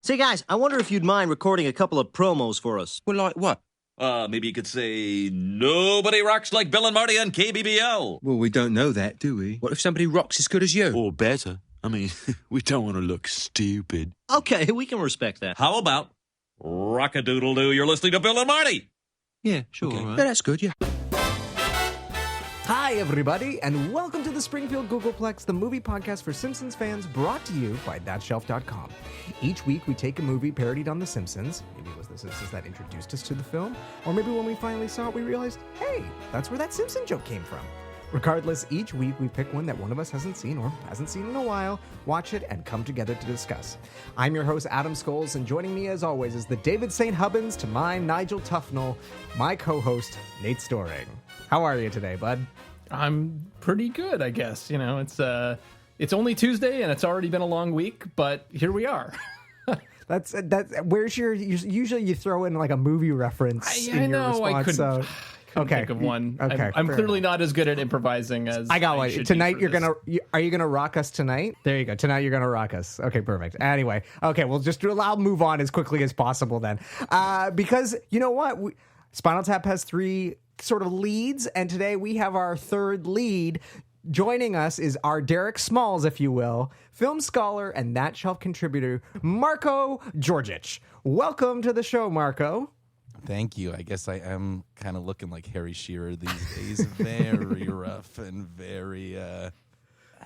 Say, guys, I wonder if you'd mind recording a couple of promos for us. Well, like what? Maybe you could say, nobody rocks like Bill and Marty on KBBL. Well, we don't know that, do we? What if somebody rocks as good as you? Or better. I mean, we don't want to look stupid. Okay, we can respect that. How about rock-a-doodle-doo? You're listening to Bill and Marty. Yeah, sure. Okay. All right. Yeah, that's good, yeah. Hi, everybody, and welcome to the Springfield Googleplex, the movie podcast for Simpsons fans, brought to you by ThatShelf.com. Each week, we take a movie parodied on The Simpsons. Maybe it was The Simpsons that introduced us to the film, or maybe when we finally saw it, we realized, hey, that's where that Simpson joke came from. Regardless, each week we pick one that one of us hasn't seen or hasn't seen in a while, watch it, and come together to discuss. I'm your host, Adam Scholes, and joining me as always is the David St. Hubbins to my Nigel Tufnell, my co-host, Nate Storing. How are you today, bud? I'm pretty good, I guess. You know, it's only Tuesday and it's already been a long week, but here we are. That's where's your usually you throw in like a movie reference in your response. I couldn't. So. Couldn't think of one. Okay, I'm clearly not as good at improvising as I got one. Tonight are you gonna rock us tonight? There you go. Tonight you're gonna rock us. Okay, perfect. Anyway, okay, I'll move on as quickly as possible then, because you know what, Spinal Tap has 3 sort of leads, and today we have our third lead. Joining us is our Derek Smalls, if you will, film scholar and That Shelf contributor, Marko Djurdjic. Welcome to the show, Marko. Thank you. I guess I am kind of looking like Harry Shearer these days. Very rough and very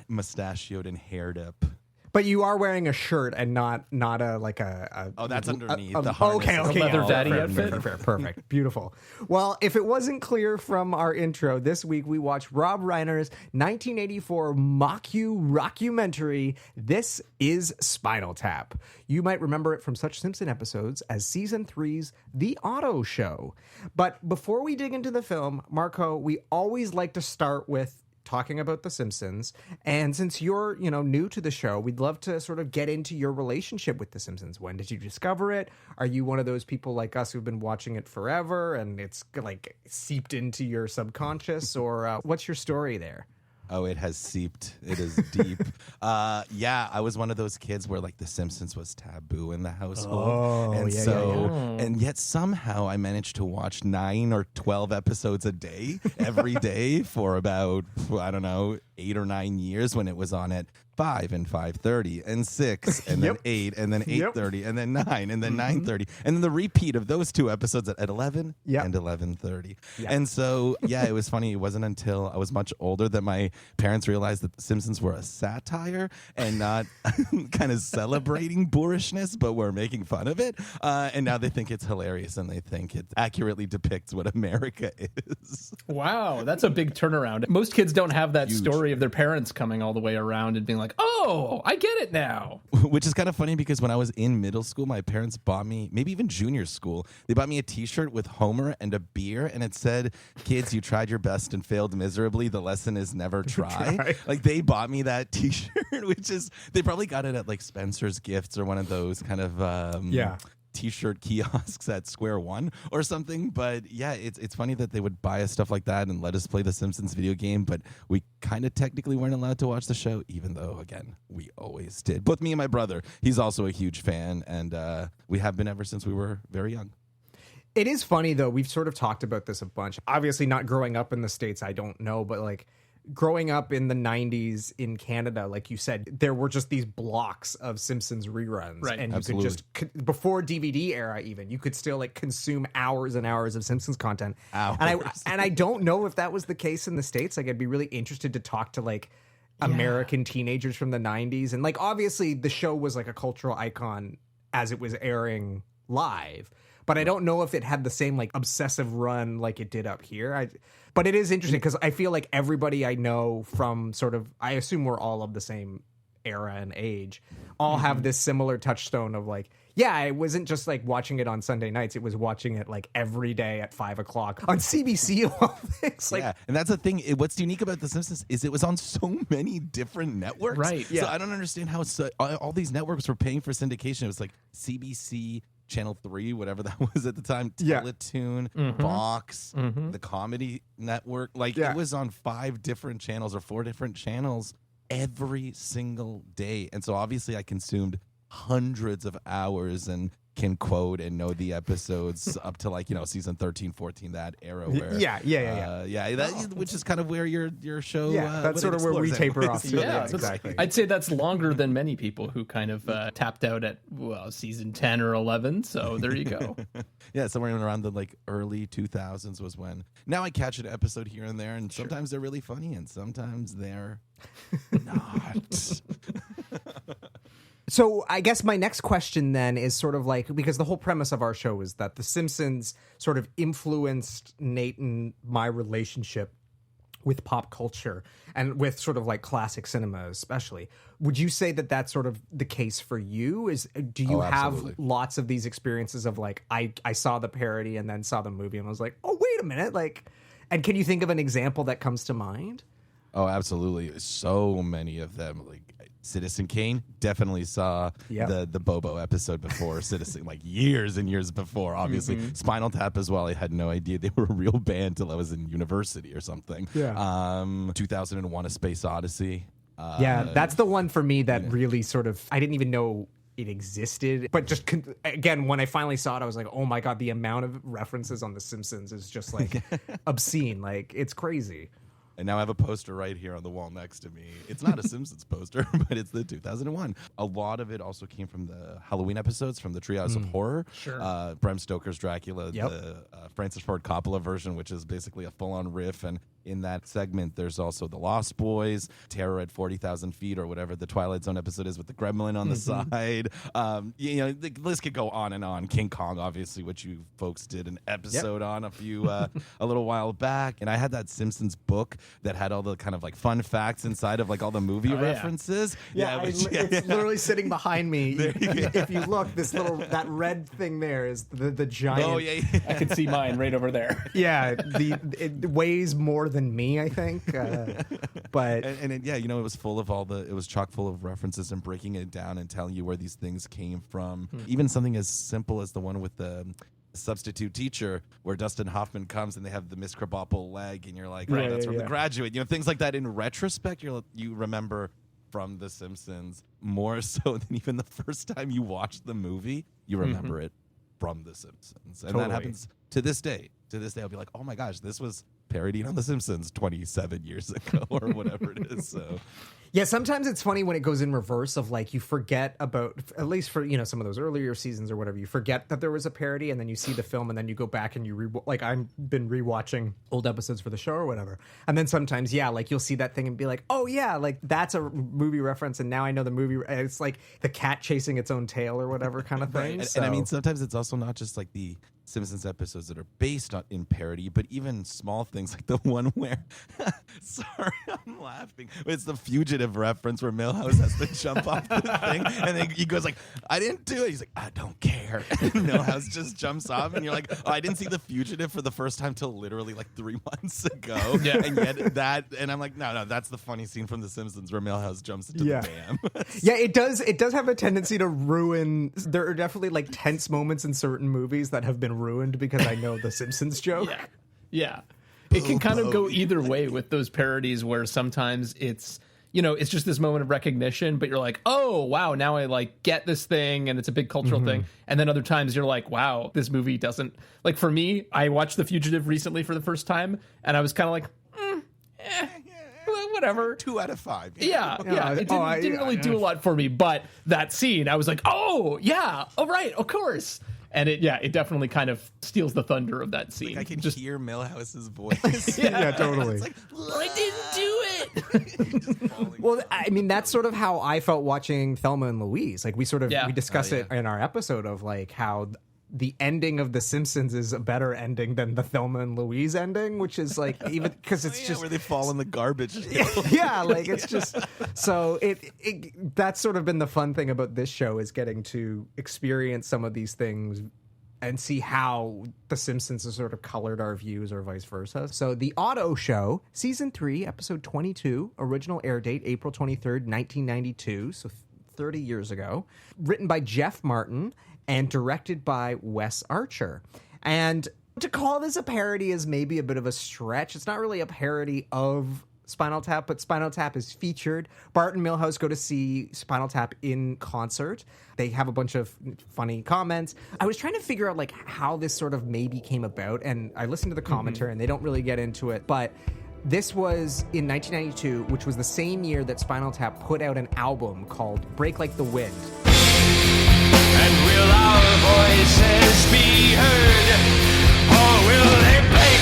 mustachioed and haired up. But you are wearing a shirt and not a like a oh, that's underneath the harness. Okay, a leather vaddy outfit. Perfect, beautiful. Well, if it wasn't clear from our intro, this week we watched Rob Reiner's 1984 rockumentary, This Is Spinal Tap. You might remember it from such Simpson episodes as Season 3's The Otto Show. But before we dig into the film, Marko, we always like to start with talking about The Simpsons. And since you're, new to the show, we'd love to sort of get into your relationship with The Simpsons. When did you discover it? Are you one of those people like us who've been watching it forever and it's like seeped into your subconscious? Or what's your story there? Oh, it has seeped. It is deep. Yeah, I was one of those kids where like The Simpsons was taboo in the household. And yet somehow I managed to watch 9 or 12 episodes a day, every day for about, 8 or 9 years when it was on at 5 and 5:30 and 6 and then 8 and then 8:30 and then 9 and then 9:30 and then the repeat of those 2 episodes at 11 and 11:30. And so, yeah, it was funny. It wasn't until I was much older that my parents realized that The Simpsons were a satire and not kind of celebrating boorishness, but were making fun of it. And now they think it's hilarious and they think it accurately depicts what America is. Wow, that's a big turnaround. Most kids don't have that story of their parents coming all the way around and being like, oh, I get it now. Which is kind of funny because when I was in middle school, my parents bought me, maybe even junior school, they bought me a t-shirt with Homer and a beer, and it said, kids, you tried your best and failed miserably. The lesson is never try. Like, they bought me that t-shirt, which is, they probably got it at like Spencer's Gifts or one of those kind of t-shirt kiosks at Square One or something. But yeah, it's funny that they would buy us stuff like that and let us play the Simpsons video game, but we kind of technically weren't allowed to watch the show, even though, again, we always did. Both me and my brother, he's also a huge fan, and we have been ever since we were very young. It is funny, though. We've sort of talked about this a bunch. Obviously, not growing up in the States, I don't know, but like growing up in the 90s in Canada, like you said, there were just these blocks of Simpsons reruns. Right. And you Absolutely. could just, before DVD era even, you could still like consume hours and hours of Simpsons content. And I don't know if that was the case in the States. Like, I'd be really interested to talk to like American teenagers from the 90s. And like, obviously the show was like a cultural icon as it was airing live. But I don't know if it had the same like obsessive run like it did up here. But it is interesting because I feel like everybody I know from sort of, I assume we're all of the same era and age, all have this similar touchstone of like, yeah, I wasn't just like watching it on Sunday nights. It was watching it like every day at 5 o'clock on CBC of all things. Like, yeah, and that's the thing. What's unique about The Simpsons is it was on so many different networks. Right. So I don't understand how all these networks were paying for syndication. It was like CBC, Channel 3, whatever that was at the time, Teletoon, Fox, the Comedy Network. Like, it was on 5 different channels or 4 different channels every single day. And so obviously I consumed hundreds of hours and can quote and know the episodes up to like, season 13, 14, that era where which is kind of where your show that's sort of where we taper off to. Yeah, exactly. I'd say that's longer than many people who kind of tapped out at season 10 or 11. So there you go. Yeah, somewhere around the like early 2000s was when. Now I catch an episode here and there, and sometimes they're really funny, and sometimes they're not. So I guess my next question then is sort of like, because the whole premise of our show is that The Simpsons sort of influenced Nate and my relationship with pop culture and with sort of like classic cinema especially. Would you say that that's sort of the case for you? Do you have lots of these experiences of like, I saw the parody and then saw the movie and I was like, oh, wait a minute. Like, and can you think of an example that comes to mind? Oh, absolutely. So many of them. Like Citizen Kane, definitely saw the Bobo episode before Citizen, like years and years before, obviously. Spinal Tap as well. I had no idea they were a real band till I was in university or something. 2001 A Space Odyssey. That's the one for me that really sort of, I didn't even know it existed. But just, again, when I finally saw it, I was like, oh my God, the amount of references on The Simpsons is just like obscene. Like, it's crazy. And now I have a poster right here on the wall next to me. It's not a Simpsons poster, but it's the 2001. A lot of it also came from the Halloween episodes from the Treehouse of Horror. Sure. Bram Stoker's Dracula, the Francis Ford Coppola version, which is basically a full-on riff. And in that segment, there's also The Lost Boys, Terror at 40,000 Feet, or whatever the Twilight Zone episode is with the gremlin on the side. The list could go on and on. King Kong, obviously, which you folks did an episode on a little while back. And I had that Simpsons book that had all the kind of like fun facts inside of like all the movie references. It's literally sitting behind me. If you look, that red thing there is the giant. Oh yeah. I can see mine right over there. Yeah, it weighs more than me, I think. But it was full of it was chock full of references and breaking it down and telling you where these things came from. Even something as simple as the one with the substitute teacher where Dustin Hoffman comes and they have the Miss Krabappel leg and you're like, that's from The Graduate. Things like that in retrospect you remember from The Simpsons more so than even the first time you watched the movie. You remember it from The Simpsons. And that happens to this day. To this day, I'll be like, oh my gosh, this was parodied on The Simpsons 27 years ago or whatever it is. So yeah, sometimes it's funny when it goes in reverse of like you forget about, at least for some of those earlier seasons or whatever, you forget that there was a parody and then you see the film and then you go back and you like I've been rewatching old episodes for the show or whatever, and then sometimes like you'll see that thing and be like, oh yeah, like that's a movie reference and now I know the movie. It's like the cat chasing its own tail or whatever kind of thing. And I mean, sometimes it's also not just like the Simpsons episodes that are based in parody, but even small things like the one where sorry, I'm laughing. It's the Fugitive reference where Milhouse has to jump off the thing and then he goes like, I didn't do it. He's like, I don't care. And Milhouse just jumps off and you're like, oh, I didn't see the Fugitive for the first time till literally like 3 months ago. And yet and I'm like, no, that's the funny scene from The Simpsons where Milhouse jumps into the dam. It does have a tendency to ruin. There are definitely like tense moments in certain movies that have been ruined because I know the Simpsons joke. Yeah. It can kind of go either way with those parodies where sometimes it's, it's just this moment of recognition, but you're like, oh, wow, now I like get this thing and it's a big cultural thing. And then other times you're like, wow, this movie doesn't, like for me, I watched The Fugitive recently for the first time and I was kind of like, whatever. 2 out of 5. Yeah. It didn't really do a lot for me, but that scene, I was like, oh, yeah, oh, right, of course. And it definitely kind of steals the thunder of that scene. Like I can just hear Milhouse's voice. Yeah, totally. It's like, I didn't do it. Well, I mean, that's sort of how I felt watching Thelma and Louise. Like we discuss it in our episode of like how the ending of The Simpsons is a better ending than the Thelma and Louise ending, which is like even because it's just where they fall in the garbage. Like it's just so it that's sort of been the fun thing about this show is getting to experience some of these things and see how The Simpsons has sort of colored our views or vice versa. So The Otto Show, Season 3, Episode 22, original air date April 23rd, 1992, so 30 years ago, written by Jeff Martin and directed by Wes Archer. And to call this a parody is maybe a bit of a stretch. It's not really a parody of Spinal Tap, but Spinal Tap is featured. Bart and Milhouse go to see Spinal Tap in concert. They have a bunch of funny comments. I was trying to figure out like how this sort of maybe came about, and I listened to the commentary, and they don't really get into it, but this was in 1992, which was the same year that Spinal Tap put out an album called Break Like the Wind. And will our voices be heard, or will they break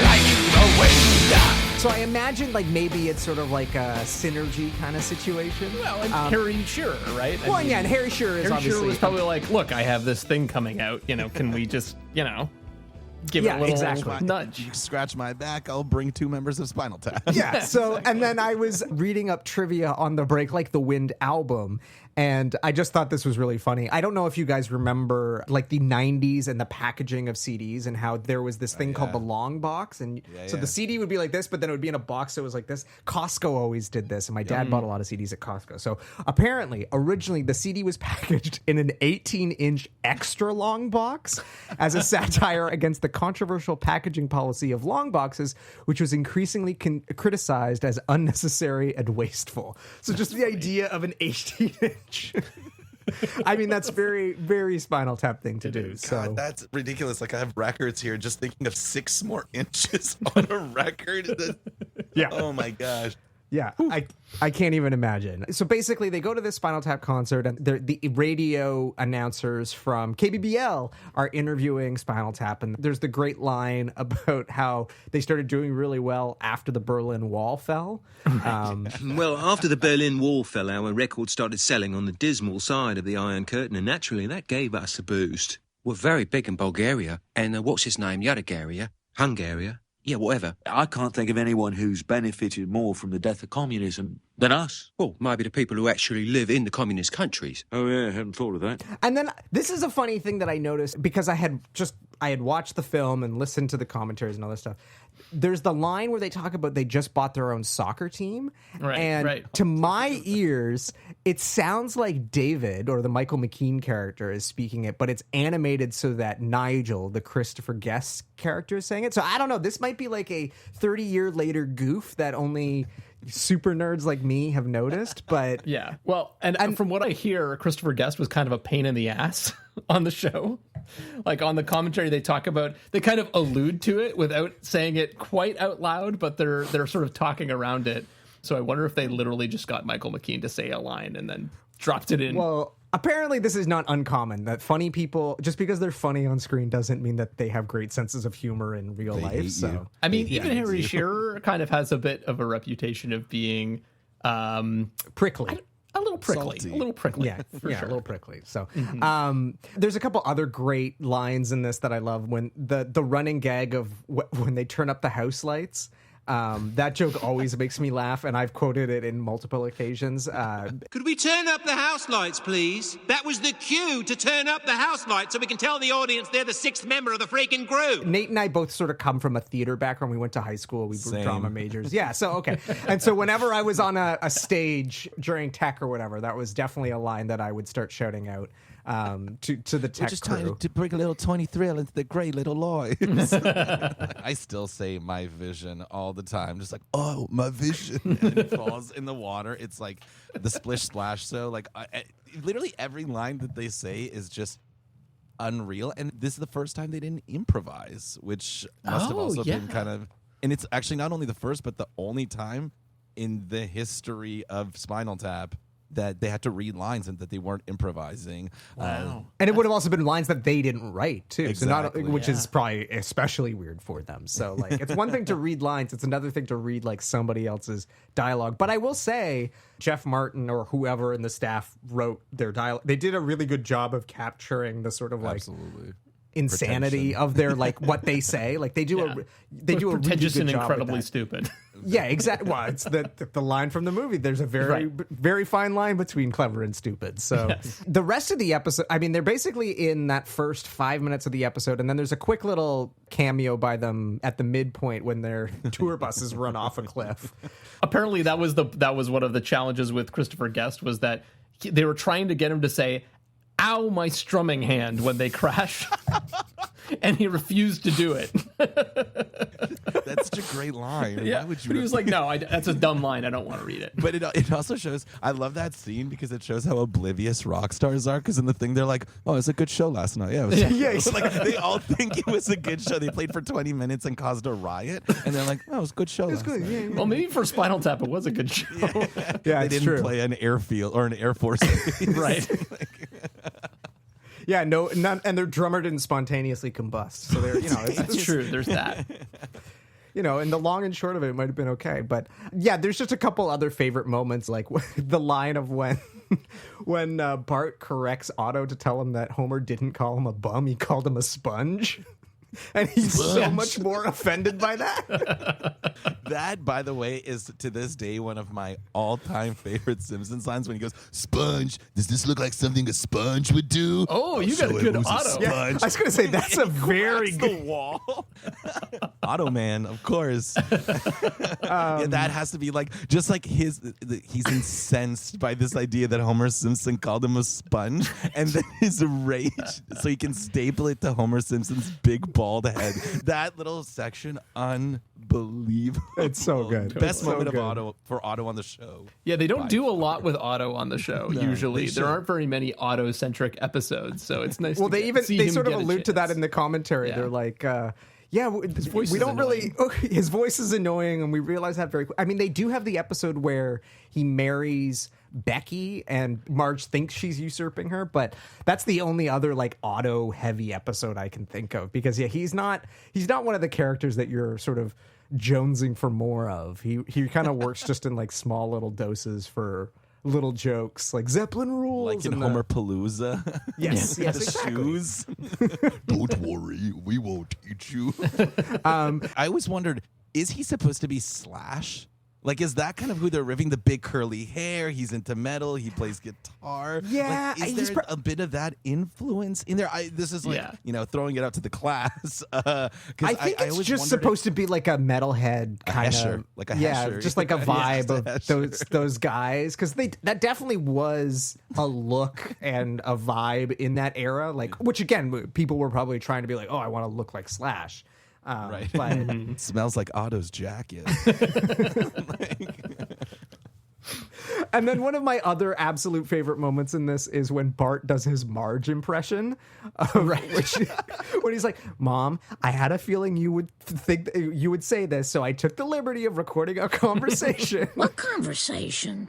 like the wind? So I imagine like maybe it's sort of like a synergy kind of situation. Well, and Harry Shearer, right? Well, yeah, and Harry Shearer is Harry obviously... Shearer was probably like, look, I have this thing coming out, can we just, give it a little nudge? You scratch my back, I'll bring 2 members of Spinal Tap. Yeah, so, and then I was reading up trivia on the Break Like the Wind album, and I just thought this was really funny. I don't know if you guys remember, like, the 90s and the packaging of CDs and how there was this thing called the long box, and so the CD would be like this, but then it would be in a box, so it was like this. Costco always did this, and my dad bought a lot of CDs at Costco. So apparently, originally, the CD was packaged in an 18-inch extra long box as a satire against the controversial packaging policy of long boxes, which was increasingly criticized as unnecessary and wasteful. So just the idea of an 18-inch. I mean, that's very, very Spinal Tap thing to do. So God, that's ridiculous. Like, I have records here, just thinking of 6 more inches on a record. Yeah. Oh my gosh. Yeah, I can't even imagine. So basically, they go to this Spinal Tap concert, and the radio announcers from KBBL are interviewing Spinal Tap, and there's the great line about how they started doing really well after the Berlin Wall fell. Well, after the Berlin Wall fell, our records started selling on the dismal side of the Iron Curtain, and naturally that gave us a boost. We're very big in Bulgaria, and what's his name, Yadagaria, Hungary. Yeah, whatever. I can't think of anyone who's benefited more from the death of communism than us. Well, maybe the people who actually live in the communist countries. Oh, yeah, I hadn't thought of that. And then this is a funny thing that I noticed because I had watched the film and listened to the commentaries and all this stuff. There's the line where they talk about they just bought their own soccer team. Right, and right. To my ears, it sounds like David, or the Michael McKean character, is speaking it, but it's animated so that Nigel, the Christopher Guest character, is saying it. So I don't know. This might be like a 30-year later goof that only super nerds like me have noticed, but... Yeah. Well, and from what I hear, Christopher Guest was kind of a pain in the ass on the show. Like, on the commentary, they kind of allude to it without saying it quite out loud, but they're sort of talking around it. So I wonder if they literally just got Michael McKean to say a line and then dropped it in. Well, apparently this is not uncommon, that funny people, just because they're funny on screen doesn't mean that they have great senses of humor in real life. So I mean, even Harry Shearer kind of has a bit of a reputation of being prickly. A little prickly. Salty. A little prickly. Yeah, for yeah, sure. a little prickly. So, there's a couple other great lines in this that I love. When the running gag of when they turn up the house lights, that joke always makes me laugh, and I've quoted it in multiple occasions. Could we turn up the house lights, please? That was the cue to turn up the house lights so we can tell the audience they're the 6th member of the freaking group. Nate and I both sort of come from a theater background. We went to high school. We were Same. drama majors. Yeah, so, okay. And so whenever I was on a stage during tech or whatever, that was definitely a line that I would start shouting out to the tech Just crew. trying to bring a little tiny thrill into the great little lives. I still say my vision all the time. Just like, oh, my vision. And it falls in the water. It's like the splish splash. So like literally every line that they say is just unreal. And this is the first time they didn't improvise, which must have also been kind of... And it's actually not only the first, but the only time in the history of Spinal Tap that they had to read lines and that they weren't improvising. And it would have also been lines that they didn't write too, Exactly, so which is probably especially weird for them. So like, it's one thing to read lines; it's another thing to read like somebody else's dialogue. But I will say, Jeff Martin or whoever in the staff wrote their dialogue. They did a really good job of capturing the sort of like Absolutely. insanity of their like what they say. Like they do a really pretentious good and job with incredibly that. stupid. Yeah, exactly. Well, it's the line from the movie. There's a very, very fine line between clever and stupid. So the rest of the episode, I mean, they're basically in that first 5 minutes of the episode, and then there's a quick little cameo by them at the midpoint when their tour buses run off a cliff. Apparently, that was one of the challenges with Christopher Guest, was that they were trying to get him to say, "Ow, my strumming hand," when they crash. And he refused to do it. That's such a great line. Yeah, Why would you? but he was like, no, that's a dumb line. I don't want to read it. But it also shows. I love that scene because it shows how oblivious rock stars are. Because in the thing, they're like, "Oh, it was a good show last night." Yeah, it was. Yeah, like they all think it was a good show. They played for 20 minutes and caused a riot, and they're like, "Oh, it was a good show." Last night. Yeah. Well, maybe for Spinal Tap, it was a good show. Yeah, They it's didn't true. play an airfield or an Air Force base. Right. Yeah, and their drummer didn't spontaneously combust. So they're, That's true. There's that. And the long and short of it might have been okay. But yeah, there's just a couple other favorite moments, like the line of when Bart corrects Otto to tell him that Homer didn't call him a bum, he called him a sponge. And he's so much more offended by that. That, by the way, is to this day one of my all-time favorite Simpsons lines when he goes, "Sponge, does this look like something a sponge would do?" Oh, you got a good Otto. Yeah, I was going to say, that's a very good... wall. Otto Man, of course. Yeah, that has to be like, just like he's incensed by this idea that Homer Simpson called him a sponge, and then his rage, so he can staple it to Homer Simpson's big bald head. That little section, unbelievable. It's so good. Best So moment good. of Otto on the show. Yeah, they don't do a lot with Otto on the show, usually. they There should. aren't very many Otto-centric episodes, so it's nice Well, to see him sort of get a allude to that chance. in the commentary. Yeah. They're like, his voice we is don't really. His voice is annoying, and we realize that very. I mean, they do have the episode where he marries Becky, and Marge thinks she's usurping her, but that's the only other like Otto heavy episode I can think of, because he's not one of the characters that you're sort of jonesing for more of. He kind of works just in like small little doses for little jokes, like Zeppelin rules, Like in and Homer Palooza. Yes, the exactly. shoes. Don't worry, we won't eat you. I always wondered, is he supposed to be Slash? Like, is that kind of who they're riffing? The big curly hair, he's into metal, he plays guitar. Yeah, Like, is there a bit of that influence in there? This is like, throwing it out to the class. I think it's always just wondered supposed to be like a metalhead kind Hesher, of, like a yeah, Hesher. just like a vibe Yeah, of Hesher. those guys, because that definitely was a look and a vibe in that era. Like, which again, people were probably trying to be like, oh, I want to look like Slash. Right. But It smells like Otto's jacket. and then one of my other absolute favorite moments in this is when Bart does his Marge impression, when he's like, "Mom, I had a feeling you would think you would say this, so I took the liberty of recording our conversation." What conversation?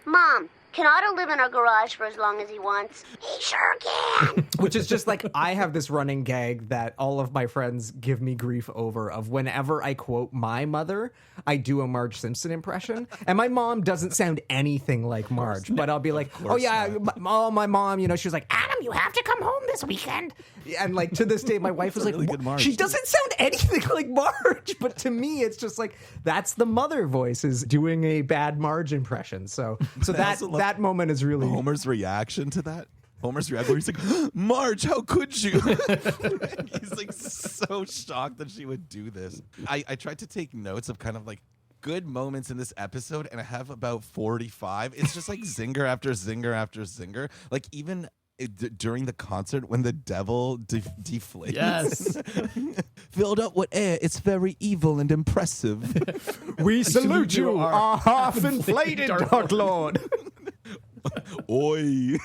Mom, can Otto live in our garage for as long as he wants? He sure can. Which is just like, I have this running gag that all of my friends give me grief over, of whenever I quote my mother, I do a Marge Simpson impression. And my mom doesn't sound anything like Marge, but I'll be like, oh yeah, my mom, she was like, Adam, you have to come home this weekend. And like, to this day, my wife was like, really good Marge, she too. doesn't sound anything like Marge. But to me, it's just like, that's the mother voice, is doing a bad Marge impression. So that moment is really... Homer's reaction to that. Homer's reaction where he's like, "Marge, how could you?" He's like so shocked that she would do this. I tried to take notes of kind of like good moments in this episode, and I have about 45. It's just like zinger after zinger after zinger. Like even during the concert when the devil deflates. Yes. Filled up with air, it's very evil and impressive. We salute you, our half-inflated Dark Lord. Oi.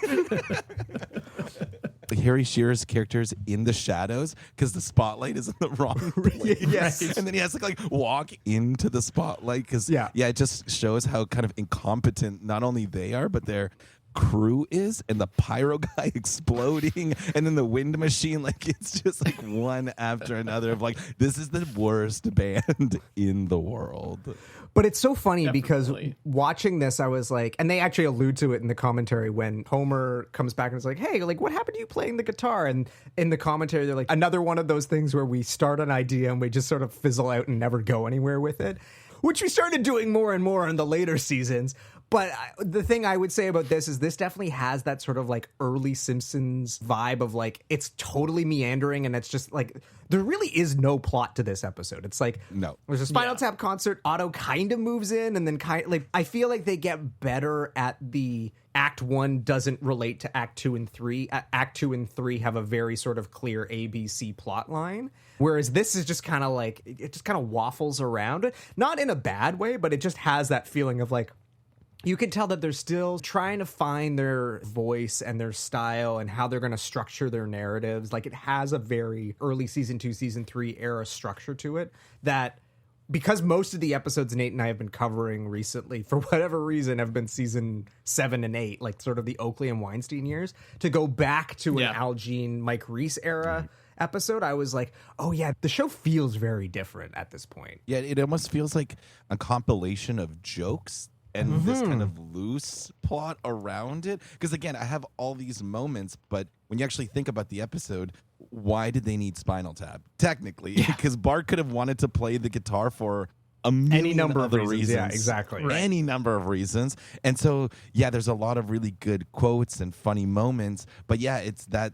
Harry Shearer's character's in the shadows because the spotlight is in the wrong place. Yes. And then he has to like walk into the spotlight because it just shows how kind of incompetent not only they are, but their crew is, and the pyro guy exploding, and then the wind machine. Like, it's just like one after another of like, this is the worst band in the world. But it's so funny because Definitely. watching this, I was like, and they actually allude to it in the commentary when Homer comes back and is like, hey, like, what happened to you playing the guitar? And in the commentary, they're like, another one of those things where we start an idea and we just sort of fizzle out and never go anywhere with it, which we started doing more and more in the later seasons. But the thing I would say about this is this definitely has that sort of like early Simpsons vibe of like, it's totally meandering and it's just like, there really is no plot to this episode. It's like, no, there's a Spinal Tap concert, Otto kind of moves in and then I feel like they get better at the Act 1 doesn't relate to Act 2 and 3. Act 2 and 3 have a very sort of clear ABC plot line. Whereas this is just kind of like, it just kind of waffles around. Not in a bad way, but it just has that feeling of like, you can tell that they're still trying to find their voice and their style and how they're going to structure their narratives. Like, it has a very early season 2, season 3 era structure to it that, because most of the episodes Nate and I have been covering recently, for whatever reason, have been season 7 and 8, like sort of the Oakley and Weinstein years, to go back to an Al Jean, Mike Reese era episode, I was like, oh yeah, the show feels very different at this point. Yeah, it almost feels like a compilation of jokes and this kind of loose plot around it. Because again, I have all these moments, but when you actually think about the episode, why did they need Spinal Tap? Technically, because Bart could have wanted to play the guitar for a million any number other of reasons. Yeah, exactly. Right. Any number of reasons. And so, yeah, there's a lot of really good quotes and funny moments. But yeah, it's that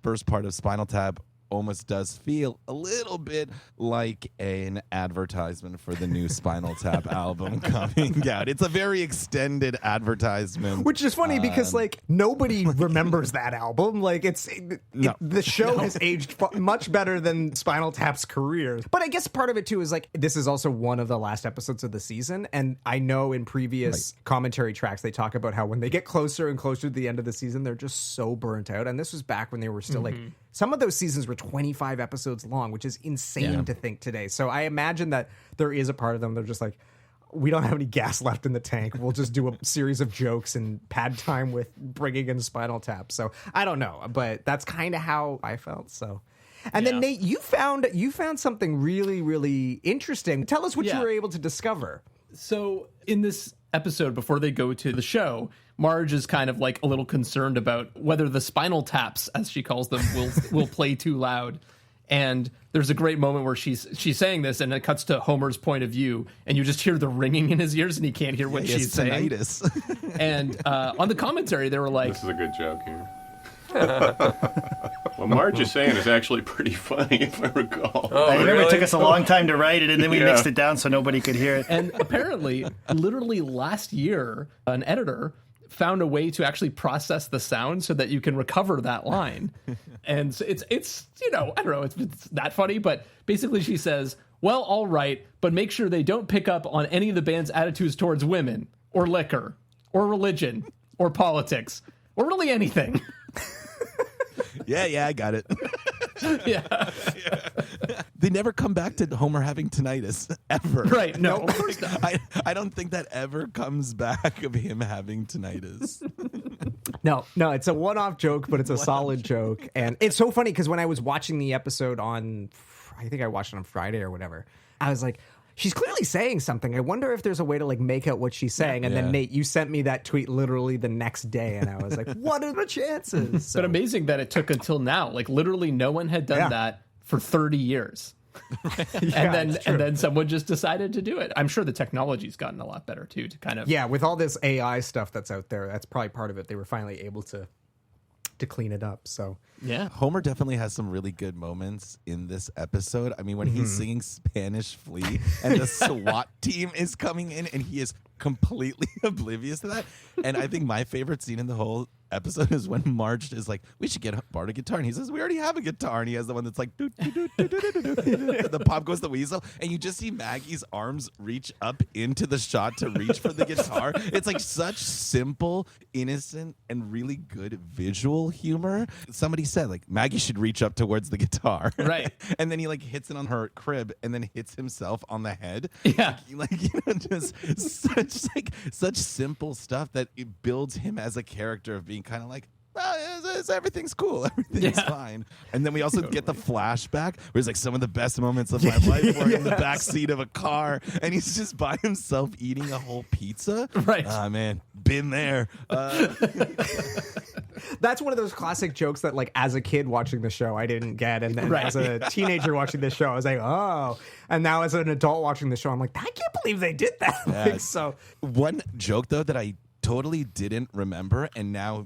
first part of Spinal Tap almost does feel a little bit like an advertisement for the new Spinal Tap album coming out. It's a very extended advertisement. Which is funny because, like, nobody remembers that album. Like, the show has aged much better than Spinal Tap's career. But I guess part of it, too, is, like, this is also one of the last episodes of the season. And I know in previous commentary tracks, they talk about how when they get closer and closer to the end of the season, they're just so burnt out. And this was back when they were still, like, some of those seasons were 25 episodes long, which is insane to think today. So I imagine that there is a part of them they're just like, we don't have any gas left in the tank. We'll just do a series of jokes and pad time with bringing in Spinal Tap. So I don't know, but that's kind of how I felt. So, and then Nate, you found something really, really interesting. Tell us what you were able to discover. So in this episode, before they go to the show, Marge is kind of like a little concerned about whether the spinal taps, as she calls them, will play too loud. And there's a great moment where she's saying this, and it cuts to Homer's point of view, and you just hear the ringing in his ears, and he can't hear what she's saying. And on the commentary, they were like, "This is a good joke here." What Marge is saying is actually pretty funny, if I recall. Oh, I remember it took us a long time to write it, and then we mixed it down so nobody could hear it. And apparently, literally last year, an editor found a way to actually process the sound so that you can recover that line. And so it's you know, I don't know, it's that funny, but basically she says, well, all right, but make sure they don't pick up on any of the band's attitudes towards women or liquor or religion or politics or really anything. Yeah, I got it. Yeah. They never come back to Homer having tinnitus, ever. Right, no, of course not. I don't think that ever comes back of him having tinnitus. No, it's a one-off joke, but it's a solid joke. And it's so funny because when I was watching the episode I think I watched it on Friday or whatever, I was like, she's clearly saying something. I wonder if there's a way to like make out what she's saying. And then Nate, you sent me that tweet literally the next day, and I was like, what are the chances? So, but amazing that it took until now. Like literally no one had done that for 30 years. and then someone just decided to do it. I'm sure the technology's gotten a lot better too, to kind of with all this AI stuff that's out there, that's probably part of it. They were finally able to clean it up. So Homer definitely has some really good moments in this episode. I mean, when he's singing Spanish Flea and the SWAT team is coming in and he is completely oblivious to that. And I think my favorite scene in the whole episode is when Marge is like, we should get Bart a guitar, and he says, we already have a guitar, and he has the one that's like the Pop Goes the Weasel, and you just see Maggie's arms reach up into the shot to reach for the guitar. It's like such simple, innocent, and really good visual humor. Somebody said like Maggie should reach up towards the guitar, right? And then he like hits it on her crib and then hits himself on the head. Just such simple stuff that it builds him as a character of being kind of like, everything's cool, everything's fine. And then we also get the flashback where it's like some of the best moments of my life were in the back seat of a car, and he's just by himself eating a whole pizza. Right. Man, Been there. That's one of those classic jokes that, like, as a kid watching the show, I didn't get. And then as a teenager watching the show, I was like, oh. And now as an adult watching the show, I'm like, I can't believe they did that. Yeah. Like, so one joke, though, that I totally didn't remember, and now,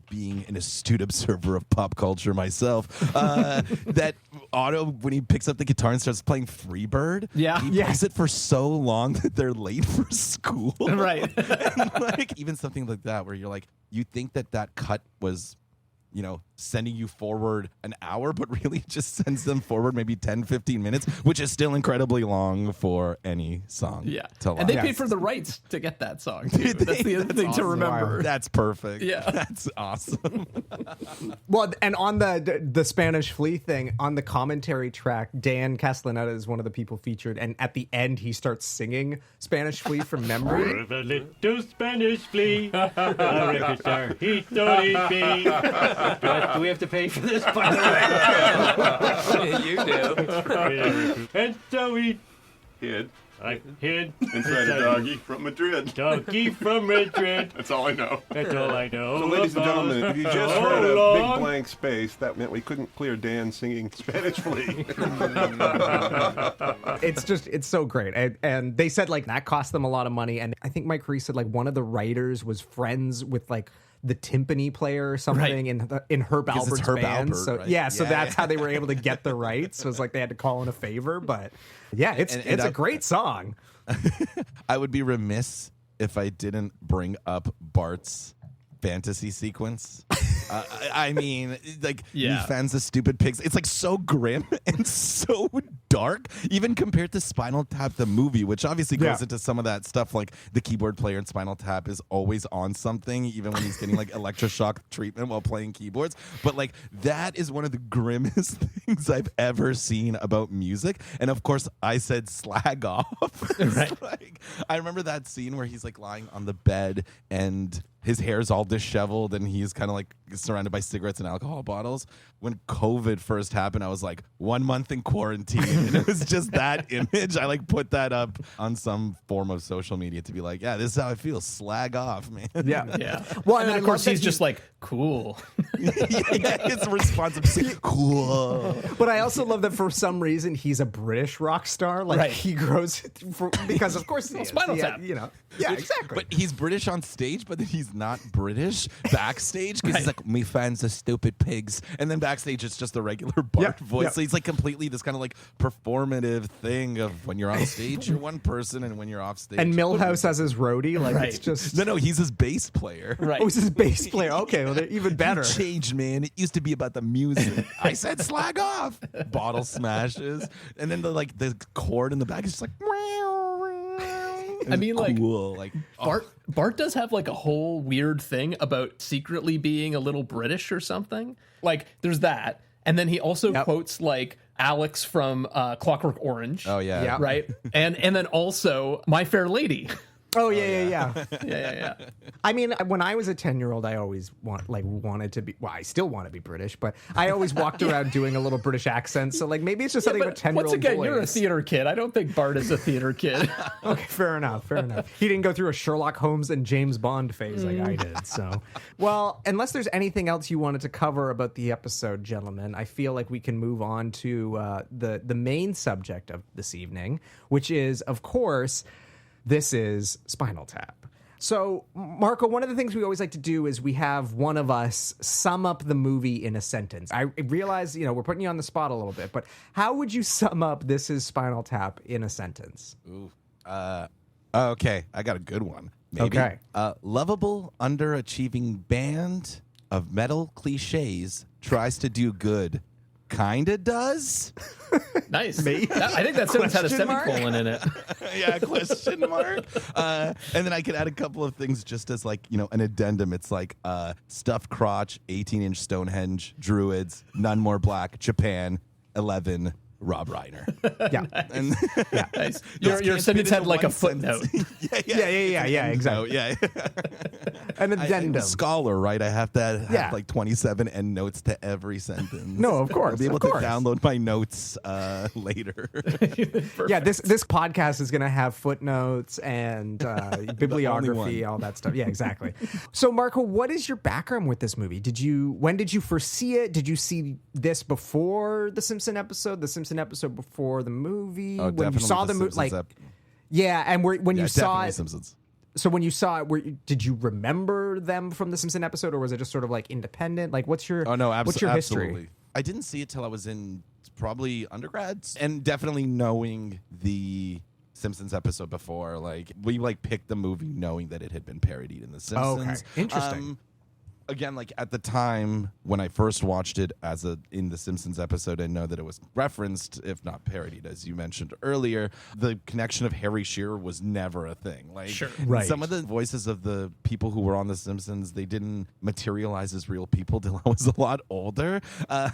being an astute observer of pop culture myself, that Otto, when he picks up the guitar and starts playing Freebird, he plays it for so long that they're late for school. Right. And, like, even something like that where you're like, you think that cut was, sending you forward an hour, but really it just sends them forward maybe 10, 15 minutes, which is still incredibly long for any song. Yeah. To And they last. paid for the rights to get that song, too. That's the other thing to remember. That's perfect. Yeah. That's awesome. Well, and on the Spanish Flea thing, on the commentary track, Dan Castellaneta is one of the people featured, and at the end he starts singing Spanish Flea from memory. The little Spanish flea, do we have to pay for this? By the way, You do. And so we Hid I hid inside a doggy from Madrid. Doggy from Madrid. That's all I know. That's all I know. So, ladies and gentlemen, if you just heard a big blank space, that meant we couldn't clear Dan singing Spanish Flea. It's so great. And they said, like, that cost them a lot of money. And I think Mike Reese said, like, one of the writers was friends with, like, the timpani player or something in Herb Alpert's Herb band. Alpert, So right? so that's how they were able to get the rights. So it was like they had to call in a favor. But yeah, it's a great song. I would be remiss if I didn't bring up Bart's fantasy sequence. I mean, like, he fans the stupid pigs. It's like so grim and so dark, even compared to Spinal Tap the movie, which obviously goes into some of that stuff. Like, the keyboard player in Spinal Tap is always on something, even when he's getting like electroshock treatment while playing keyboards. But like, that is one of the grimmest things I've ever seen about music. And of course, I said slag off. Right. Like, I remember that scene where he's like lying on the bed and his hair's all disheveled and he's kind of like surrounded by cigarettes and alcohol bottles. When COVID first happened, I was like, 1 month in quarantine. And it was just that image. I like put that up on some form of social media to be like, yeah, this is how I feel. Slag off, man. Yeah. Well, and then of course he's just like, cool. His response is like, cool. But I also love that for some reason he's a British rock star. Like, he grows because of course he is. Spinal Tap. Yeah, exactly. But he's British on stage, but then he's not British backstage because he's like, me fans are stupid pigs. And then backstage it's just the regular Bart voice. So he's like completely this kind of like performative thing of when you're on stage you're one person and when you're off stage. And Milhouse as his roadie, like it's just No, he's his bass player. Right. Oh, he's his bass player. Okay, well, they're even better. You changed, man. It used to be about the music. I said slag off. Bottle smashes. And then the chord in the back is just like I mean, cool. like Bart does have like a whole weird thing about secretly being a little British or something. Like, there's that, and then he also quotes like Alex from Clockwork Orange. Oh yeah. Right. And then also My Fair Lady. Oh yeah. Yeah. I mean, when I was a 10-year-old, I always wanted to be. Well, I still want to be British, but I always walked around doing a little British accent. So like, maybe it's just something about 10-year-old once again, boys. you're a theater kid. I don't think Bart is a theater kid. Okay, fair enough. He didn't go through a Sherlock Holmes and James Bond phase like I did. So, well, unless there's anything else you wanted to cover about the episode, gentlemen, I feel like we can move on to the main subject of this evening, which is, of course, This Is Spinal Tap. So, Marco, one of the things we always like to do is we have one of us sum up the movie in a sentence. I realize, we're putting you on the spot a little bit, but how would you sum up This Is Spinal Tap in a sentence? Ooh. Okay, I got a good one. Maybe. Okay. Lovable, underachieving band of metal cliches tries to do good. Kinda does. Nice. I think that sentence had a semicolon in it. Yeah, question mark. And then I could add a couple of things just as like, an addendum. It's like stuffed crotch, 18-inch Stonehenge, Druids, None More Black, Japan, 11, Rob Reiner. Yeah. And Nice. Your sentence had like a footnote. Yeah, exactly. Yeah. An I'm addendum. a scholar, right? I have to have like 27 endnotes to every sentence. No, of course. I'll be able to download my notes later. Yeah, this podcast is going to have footnotes and bibliography, all that stuff. Yeah, exactly. So, Marko, what is your background with this movie? When did you first see it? Did you see this before the Simpson episode? The Simpson episode before the movie? Oh, when you saw the movie, yeah, and when you saw it, Simpsons. So when you saw it, did you remember them from the Simpson episode, or was it just sort of like independent? Like, what's your what's your history? Absolutely. I didn't see it till I was in probably undergrads, and definitely knowing the Simpsons episode before, like we picked the movie knowing that it had been parodied in the Simpsons. Okay, interesting. Again, like at the time when I first watched it in the Simpsons episode, I know that it was referenced, if not parodied, as you mentioned earlier. The connection of Harry Shearer was never a thing. Like, sure. Right. Some of the voices of the people who were on the Simpsons, they didn't materialize as real people till I was a lot older.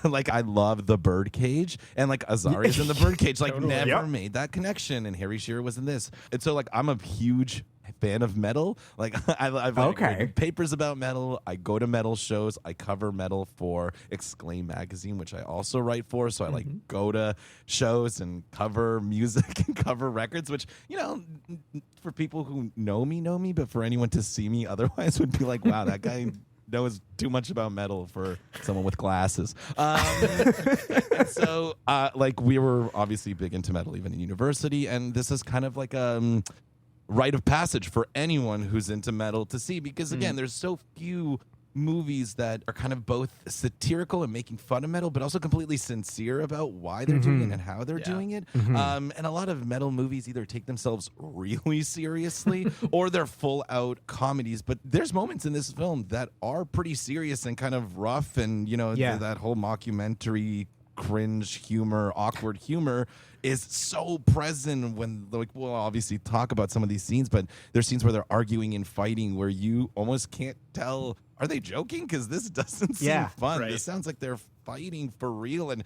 Like I love the Birdcage, and like Azaria's in the Birdcage, like never made that connection. And Harry Shearer was in this, and so like I'm a huge fan of metal. Like I've written papers about metal. I go to metal shows. I cover metal for Exclaim magazine, which I also write for. So I like go to shows and cover music and cover records, which, you know, for people who know me, but for anyone to see me otherwise would be like, wow, that guy knows too much about metal for someone with glasses. So like we were obviously big into metal even in university, and this is kind of like rite of passage for anyone who's into metal to see, because again, there's so few movies that are kind of both satirical and making fun of metal, but also completely sincere about why they're doing it and how they're doing it. And a lot of metal movies either take themselves really seriously or they're full out comedies. But there's moments in this film that are pretty serious and kind of rough, and you know, that whole mockumentary cringe humor, awkward humor is so present when, like, we'll obviously talk about some of these scenes, but there's scenes where they're arguing and fighting where you almost can't tell, are they joking? Because this doesn't seem fun. Right. This sounds like they're fighting for real, and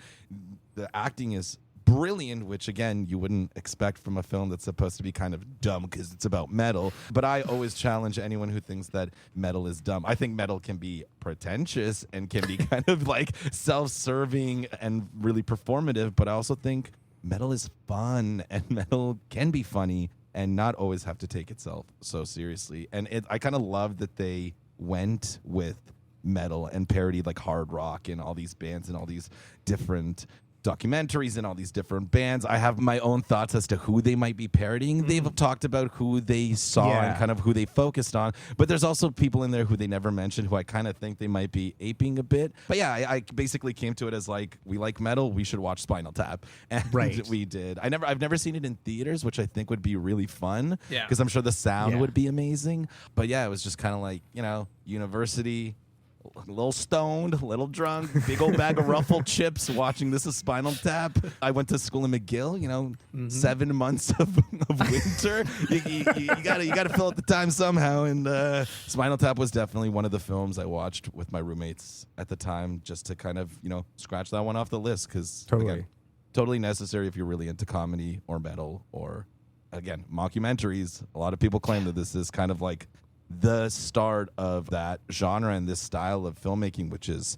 the acting is brilliant, which again you wouldn't expect from a film that's supposed to be kind of dumb because it's about metal. But I always challenge anyone who thinks that metal is dumb. I think metal can be pretentious and can be kind of like self-serving and really performative, but I also think metal is fun and metal can be funny and not always have to take itself so seriously. And I kind of love that they went with metal and parodied like hard rock and all these bands and all these different documentaries and all these different bands. I have my own thoughts as to who they might be parodying. They've talked about who they saw and kind of who they focused on, but there's also people in there who they never mentioned who I kind of think they might be aping a bit. But yeah, I basically came to it as like, we like metal, we should watch Spinal Tap, and we did. I've never seen it in theaters, which I think would be really fun because I'm sure the sound would be amazing. But yeah, it was just kind of like, you know, university, a little stoned, a little drunk, big old bag of Ruffled chips watching This Is Spinal Tap. I went to school in McGill, you know, 7 months of winter. You gotta fill out the time somehow. And Spinal Tap was definitely one of the films I watched with my roommates at the time, just to kind of, you know, scratch that one off the list, because totally necessary if you're really into comedy or metal or, again, mockumentaries. A lot of people claim that this is kind of like the start of that genre and this style of filmmaking, which is,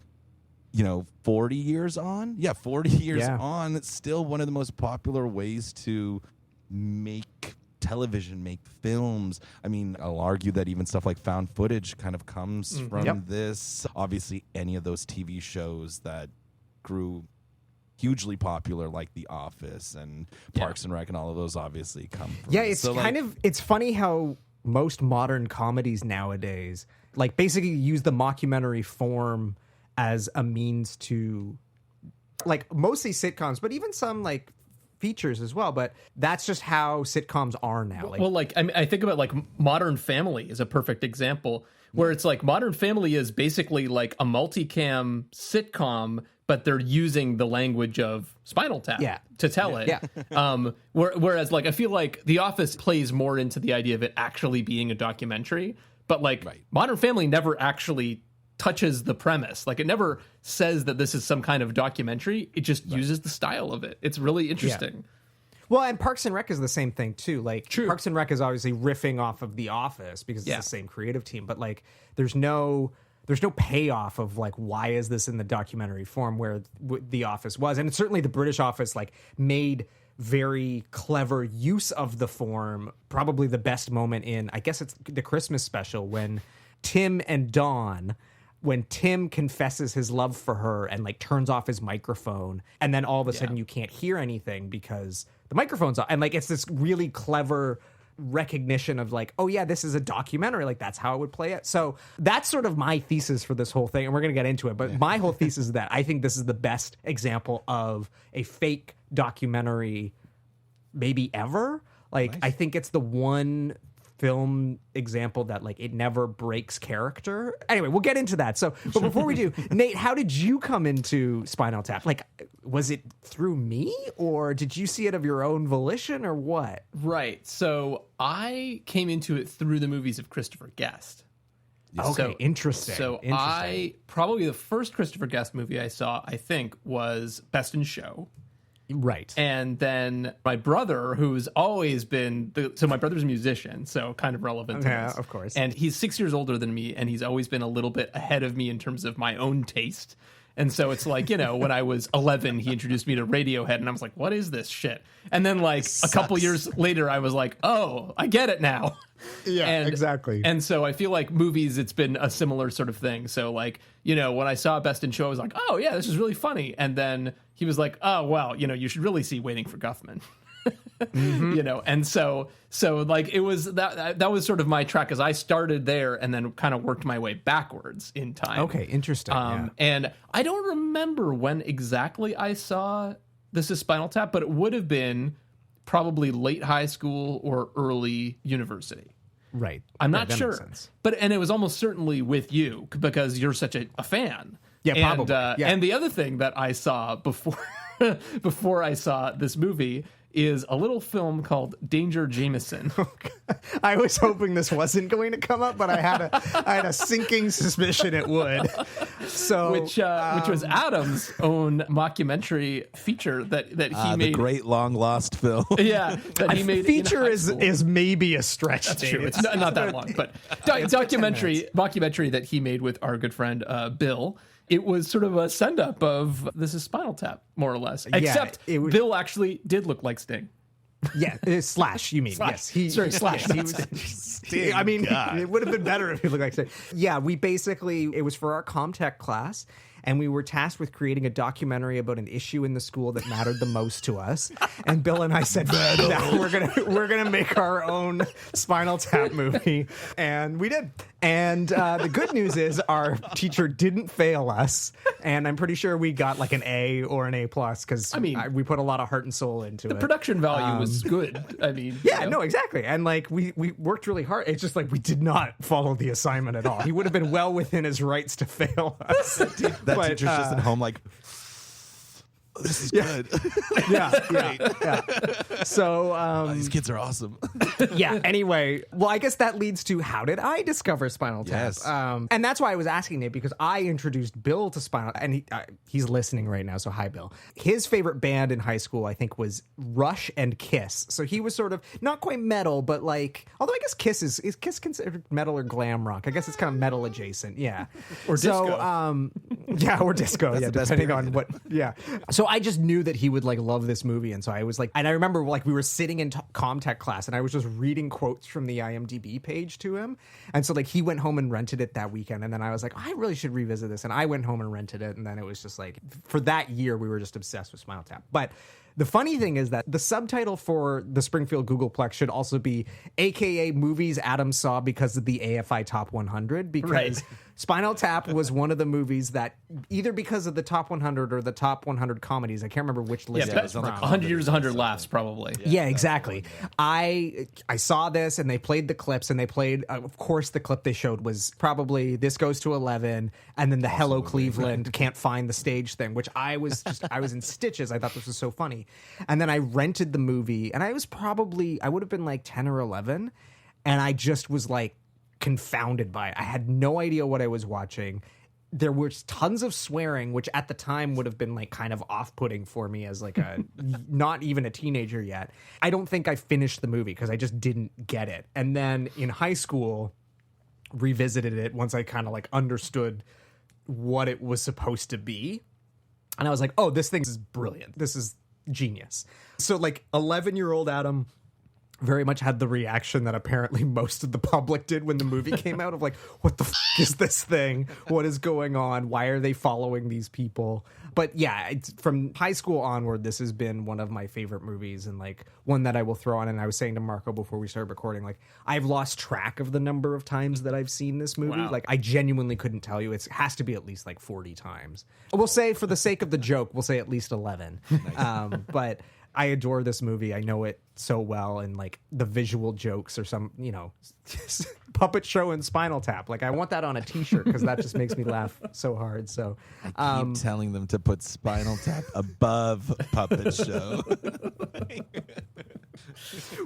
you know, 40 years on. Yeah, 40 years on. It's still one of the most popular ways to make television, make films. I mean, I'll argue that even stuff like found footage kind of comes from this. Obviously, any of those TV shows that grew hugely popular, like The Office and Parks and Rec and all of those, obviously come from it's so, kind of, it's funny how most modern comedies nowadays like basically use the mockumentary form as a means to, like, mostly sitcoms, but even some like features as well. But that's just how sitcoms are now. Well, like I think about like Modern Family is a perfect example, where it's like Modern Family is basically like a multicam sitcom, but they're using the language of Spinal Tap to tell it. Whereas, like, I feel like The Office plays more into the idea of it actually being a documentary, but like Modern Family never actually touches the premise. Like, it never says that this is some kind of documentary. It just uses the style of it. It's really interesting. Yeah. Well, and Parks and Rec is the same thing too. Like, Parks and Rec is obviously riffing off of The Office because it's the same creative team, but like there's no payoff of like, why is this in the documentary form where The Office was? And certainly the British Office like made very clever use of the form. Probably the best moment in, I guess it's the Christmas special, when Tim and Dawn, when Tim confesses his love for her and like turns off his microphone, and then all of a sudden you can't hear anything because the microphone's off. And like, it's this really clever recognition of like, oh yeah, this is a documentary. Like, that's how it would play it. So that's sort of my thesis for this whole thing. And we're going to get into it. But my whole thesis is that I think this is the best example of a fake documentary maybe ever. Like, I think it's the one film example that like it never breaks character. Anyway, we'll get into that. So, but before we do, Nate, how did you come into Spinal Tap? Like, was it through me, or did you see it of your own volition, or what? Right. So I came into it through the movies of Christopher Guest. Okay, interesting. So I probably the first Christopher Guest movie I saw, I think, was Best in Show. Right. And then my brother, who's always been so my brother's a musician, so kind of relevant to this. Of course. And he's 6 years older than me, and he's always been a little bit ahead of me in terms of my own taste. And so it's like, you know, when I was 11, he introduced me to Radiohead, and I was like, what is this shit? And then like a couple years later, I was like, oh, I get it now. Yeah, exactly. And so I feel like movies, it's been a similar sort of thing. So like, you know, when I saw Best in Show, I was like, oh yeah, this is really funny. And then he was like, oh, well, you know, you should really see Waiting for Guffman. You know, and so like it was that was sort of my track, as I started there and then kind of worked my way backwards in time. Okay, interesting. And I don't remember when exactly I saw This Is Spinal Tap, but it would have been probably late high school or early university. Right. I'm not sure. And it was almost certainly with you because you're such a fan. Yeah, probably. And the other thing that I saw before I saw this movie is a little film called Danger Jameson. I was hoping this wasn't going to come up, but I had a sinking suspicion it would. So, which was Adam's own mockumentary feature that he made. The great long lost film. Yeah, that he made. Feature is maybe a stretch. That's true. It's not that long, but mockumentary that he made with our good friend Bill. It was sort of a send-up of This Is Spinal Tap, more or less. Except Bill actually did look like Sting. Yeah, Slash, you mean. Slash. Yes. Slash. Sting. I mean, it would have been better if he looked like Sting. Yeah, it was for our Comtech class, and we were tasked with creating a documentary about an issue in the school that mattered the most to us. And Bill and I said, no, we're gonna make our own Spinal Tap movie, and we did. And the good news is our teacher didn't fail us, and I'm pretty sure we got like an A or an A plus because we put a lot of heart and soul into it. The production value was good. I mean, yeah, no, exactly. And like we worked really hard. It's just like we did not follow the assignment at all. He would have been well within his rights to fail us. That teacher's just at home like, this is good. Yeah. So these kids are awesome. Yeah. Anyway, well, I guess that leads to how did I discover Spinal Tap? Yes. And that's why I was asking it, because I introduced Bill to Spinal, and he's listening right now. So hi, Bill. His favorite band in high school, I think, was Rush and Kiss. So he was sort of not quite metal, but like, although I guess Kiss is Kiss considered metal or glam rock? I guess it's kind of metal adjacent. Yeah. Or disco. Or disco. Yeah, depending on what. Yeah. So I just knew that he would like love this movie, and so I was like, and I remember like we were sitting in Comtech class, and I was just reading quotes from the IMDb page to him, and so like he went home and rented it that weekend, and then I was like, I really should revisit this, and I went home and rented it, and then it was just like for that year we were just obsessed with Spinal Tap. But the funny thing is that the subtitle for the Springfield Googleplex should also be AKA Movies Adam Saw Because of the AFI Top 100, because Spinal Tap was one of the movies that either because of the Top 100 or the Top 100 comedies, I can't remember which list it was from. 100 Years, 100 Laughs, probably. Yeah, exactly. I saw this, and they played the clips, and they played, of course, the clip they showed was probably This Goes to 11, and then the Hello Cleveland Can't Find the Stage thing, which I was in stitches. I thought this was so funny. And then I rented the movie, and I would have been like 10 or 11, and I just was like confounded by it. I had no idea what I was watching. there was tons of swearing, which at the time would have been like kind of off-putting for me as like a not even a teenager yet. I don't think I finished the movie because I just didn't get it. And then in high school, revisited it once I kind of like understood what it was supposed to be. And I was like, oh, this thing is brilliant. This is genius. So like 11-year-old Adam very much had the reaction that apparently most of the public did when the movie came out of like, what the is this thing? What is going on? Why are they following these people? But yeah, it's, from high school onward, this has been one of my favorite movies and like one that I will throw on. And I was saying to Marco before we started recording, like I've lost track of the number of times that I've seen this movie. Wow. Like I genuinely couldn't tell you. It has to be at least like 40 times. We'll say for the sake of the joke, we'll say at least 11. But I adore this movie. I know it so well, and like the visual jokes or some, you know, puppet show and Spinal Tap. Like I want that on a T-shirt because that just makes me laugh so hard. So I keep telling them to put Spinal Tap above Puppet Show.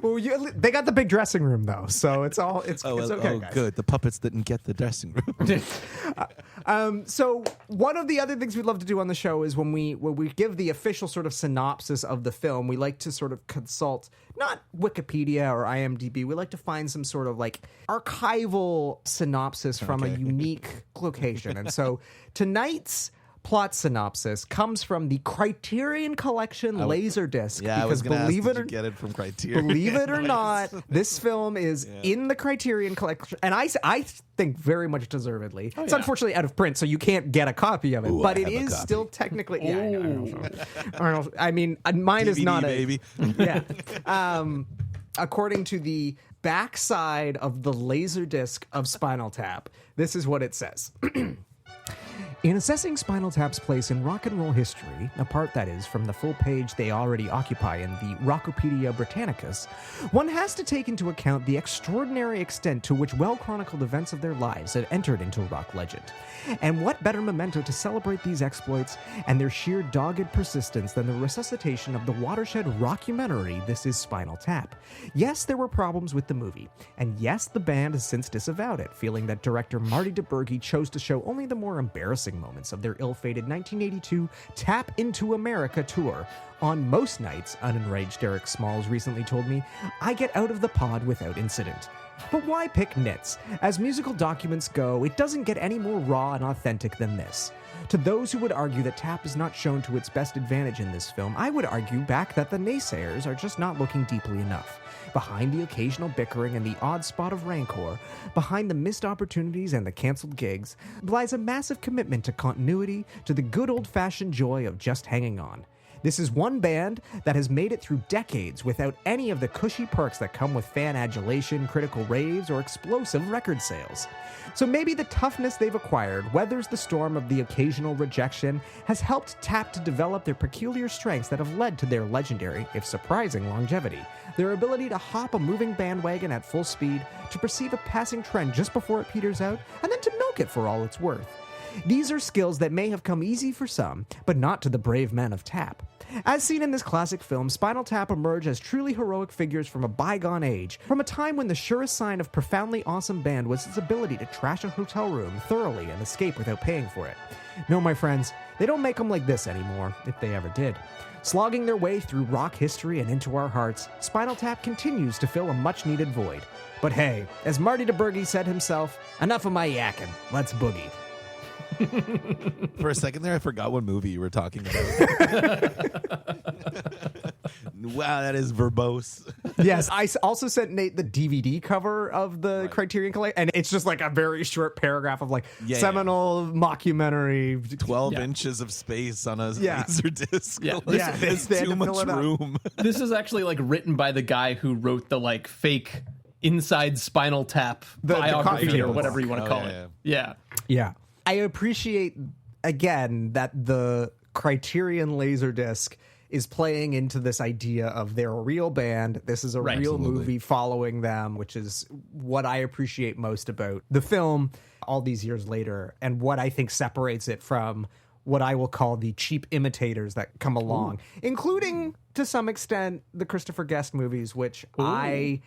Well, they got the big dressing room though, so it's okay. Oh, guys. good. The puppets didn't get the dressing room. So one of the other things we'd love to do on the show is when we give the official sort of synopsis of the film, we like to sort of consult not Wikipedia or IMDb. We like to find some sort of like archival synopsis from a unique location. And so tonight's plot synopsis comes from the Criterion Collection Laserdisc. Yeah, because I was going to believe ask, it did you get it from Criterion? Believe it or not, this film is in the Criterion Collection, and I think very much deservedly. It's unfortunately out of print, so you can't get a copy of it, but it is still technically. Yeah, I know. Arnold, I mean, mine is DVD, not a baby. Yeah. According to the backside of the Laserdisc of Spinal Tap, this is what it says. In assessing Spinal Tap's place in rock and roll history, a part that is from the full page they already occupy in the Rockopedia Britannicus, one has to take into account the extraordinary extent to which well-chronicled events of their lives have entered into rock legend. And what better memento to celebrate these exploits and their sheer dogged persistence than the resuscitation of the watershed rockumentary This Is Spinal Tap. Yes, there were problems with the movie, and yes, the band has since disavowed it, feeling that director Marty Djurdjic chose to show only the more embarrassing moments of their ill-fated 1982 Tap Into America tour. On most nights, unenraged Derek Smalls recently told me, I get out of the pod without incident. But why pick nits? As musical documents go, it doesn't get any more raw and authentic than this. To those who would argue that Tap is not shown to its best advantage in this film, I would argue back that the naysayers are just not looking deeply enough. Behind the occasional bickering and the odd spot of rancor, behind the missed opportunities and the canceled gigs, lies a massive commitment to continuity, to the good old-fashioned joy of just hanging on. This is one band that has made it through decades without any of the cushy perks that come with fan adulation, critical raves, or explosive record sales. So maybe the toughness they've acquired weathers the storm of the occasional rejection, has helped Tap to develop their peculiar strengths that have led to their legendary, if surprising, longevity. Their ability to hop a moving bandwagon at full speed, to perceive a passing trend just before it peters out, and then to milk it for all it's worth. These are skills that may have come easy for some, but not to the brave men of Tap. As seen in this classic film, Spinal Tap emerge as truly heroic figures from a bygone age, from a time when the surest sign of profoundly awesome band was its ability to trash a hotel room thoroughly and escape without paying for it. No, my friends, they don't make them like this anymore, if they ever did. Slogging their way through rock history and into our hearts, Spinal Tap continues to fill a much-needed void. But hey, as Marty Djurdjic said himself, enough of my yakking, let's boogie. For a second there, I forgot what movie you were talking about. Wow, that is verbose. Yes, I also sent Nate the DVD cover of the Criterion Collection, and it's just like a very short paragraph of like seminal mockumentary. 12 inches of space on a laser disc. Yeah, It's too much room. This is actually like written by the guy who wrote the like fake Inside Spinal Tap biography or whatever you want to call it. Yeah. I appreciate, again, that the Criterion Laserdisc is playing into this idea of they're a real band. This is a real movie following them, which is what I appreciate most about the film all these years later, and what I think separates it from what I will call the cheap imitators that come along, including, to some extent, the Christopher Guest movies, which I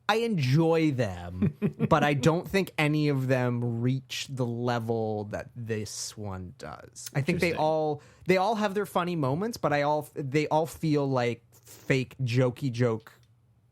I enjoy them, but I don't think any of them reach the level that this one does. I think they all have their funny moments, but they all feel like fake jokey joke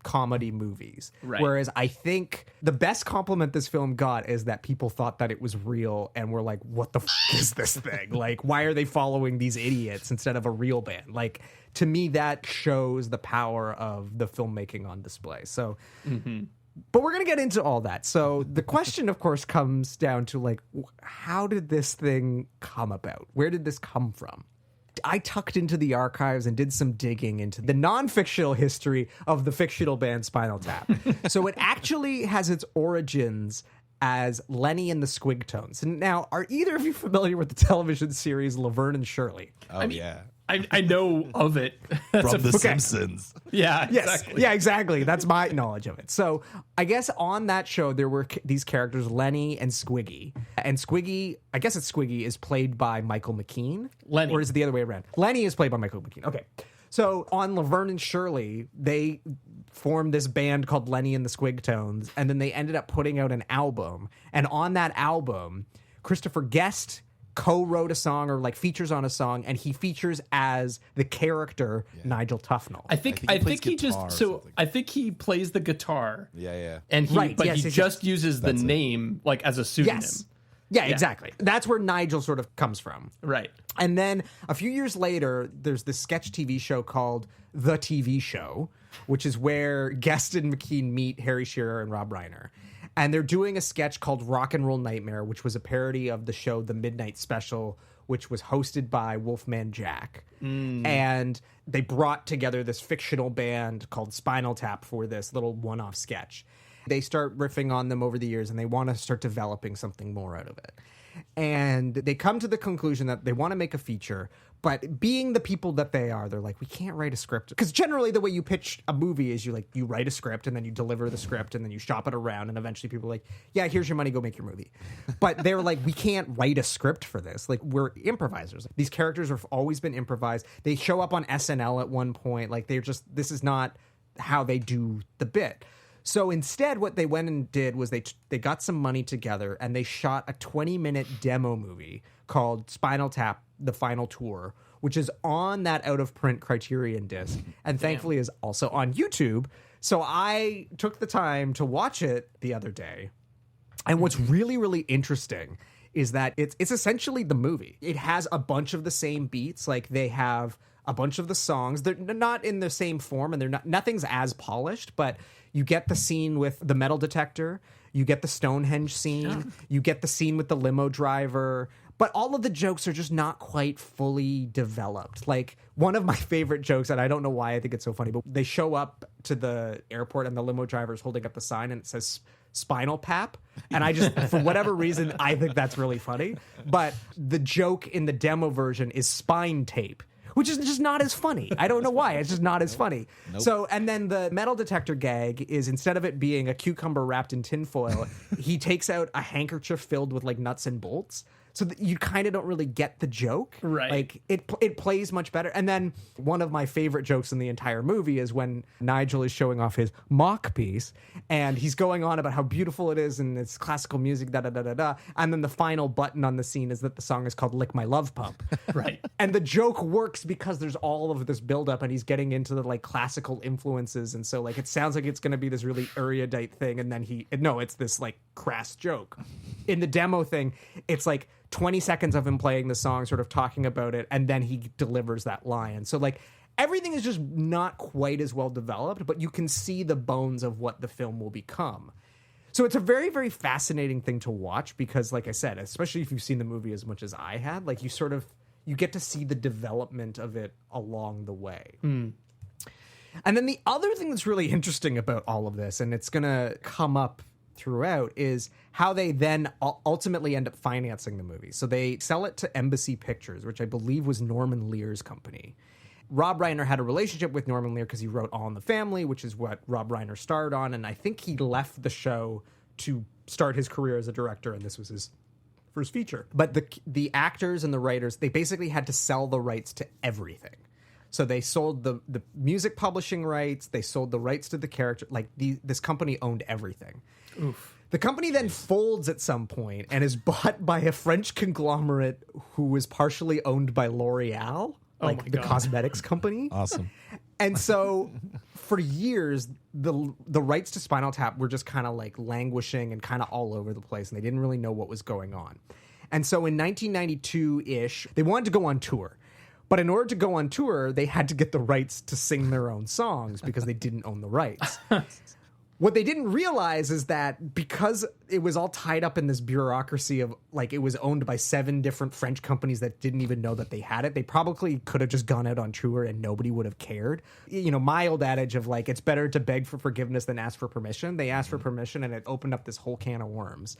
comedy movies. Right. Whereas I think the best compliment this film got is that people thought that it was real and were like, what the is this thing? Like, why are they following these idiots instead of a real band? Like, to me, that shows the power of the filmmaking on display. So, but we're going to get into all that. So the question, of course, comes down to like, how did this thing come about? Where did this come from? I tucked into the archives and did some digging into the non-fictional history of the fictional band Spinal Tap. So it actually has its origins as Lenny and the Squigtones. And now, are either of you familiar with the television series Laverne and Shirley? Yeah. I know of it. From The Simpsons. Yeah, Yes. exactly. Yeah, exactly. That's my knowledge of it. So I guess on that show, there were these characters, Lenny and Squiggy. And Squiggy, I guess it's Squiggy, is played by Michael McKean. Lenny. Or is it the other way around? Lenny is played by Michael McKean. Okay. So on Laverne and Shirley, they formed this band called Lenny and the Squigtones. And then they ended up putting out an album. And on that album, Christopher Guest co-wrote a song or like features on a song, and he features as the character Nigel Tufnell. I think he just I think he plays the guitar. Yeah. And he Right, yes, he yes, just uses the name like as a pseudonym. Yes. Yeah, exactly. That's where Nigel sort of comes from. Right. And then a few years later, there's this sketch TV show called The TV Show, which is where Guest and McKean meet Harry Shearer and Rob Reiner. And they're doing a sketch called Rock and Roll Nightmare, which was a parody of the show The Midnight Special, which was hosted by Wolfman Jack. And they brought together this fictional band called Spinal Tap for this little one-off sketch. They start riffing on them over the years, and they want to start developing something more out of it. And they come to the conclusion that they want to make a feature, but being the people that they are, they're like, we can't write a script. Because generally the way you pitch a movie is you write a script and then you deliver the script and then you shop it around and eventually people are like, yeah, here's your money, go make your movie. But they're like, we can't write a script for this. Like, we're improvisers. These characters have always been improvised. They show up on SNL at one point. Like, this is not how they do the bit. So instead, what they went and did was they got some money together and they shot a 20-minute demo movie called Spinal Tap: The Final Tour, which is on that out-of-print Criterion disc and thankfully is also on YouTube. So I took the time to watch it the other day. And what's really, really interesting is that it's essentially the movie. It has a bunch of the same beats. Like, they have a bunch of the songs. They're not in the same form and nothing's as polished, but you get the scene with the metal detector, you get the Stonehenge scene, you get the scene with the limo driver, but all of the jokes are just not quite fully developed. Like, one of my favorite jokes, and I don't know why I think it's so funny, but they show up to the airport and the limo driver is holding up the sign and it says Spinal Tap. And I just, for whatever reason, I think that's really funny. But the joke in the demo version is spine tape, which is just not as funny. I don't know why. It's just not as funny. So, and then the metal detector gag is, instead of it being a cucumber wrapped in tinfoil, he takes out a handkerchief filled with like nuts and bolts. So that you kind of don't really get the joke. Right. Like, it plays much better. And then one of my favorite jokes in the entire movie is when Nigel is showing off his mock piece and he's going on about how beautiful it is and it's classical music, da-da-da-da-da. And then the final button on the scene is that the song is called Lick My Love Pump. Right. And the joke works because there's all of this buildup and he's getting into the like classical influences. And so like, it sounds like it's going to be this really erudite thing. And then it's this like crass joke. In the demo thing, it's like 20 seconds of him playing the song, sort of talking about it, and then he delivers that line. So like, everything is just not quite as well developed, but you can see the bones of what the film will become. So it's a very, very fascinating thing to watch because, like I said, especially if you've seen the movie as much as I had, like, you get to see the development of it along the way. And then the other thing that's really interesting about all of this, and it's going to come up throughout, is how they then ultimately end up financing the movie. So they sell it to Embassy Pictures, which I believe was Norman Lear's company. Rob Reiner had a relationship with Norman Lear because he wrote All in the Family, which is what Rob Reiner starred on, and I think he left the show to start his career as a director, and this was his first feature. But the actors and the writers, they basically had to sell the rights to everything. So they sold the music publishing rights. They sold the rights to the character. Like this company owned everything. Oof. The company then folds at some point and is bought by a French conglomerate who was partially owned by L'Oreal, like the cosmetics company. Awesome. And so for years, the rights to Spinal Tap were just kind of like languishing and kind of all over the place, and they didn't really know what was going on. And so in 1992-ish, they wanted to go on tour. But in order to go on tour, they had to get the rights to sing their own songs because they didn't own the rights. What they didn't realize is that because it was all tied up in this bureaucracy of, like, it was owned by 7 different French companies that didn't even know that they had it, they probably could have just gone out on tour and nobody would have cared. You know, my old adage of, like, it's better to beg for forgiveness than ask for permission. They asked for permission and it opened up this whole can of worms.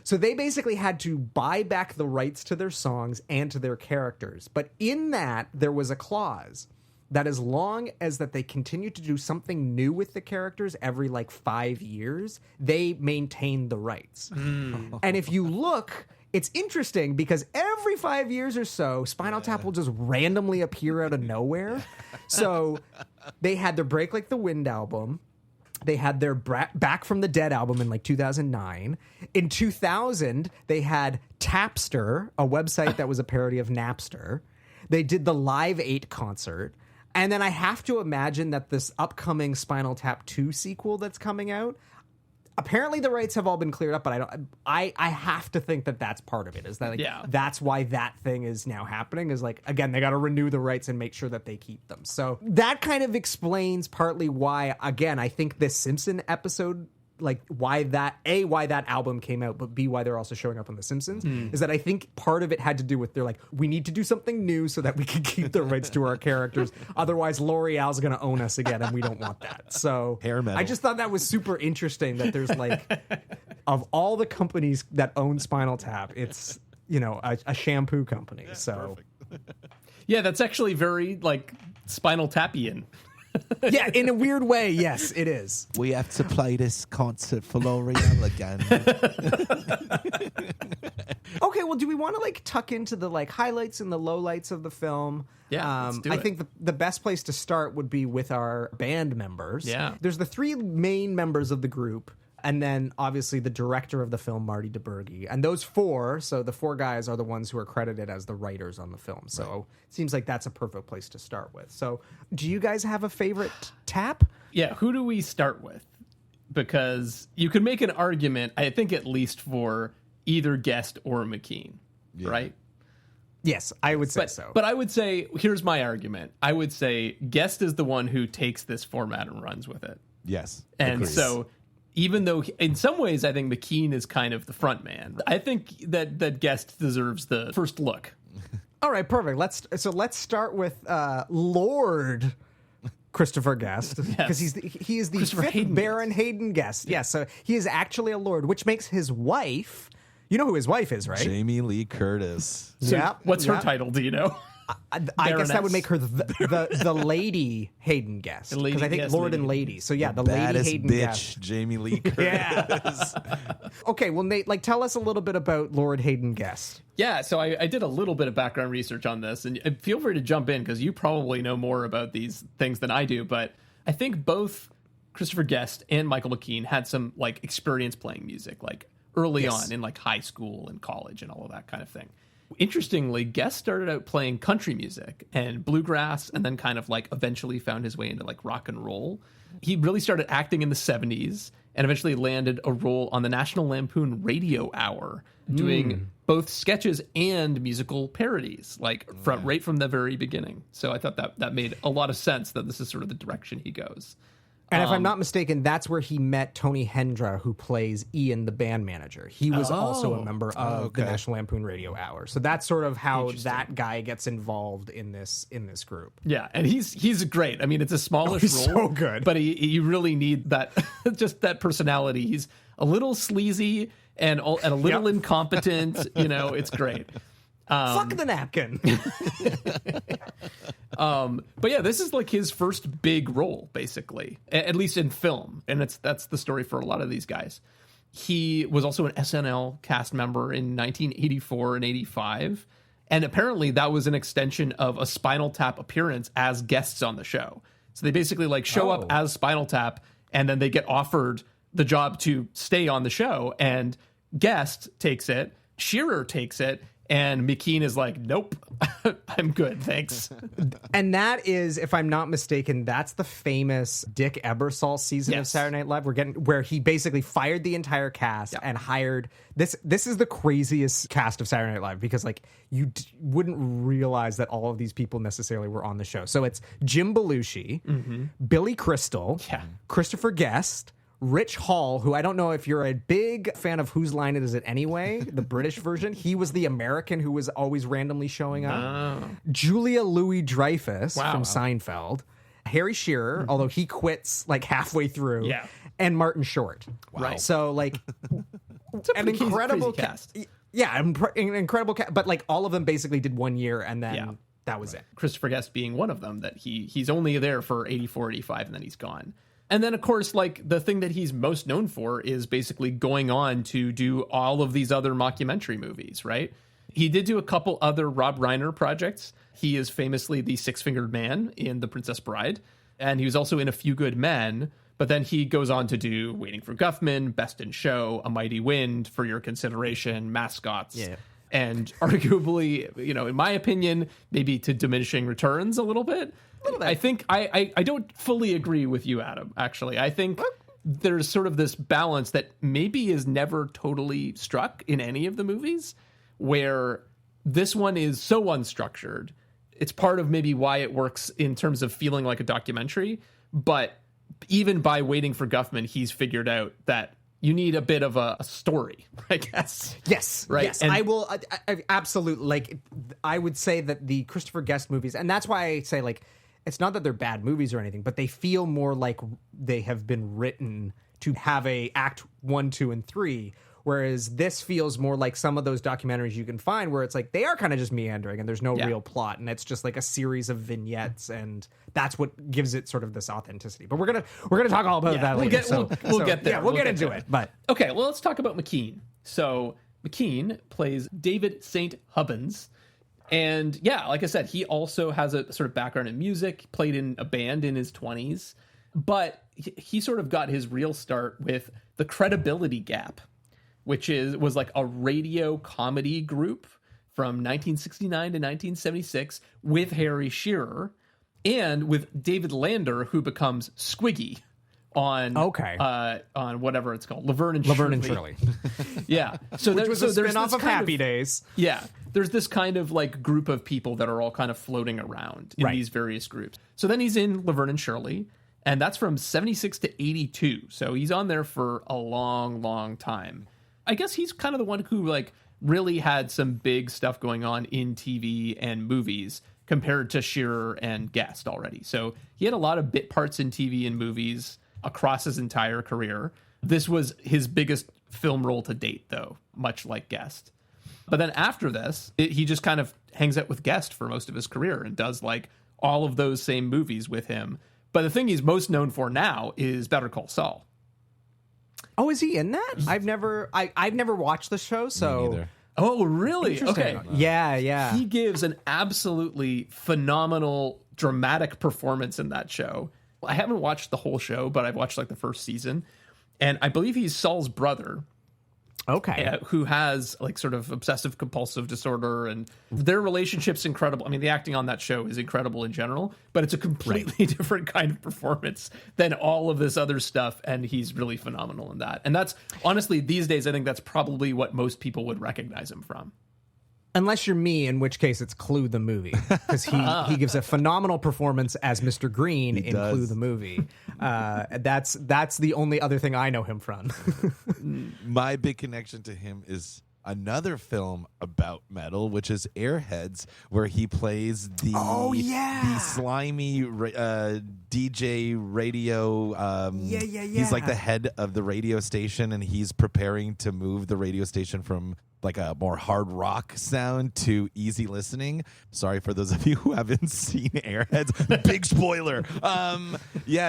So they basically had to buy back the rights to their songs and to their characters. But in that, there was a clause that as long as that they continue to do something new with the characters every like 5 years, they maintain the rights. And if you look, it's interesting because every 5 years or so, Spinal Tap will just randomly appear out of nowhere. So they had their Break Like the Wind album. They had their Back from the Dead album in like 2009. In 2000, they had Tapster, a website that was a parody of Napster. They did the Live 8 concert. And then I have to imagine that this upcoming Spinal Tap 2 sequel that's coming out, apparently the rights have all been cleared up, but I have to think that that's part of it. Is that like that's why that thing is now happening? Is like, again, they got to renew the rights and make sure that they keep them. So that kind of explains partly why, again, I think this Simpson episode, like why that album came out, but B, why they're also showing up on The Simpsons, is that I think part of it had to do with, they're like, we need to do something new so that we can keep the rights to our characters. Otherwise, L'Oreal's going to own us again, and we don't want that. So I just thought that was super interesting that there's like, of all the companies that own Spinal Tap, it's, you know, a shampoo company. So yeah, that's actually very like Spinal Tapian. Yeah, in a weird way, yes, it is. We have to play this concert for L'Oreal again. Okay, well, do we want to like tuck into the like highlights and the lowlights of the film? Yeah, let's do it. I think the best place to start would be with our band members. Yeah. There's the 3 main members of the group, and then obviously the director of the film, Marty Djurdjic. And those 4, so the 4 guys are the ones who are credited as the writers on the film. So it seems like that's a perfect place to start with. So do you guys have a favorite tap? Yeah, who do we start with? Because you could make an argument, I think at least for either Guest or McKean, right? Yes, I would say so. But I would say, here's my argument. I would say Guest is the one who takes this format and runs with it. Yes. And agreed. so even though in some ways I think McKean is kind of the front man, I think that Guest deserves the first look. All right, perfect. Let's start with Lord Christopher Guest, because he is the 5th Baron Hayden Guest. Yes, so he is actually a lord, which makes his wife. You know who his wife is, right? Jamie Lee Curtis. So what's her title? Do you know? I guess that would make her the Lady Hayden Guest, because I think Lord and Lady. So yeah, the Lady Hayden bitch, Guest. Jamie Lee Curtis. Yeah. Okay, well, Nate, like, tell us a little bit about Lord Hayden Guest. Yeah, so I did a little bit of background research on this, and feel free to jump in because you probably know more about these things than I do. But I think both Christopher Guest and Michael McKean had some like experience playing music, like early on in like high school and college and all of that kind of thing. Interestingly, Guest started out playing country music and bluegrass, and then kind of like eventually found his way into like rock and roll. He really started acting in the 70s and eventually landed a role on the National Lampoon Radio Hour, doing both sketches and musical parodies, like right from the very beginning. So I thought that made a lot of sense that this is sort of the direction he goes. And if I'm not mistaken, that's where he met Tony Hendra, who plays Ian, the band manager. He was also a member of the National Lampoon Radio Hour. So that's sort of how that guy gets involved in this group. Yeah, and he's great. I mean, it's a smallish he's role, so good. But you really need that just that personality. He's a little sleazy and a little incompetent. You know, it's great. Fuck the napkin. But yeah, this is like his first big role, basically, at least in film. And that's the story for a lot of these guys. He was also an SNL cast member in 1984 and 85. And apparently that was an extension of a Spinal Tap appearance as guests on the show. So they basically like show up as Spinal Tap, and then they get offered the job to stay on the show, and Guest takes it, Shearer takes it, and McKean is like, nope, I'm good, thanks. And that is, if I'm not mistaken, that's the famous Dick Ebersol season of Saturday Night Live. Where he basically fired the entire cast and hired this. This is the craziest cast of Saturday Night Live, because like you wouldn't realize that all of these people necessarily were on the show. So it's Jim Belushi, Billy Crystal, Christopher Guest, Rich Hall, who I don't know if you're a big fan of Whose Line Is It Anyway, the British version. He was the American who was always randomly showing up. Julia Louis-Dreyfus from Seinfeld. Harry Shearer, although he quits like halfway through. Yeah. And Martin Short. Right. So like an incredible cast. Yeah, an incredible cast. But like all of them basically did 1 year, and then that was it. Christopher Guest being one of them, that he's only there for 84, 85, and then he's gone. And then, of course, like the thing that he's most known for is basically going on to do all of these other mockumentary movies, right? He did do a couple other Rob Reiner projects. He is famously the Six-Fingered Man in The Princess Bride, and he was also in A Few Good Men. But then he goes on to do Waiting for Guffman, Best in Show, A Mighty Wind, For Your Consideration, Mascots. Yeah. And arguably, you know, in my opinion, maybe to diminishing returns a little bit. I think I don't fully agree with you, Adam, actually. I think there's sort of this balance that maybe is never totally struck in any of the movies, where this one is so unstructured. It's part of maybe why it works in terms of feeling like a documentary. But even by Waiting for Guffman, he's figured out that you need a bit of a story, I guess. Yes. Right. Yes. And I will absolutely, like, I would say that the Christopher Guest movies, and that's why I say, like, it's not that they're bad movies or anything, but they feel more like they have been written to have a act 1, 2, and 3. Whereas this feels more like some of those documentaries you can find where it's like they are kind of just meandering and there's no real plot, and it's just like a series of vignettes, and that's what gives it sort of this authenticity. But we're gonna talk all about that later. We'll get there. Yeah, we'll get into it. But okay, well, let's talk about McKean. So McKean plays David St. Hubbins. And yeah, like I said, he also has a sort of background in music, played in a band in his 20s, but he sort of got his real start with The Credibility Gap, which was like a radio comedy group from 1969 to 1976 with Harry Shearer and with David Lander, who becomes Squiggy on whatever it's called, Laverne and Shirley. Yeah. So which was a spin-off of Happy Days. Yeah. There's this kind of like group of people that are all kind of floating around in these various groups. So then he's in Laverne and Shirley, and that's from 76 to 82. So he's on there for a long, long time. I guess he's kind of the one who like really had some big stuff going on in TV and movies compared to Shearer and Guest already. So he had a lot of bit parts in TV and movies across his entire career. This was his biggest film role to date, though, much like Guest. But then after this, he just kind of hangs out with Guest for most of his career and does like all of those same movies with him. But the thing he's most known for now is Better Call Saul. Oh, is he in that? I've never watched the show, so. Me neither. Oh, really? Okay. Yeah. He gives an absolutely phenomenal dramatic performance in that show. I haven't watched the whole show, but I've watched like the first season. And I believe he's Saul's brother. Okay. Who has like sort of obsessive compulsive disorder, and their relationship's incredible. I mean, the acting on that show is incredible in general, but it's a completely different kind of performance than all of this other stuff. And he's really phenomenal in that. And that's honestly, these days, I think that's probably what most people would recognize him from. Unless you're me, in which case it's Clue the movie, because he gives a phenomenal performance as Mr. Green in Clue the movie. That's the only other thing I know him from. My big connection to him is another film about metal, which is Airheads, where he plays the slimy DJ radio. He's like the head of the radio station, and he's preparing to move the radio station from like a more hard rock sound to easy listening. Sorry for those of you who haven't seen Airheads. Big spoiler.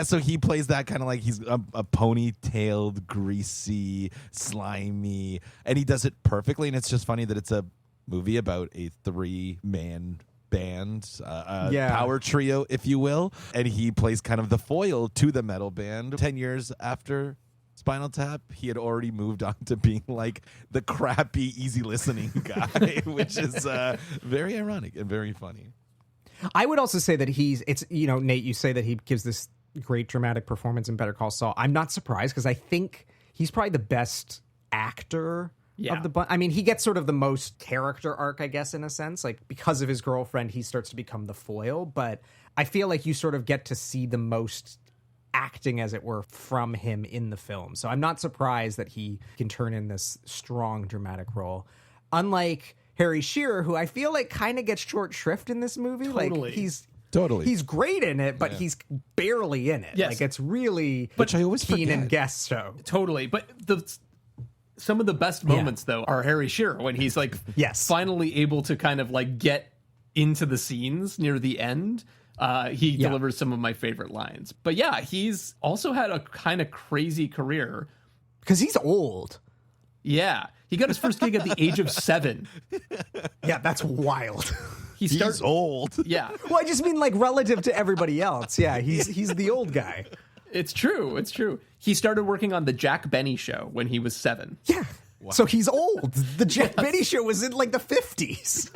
So he plays that kind of like he's a ponytailed, greasy, slimy, and he does it perfectly. And it's just funny that it's a movie about a 3-man band, power trio, if you will. And he plays kind of the foil to the metal band. 10 years after Spinal Tap, he had already moved on to being like the crappy, easy listening guy, which is very ironic and very funny. I would also say that Nate, you say that he gives this great dramatic performance in Better Call Saul. I'm not surprised because I think he's probably the best actor of the bunch. I mean, he gets sort of the most character arc, I guess, in a sense. Like, because of his girlfriend, he starts to become the foil. But I feel like you sort of get to see the most acting, as it were, from him in the film. So I'm not surprised that he can turn in this strong dramatic role. Unlike Harry Shearer, who I feel like kind of gets short shrift in this movie. Totally. Like, he's great in it, but he's barely in it. Yes. Like, it's really Which I always Keen forget. and Guest show. Totally. But some of the best moments, though, are Harry Shearer when he's like finally able to kind of like get into the scenes near the end. He delivers some of my favorite lines. But yeah, he's also had a kind of crazy career. Because he's old. Yeah. He got his first gig at the age of 7. Yeah, that's wild. He's old. Yeah. Well, I just mean like relative to everybody else. Yeah, he's the old guy. It's true. It's true. He started working on the Jack Benny Show when he was 7. Yeah. Wow. So he's old. The Jack Benny Show was in like the 50s.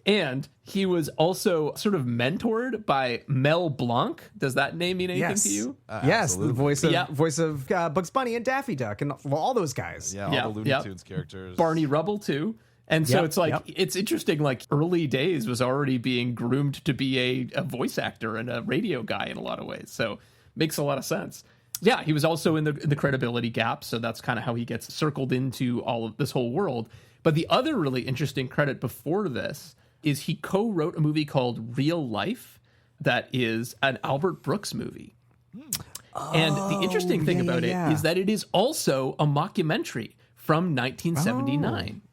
And he was also sort of mentored by Mel Blanc. Does that name mean anything to you? Yes, the voice of Bugs Bunny and Daffy Duck and all those guys. Yeah, all the Looney Tunes characters. Barney Rubble too. And so it's like, it's interesting, like early days was already being groomed to be a voice actor and a radio guy in a lot of ways. So makes a lot of sense. Yeah, he was also in the credibility gap. So that's kind of how he gets circled into all of this whole world. But the other really interesting credit before this is he co-wrote a movie called Real Life that is an Albert Brooks movie. And the interesting thing about it is that it is also a mockumentary from 1979.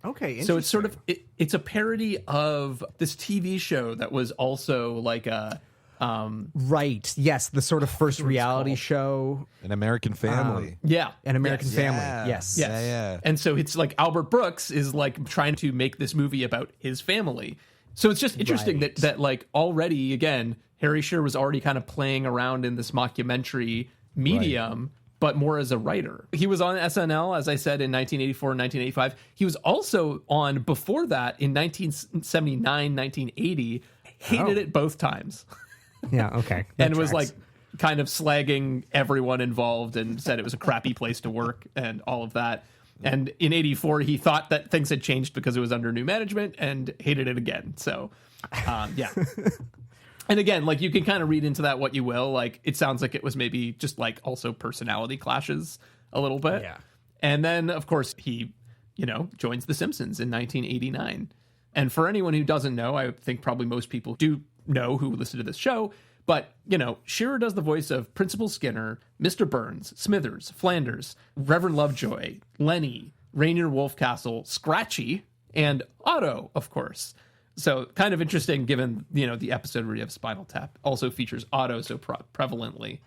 Okay, so it's sort of it's a parody of this TV show that was also like a right. Yes, the sort of first reality show, An American Family. An American Family. Yes. Yeah. And so it's like Albert Brooks is like trying to make this movie about his family. So it's just interesting that like already again Harry Shearer was already kind of playing around in this mockumentary medium. But more as a writer. He was on SNL, as I said, in 1984 and 1985. He was also on, before that, in 1979, 1980. Hated it both times. Yeah, okay. And was like kind of slagging everyone involved and said it was a crappy place to work and all of that. And in 84, he thought that things had changed because it was under new management and hated it again. So, yeah. And again, like you can kind of read into that what you will. Like it sounds like it was maybe just like also personality clashes a little bit. Yeah. And then of course he, joins The Simpsons in 1989. And for anyone who doesn't know, I think probably most people do know who listen to this show. But, Shearer does the voice of Principal Skinner, Mr. Burns, Smithers, Flanders, Reverend Lovejoy, Lenny, Rainier Wolfcastle, Scratchy, and Otto, of course. So kind of interesting given, the episode where you have Spinal Tap also features Otto so prevalently.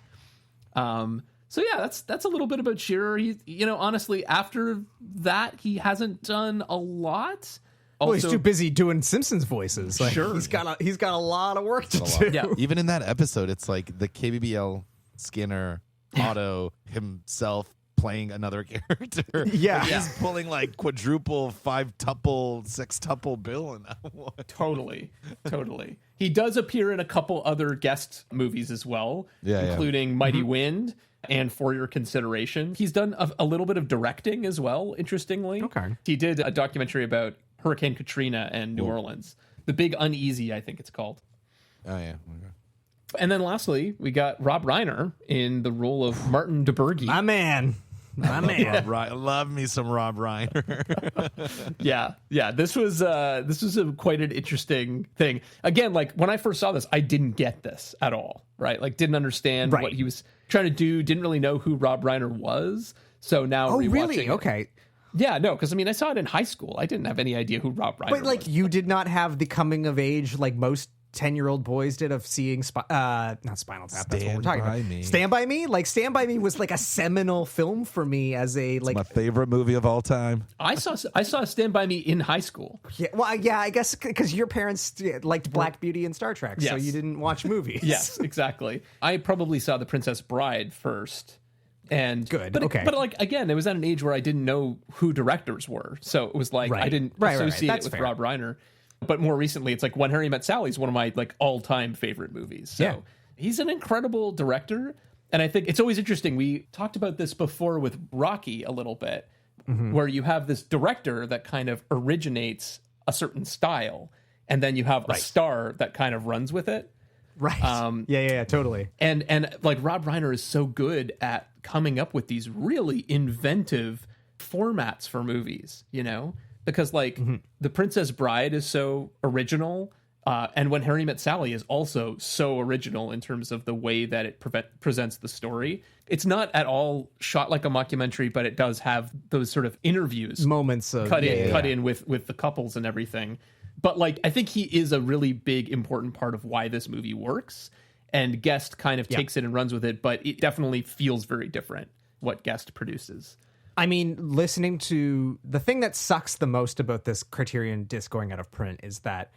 So yeah, that's a little bit about Shearer. He, honestly, after that, he hasn't done a lot. Well, he's too busy doing Simpsons voices. Like, sure. He's got a lot of work to do. Yeah. Even in that episode, it's like the KBBL Skinner, Otto himself playing another character. Yeah. Like, he's pulling like quadruple, 5-tuple, 6-tuple bill in that one. Totally. He does appear in a couple other guest movies as well, including Mighty Wind and For Your Consideration. He's done a little bit of directing as well, interestingly. Okay. He did a documentary about Hurricane Katrina and New Orleans. The Big Uneasy, I think it's called. Oh, yeah. Okay. And then lastly, we got Rob Reiner in the role of Martin DeBurgi. My man. I love me some Rob Reiner. Yeah. This was quite an interesting thing. Again, like when I first saw this, I didn't get this at all, right? Like didn't understand what he was trying to do. Didn't really know who Rob Reiner was. So now, really? Okay. Yeah, no, because I saw it in high school. I didn't have any idea who Rob Reiner was. But like, you did not have the coming of age like most 10-year-old boys did of seeing not Spinal Tap. That's what we're talking about. Me. Stand By Me. Like Stand By Me was like a seminal film for me as a like my favorite movie of all time. I saw Stand By Me in high school. Yeah, well, yeah, I guess because your parents liked Black Beauty and Star Trek, so Yes. you didn't watch movies. Yes, exactly. I probably saw The Princess Bride first. And good, but okay. But like again, it was at an age where I didn't know who directors were, so it was like I didn't associate it with fair. Rob Reiner. But more recently, it's like When Harry Met Sally is one of my like all-time favorite movies. So he's an incredible director, and I think it's always interesting. We talked about this before with Rocky a little bit, where you have this director that kind of originates a certain style, and then you have a star that kind of runs with it. Right. Yeah, totally. And like Rob Reiner is so good at coming up with these really inventive formats for movies, you know? Because like The Princess Bride is so original, and When Harry Met Sally is also so original in terms of the way that it presents the story. It's not at all shot like a mockumentary, but it does have those sort of interviews, moments of cut in with the couples and everything. But like, I think he is a really big, important part of why this movie works. And Guest kind of takes it and runs with it, but it definitely feels very different what Guest produces. I mean, listening to the thing that sucks the most about this Criterion disc going out of print is that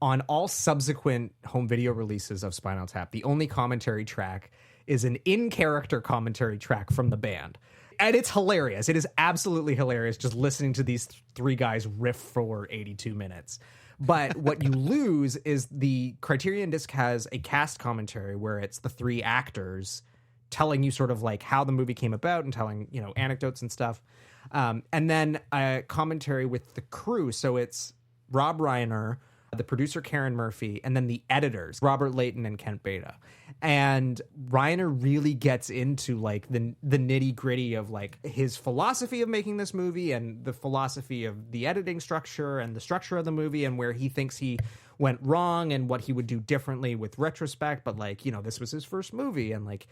on all subsequent home video releases of Spinal Tap, the only commentary track is an in-character commentary track from the band. And it's hilarious. It is absolutely hilarious just listening to these three guys riff for 82 minutes. But what you lose is the Criterion disc has a cast commentary where it's the three actors telling you sort of like how the movie came about and telling, you know, anecdotes and stuff. And then a commentary with the crew. So it's Rob Reiner, the producer Karen Murphy, and then the editors, Robert Layton and Kent Beta. And Reiner really gets into like the nitty gritty of like his philosophy of making this movie and the philosophy of the editing structure and the structure of the movie and where he thinks he went wrong and what he would do differently with retrospect. But like, you know, this was his first movie and like,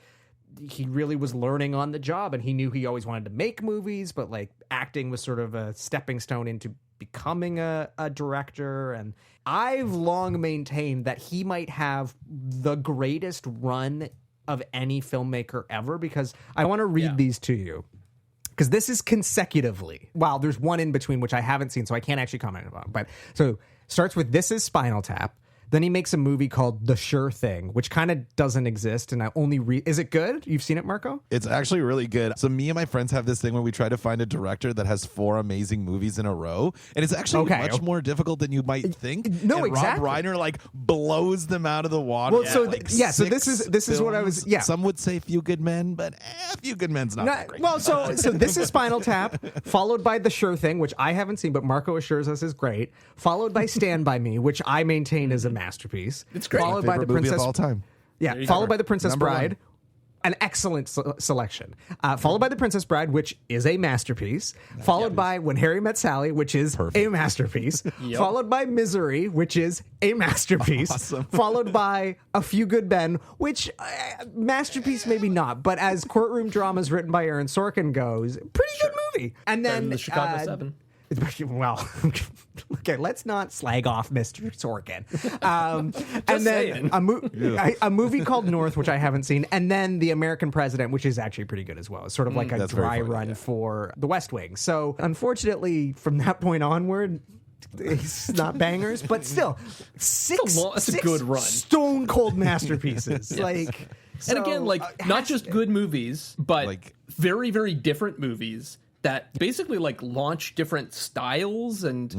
he really was learning on the job and he knew he always wanted to make movies, but like acting was sort of a stepping stone into becoming a director. And I've long maintained that he might have the greatest run of any filmmaker ever, because I want to read these to you. Because this is consecutively. Wow, there's one in between, which I haven't seen, so I can't actually comment on. But so starts with This Is Spinal Tap. Then he makes a movie called The Sure Thing, which kind of doesn't exist. And I only is it good? You've seen it, Marco? It's actually really good. So me and my friends have this thing where we try to find a director that has 4 amazing movies in a row. And it's actually much more difficult than you might think. No, and exactly. Rob Reiner like blows them out of the water. Well, so so this is what I was. Yeah, some would say Few Good Men, but Few Good Men's not that great. Well, so This Is Spinal Tap, followed by The Sure Thing, which I haven't seen, but Marco assures us is great. Followed by Stand By Me, which I maintain is a masterpiece. It's great. Followed by the movie Princess of all time. Yeah, followed by The Princess Number Bride. An excellent selection. Followed by The Princess Bride, which is a masterpiece. Followed by When Harry Met Sally, which is a masterpiece. Followed by Misery, which is a masterpiece. Awesome. Followed by A Few Good Men, which masterpiece maybe not, but as courtroom dramas written by Aaron Sorkin goes, pretty good movie. And then the Chicago 7. Well, okay, let's not slag off Mr. Sorkin. And then a movie called North, which I haven't seen, and then The American President, which is actually pretty good as well. It's sort of like a dry run for The West Wing. So unfortunately, from that point onward, it's not bangers, but still, six a good run. Stone cold masterpieces. Like, and again, like not just good movies, but like very, very different movies that basically like launch different styles and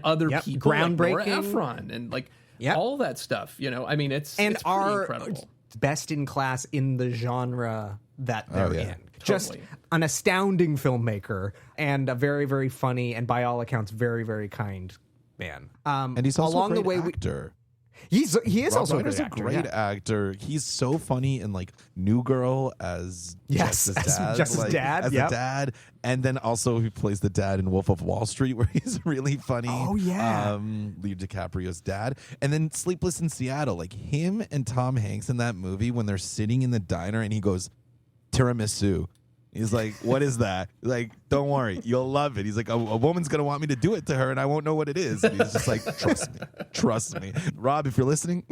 other people, groundbreaking, like Nora Ephron and like all that stuff. You know, I mean, it's pretty incredible. Best in class in the genre that they're in. Just Totally. an astounding filmmaker and a very, very funny and by all accounts very, very kind man. And he's also along a the great way actor. He is Rob also Reiner's a great actor. He's so funny in like New Girl as Jess's dad, as the dad, and then also he plays the dad in Wolf of Wall Street, where he's really funny. Oh yeah, Leo DiCaprio's dad, and then Sleepless in Seattle, like him and Tom Hanks in that movie when they're sitting in the diner and he goes tiramisu. He's like, what is that? Like, don't worry, you'll love it. He's like, a woman's going to want me to do it to her, and I won't know what it is. And he's just like, trust me. Rob, if you're listening,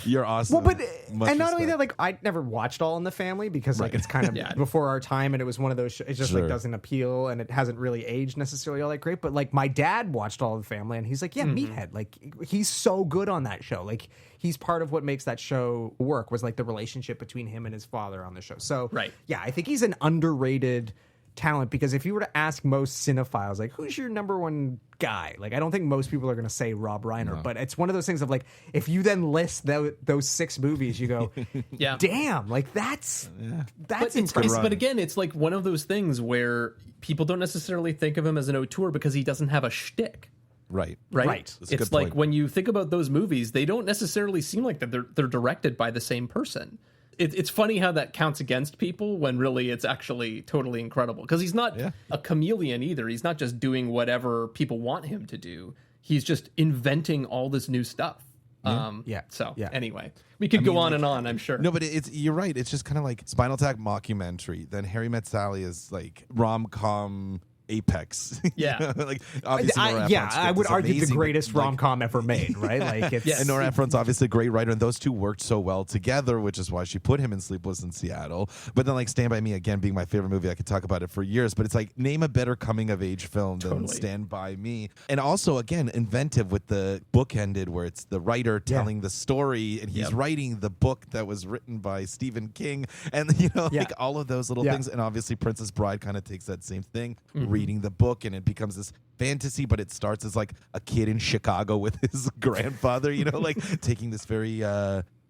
you're awesome. Well, but Much and not only respect. that, like I never watched All in the Family because like it's kind of before our time, and it was one of those. It just like doesn't appeal, and it hasn't really aged necessarily all that great. But like my dad watched All in the Family, and he's like, yeah, Meathead. Like he's so good on that show. Like he's part of what makes that show work. Was like the relationship between him and his father on the show. So yeah, I think he's an underrated talent, because if you were to ask most cinephiles, like, who's your number one guy? Like, I don't think most people are going to say Rob Reiner, but it's one of those things of like, if you then list those 6 movies, you go, damn, like that's impressive. But again, it's like one of those things where people don't necessarily think of him as an auteur because he doesn't have a shtick. Right. It's like when you think about those movies, they don't necessarily seem like that they're directed by the same person. It's funny how that counts against people when really it's actually totally incredible, because he's not a chameleon either. He's not just doing whatever people want him to do. He's just inventing all this new stuff. Anyway, we could go on and on, I'm sure. No, but you're right. It's just kind of like Spinal Tap mockumentary. Then Harry Met Sally is like rom-com apex. Yeah. Like obviously I would argue the greatest rom-com ever made, right? Like it's and Nora Ephron's obviously a great writer, and those two worked so well together, which is why she put him in Sleepless in Seattle. But then like Stand By Me, again, being my favorite movie, I could talk about it for years, but it's like, name a better coming of age film than Stand By Me. And also again, inventive with the bookended, where it's the writer telling the story, and he's writing the book that was written by Stephen King, and like all of those little things. And obviously Princess Bride kind of takes that same thing, reading the book, and it becomes this fantasy, but it starts as like a kid in Chicago with his grandfather, like taking this very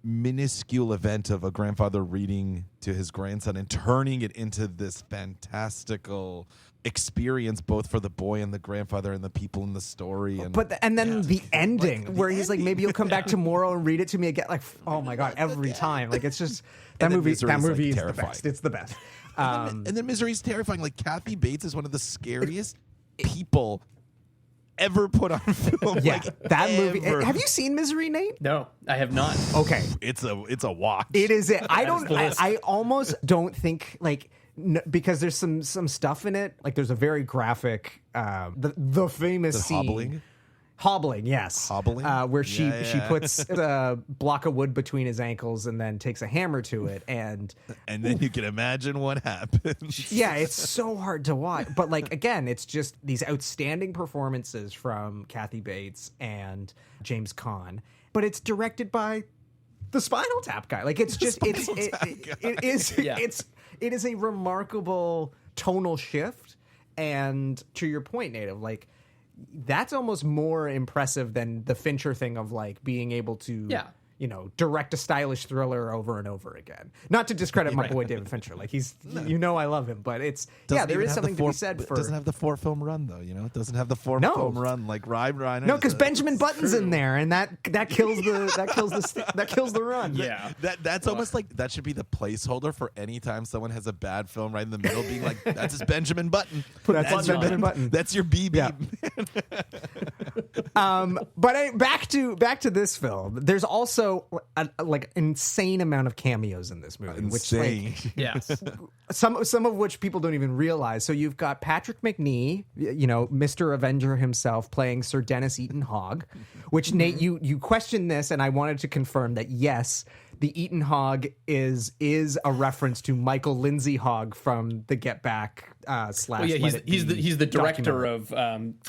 minuscule event of a grandfather reading to his grandson and turning it into this fantastical experience, both for the boy and the grandfather and the people in the story. And then the ending, where he's like, maybe you'll come back tomorrow and read it to me again. Like, oh my god, every time. Like, it's just that movie. That movie is the best. It's the best. And then Misery's terrifying. Like, Kathy Bates is one of the scariest people ever put on film. Yeah, like, that movie. Have you seen Misery, Nate? No, I have not. Okay, it's a watch. It is. I almost don't think like. Because there's some stuff in it, like there's a very graphic, the famous scene. Hobbling, yes. Hobbling? Where she puts a block of wood between his ankles and then takes a hammer to it. And then you can imagine what happens. Yeah, it's so hard to watch. But like, again, it's just these outstanding performances from Kathy Bates and James Caan. But it's directed by the Spinal Tap guy. Like, it's just, it is a remarkable tonal shift. And to your point, Native, like, that's almost more impressive than the Fincher thing of like being able to, direct a stylish thriller over and over again. Not to discredit my boy David Fincher, like he's, I love him, but it's there is something to be said for. It doesn't have the 4-film run though, It doesn't have the 4-film run like Rob Reiner. No, because Benjamin Button's in there, and that kills the run. Yeah, that's almost like that should be the placeholder for any time someone has a bad film right in the middle, being like, that's his Benjamin Button. That's Benjamin Button. That's your BB. Yeah. But back to this film. There's also like insane amount of cameos in this movie, which some of which people don't even realize. So you've got Patrick McNee, Mr. Avenger himself, playing Sir Dennis Eaton Hogg, which Nate, you questioned this, and I wanted to confirm that yes, the Eaton Hogg is a reference to Michael Lindsay Hogg from the Get Back / he's the director of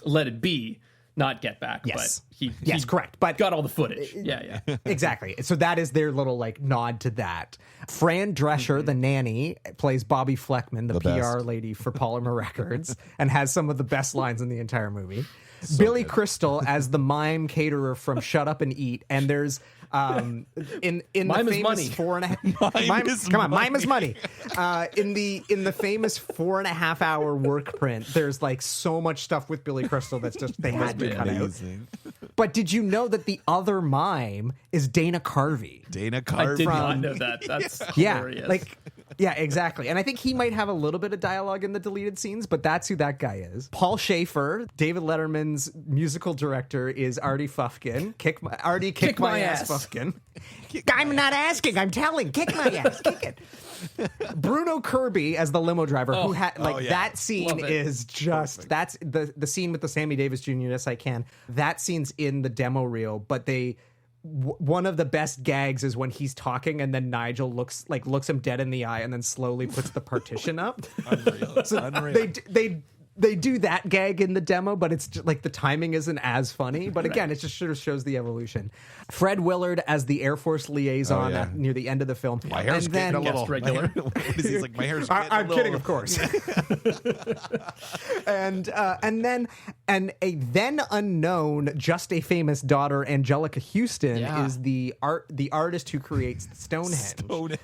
Let It Be. Not Get Back, yes. But he correct. But got all the footage. Yeah. Exactly. So that is their little like nod to that. Fran Drescher, the nanny, plays Bobby Fleckman, the PR best lady for Polymer Records, and has some of the best lines in the entire movie. So Billy Crystal as the mime caterer from Shut Up and Eat, and there's in the mime famous is 4.5 mime is money. In the famous 4.5 hour work print, there's like so much stuff with Billy Crystal that's just they had to cut out. But did you know that the other mime is Dana Carvey? Dana Carvey. I did not know that. That's hilarious. Like Yeah, exactly. And I think he might have a little bit of dialogue in the deleted scenes, but that's who that guy is. Paul Schaefer, David Letterman's musical director, is Artie Fufkin. Kick my ass, Fufkin. I'm not asking, I'm telling. Kick my ass, kick it. Bruno Kirby as the limo driver, who had that scene is just that's the scene with the Sammy Davis Jr. Yes, I Can. That scene's in the demo reel, but one of the best gags is when he's talking and then Nigel looks him dead in the eye and then slowly puts the partition up. Unreal. So Unreal. They do that gag in the demo, but it's just, like the timing isn't as funny. But again, it just sort of shows the evolution. Fred Willard as the Air Force liaison near the end of the film. My hair's getting a little regular. He's like, my hair's getting I'm kidding, of course. and a then unknown, just a famous daughter, Angelica Houston, is the artist who creates Stonehenge.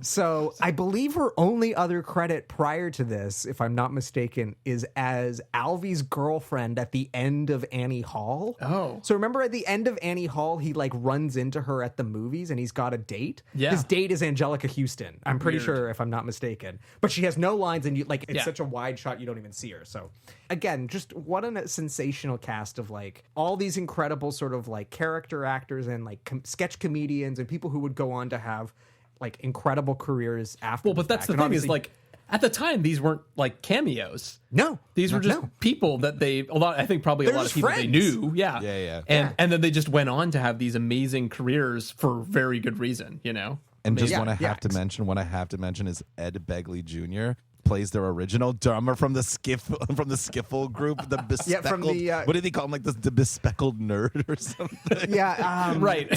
So I believe her only other credit prior to this, if I'm not mistaken, is as Alvy's girlfriend at the end of Annie Hall. Oh. So remember at the end of Annie Hall, he like runs into her at the movies and he's got a date? Yeah. His date is Angelica Houston. I'm pretty sure, if I'm not mistaken. But she has no lines and it's such a wide shot you don't even see her. So again, just what a sensational cast of like all these incredible sort of like character actors and like sketch comedians and people who would go on to have like incredible careers after. Well, but that's the thing is like at the time these weren't like cameos. No, these were just people that I think probably a lot of people friends. They knew. Yeah. And then they just went on to have these amazing careers for very good reason, you know. And just what I have to mention is Ed Begley Jr. plays their original drummer from the skiffle group, the bespeckled. What did he call him? Like the bespeckled nerd or something? Yeah, right.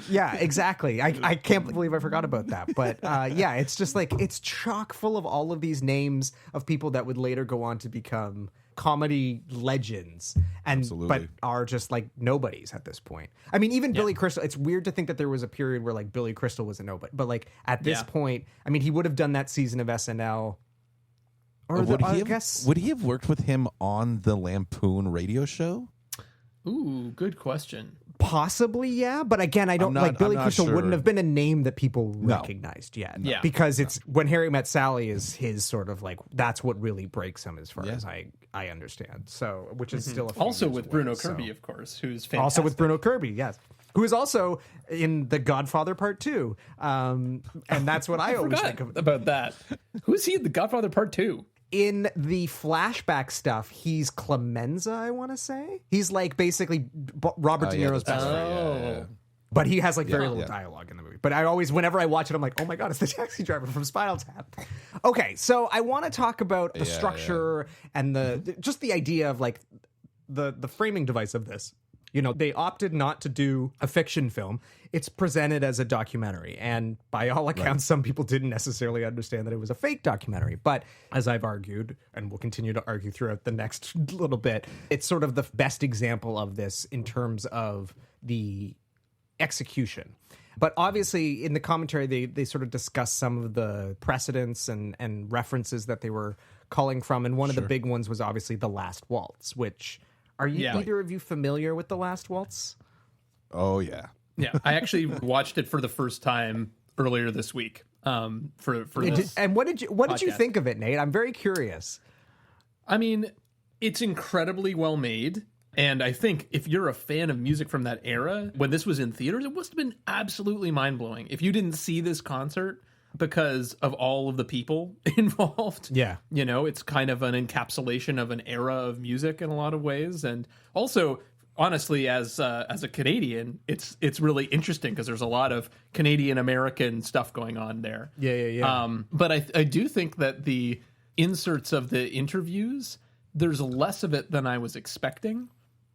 Yeah, exactly. I can't believe I forgot about that. But it's just like it's chock full of all of these names of people that would later go on to become comedy legends but are just like nobodies at this point. I mean, even Billy Crystal, it's weird to think that there was a period where like Billy Crystal was a nobody, but like at this point, I mean, he would have done that season of SNL. Or would he have worked with him on the Lampoon radio show? Ooh, good question. Possibly, yeah. But again, I don't Billy Crystal wouldn't have been a name that people recognized yet. Yeah. Because it's When Harry Met Sally is his sort of like, that's what really breaks him as far as I understand. So, which is still a few also years with away, Bruno Kirby, of course, who's fantastic. Also with Bruno Kirby, yes. Who is also in The Godfather Part 2. And that's what I always think of. About that. Who's he in The Godfather Part 2? In the flashback stuff, he's Clemenza, I want to say. He's like basically Robert De Niro's best friend. But he has like very little dialogue in the movie. But I always, whenever I watch it, I'm like, oh my God, it's the taxi driver from Spinal Tap. Okay, so I want to talk about the structure and just the idea of like the framing device of this. You know, they opted not to do a fiction film. It's presented as a documentary. And by all accounts, some people didn't necessarily understand that it was a fake documentary. But as I've argued, and will continue to argue throughout the next little bit, it's sort of the best example of this in terms of the execution. But obviously, in the commentary, they sort of discuss some of the precedents and references that they were calling from. And one of the big ones was obviously The Last Waltz, which... Are either of you familiar with The Last Waltz? Oh, yeah. Yeah, I actually watched it for the first time earlier this week. For this and what did you think of it, Nate? I'm very curious. I mean, it's incredibly well made. And I think if you're a fan of music from that era, when this was in theaters, it must have been absolutely mind-blowing. If you didn't see this concert because of all of the people involved. Yeah. You know, it's kind of an encapsulation of an era of music in a lot of ways. And also, honestly, as a Canadian, it's really interesting because there's a lot of Canadian-American stuff going on there. Yeah. But I do think that the inserts of the interviews, there's less of it than I was expecting.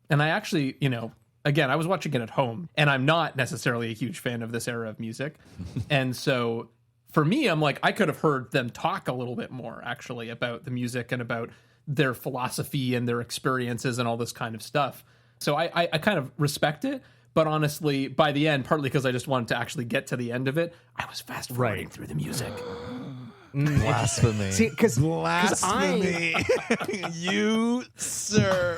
And I actually, you know, again, I was watching it at home, and I'm not necessarily a huge fan of this era of music. And so... For me, I'm like, I could have heard them talk a little bit more, actually, about the music and about their philosophy and their experiences and all this kind of stuff. So I kind of respect it. But honestly, by the end, partly because I just wanted to actually get to the end of it, I was fast-forwarding through the music. Blasphemy. See, because blasphemy. You, sir.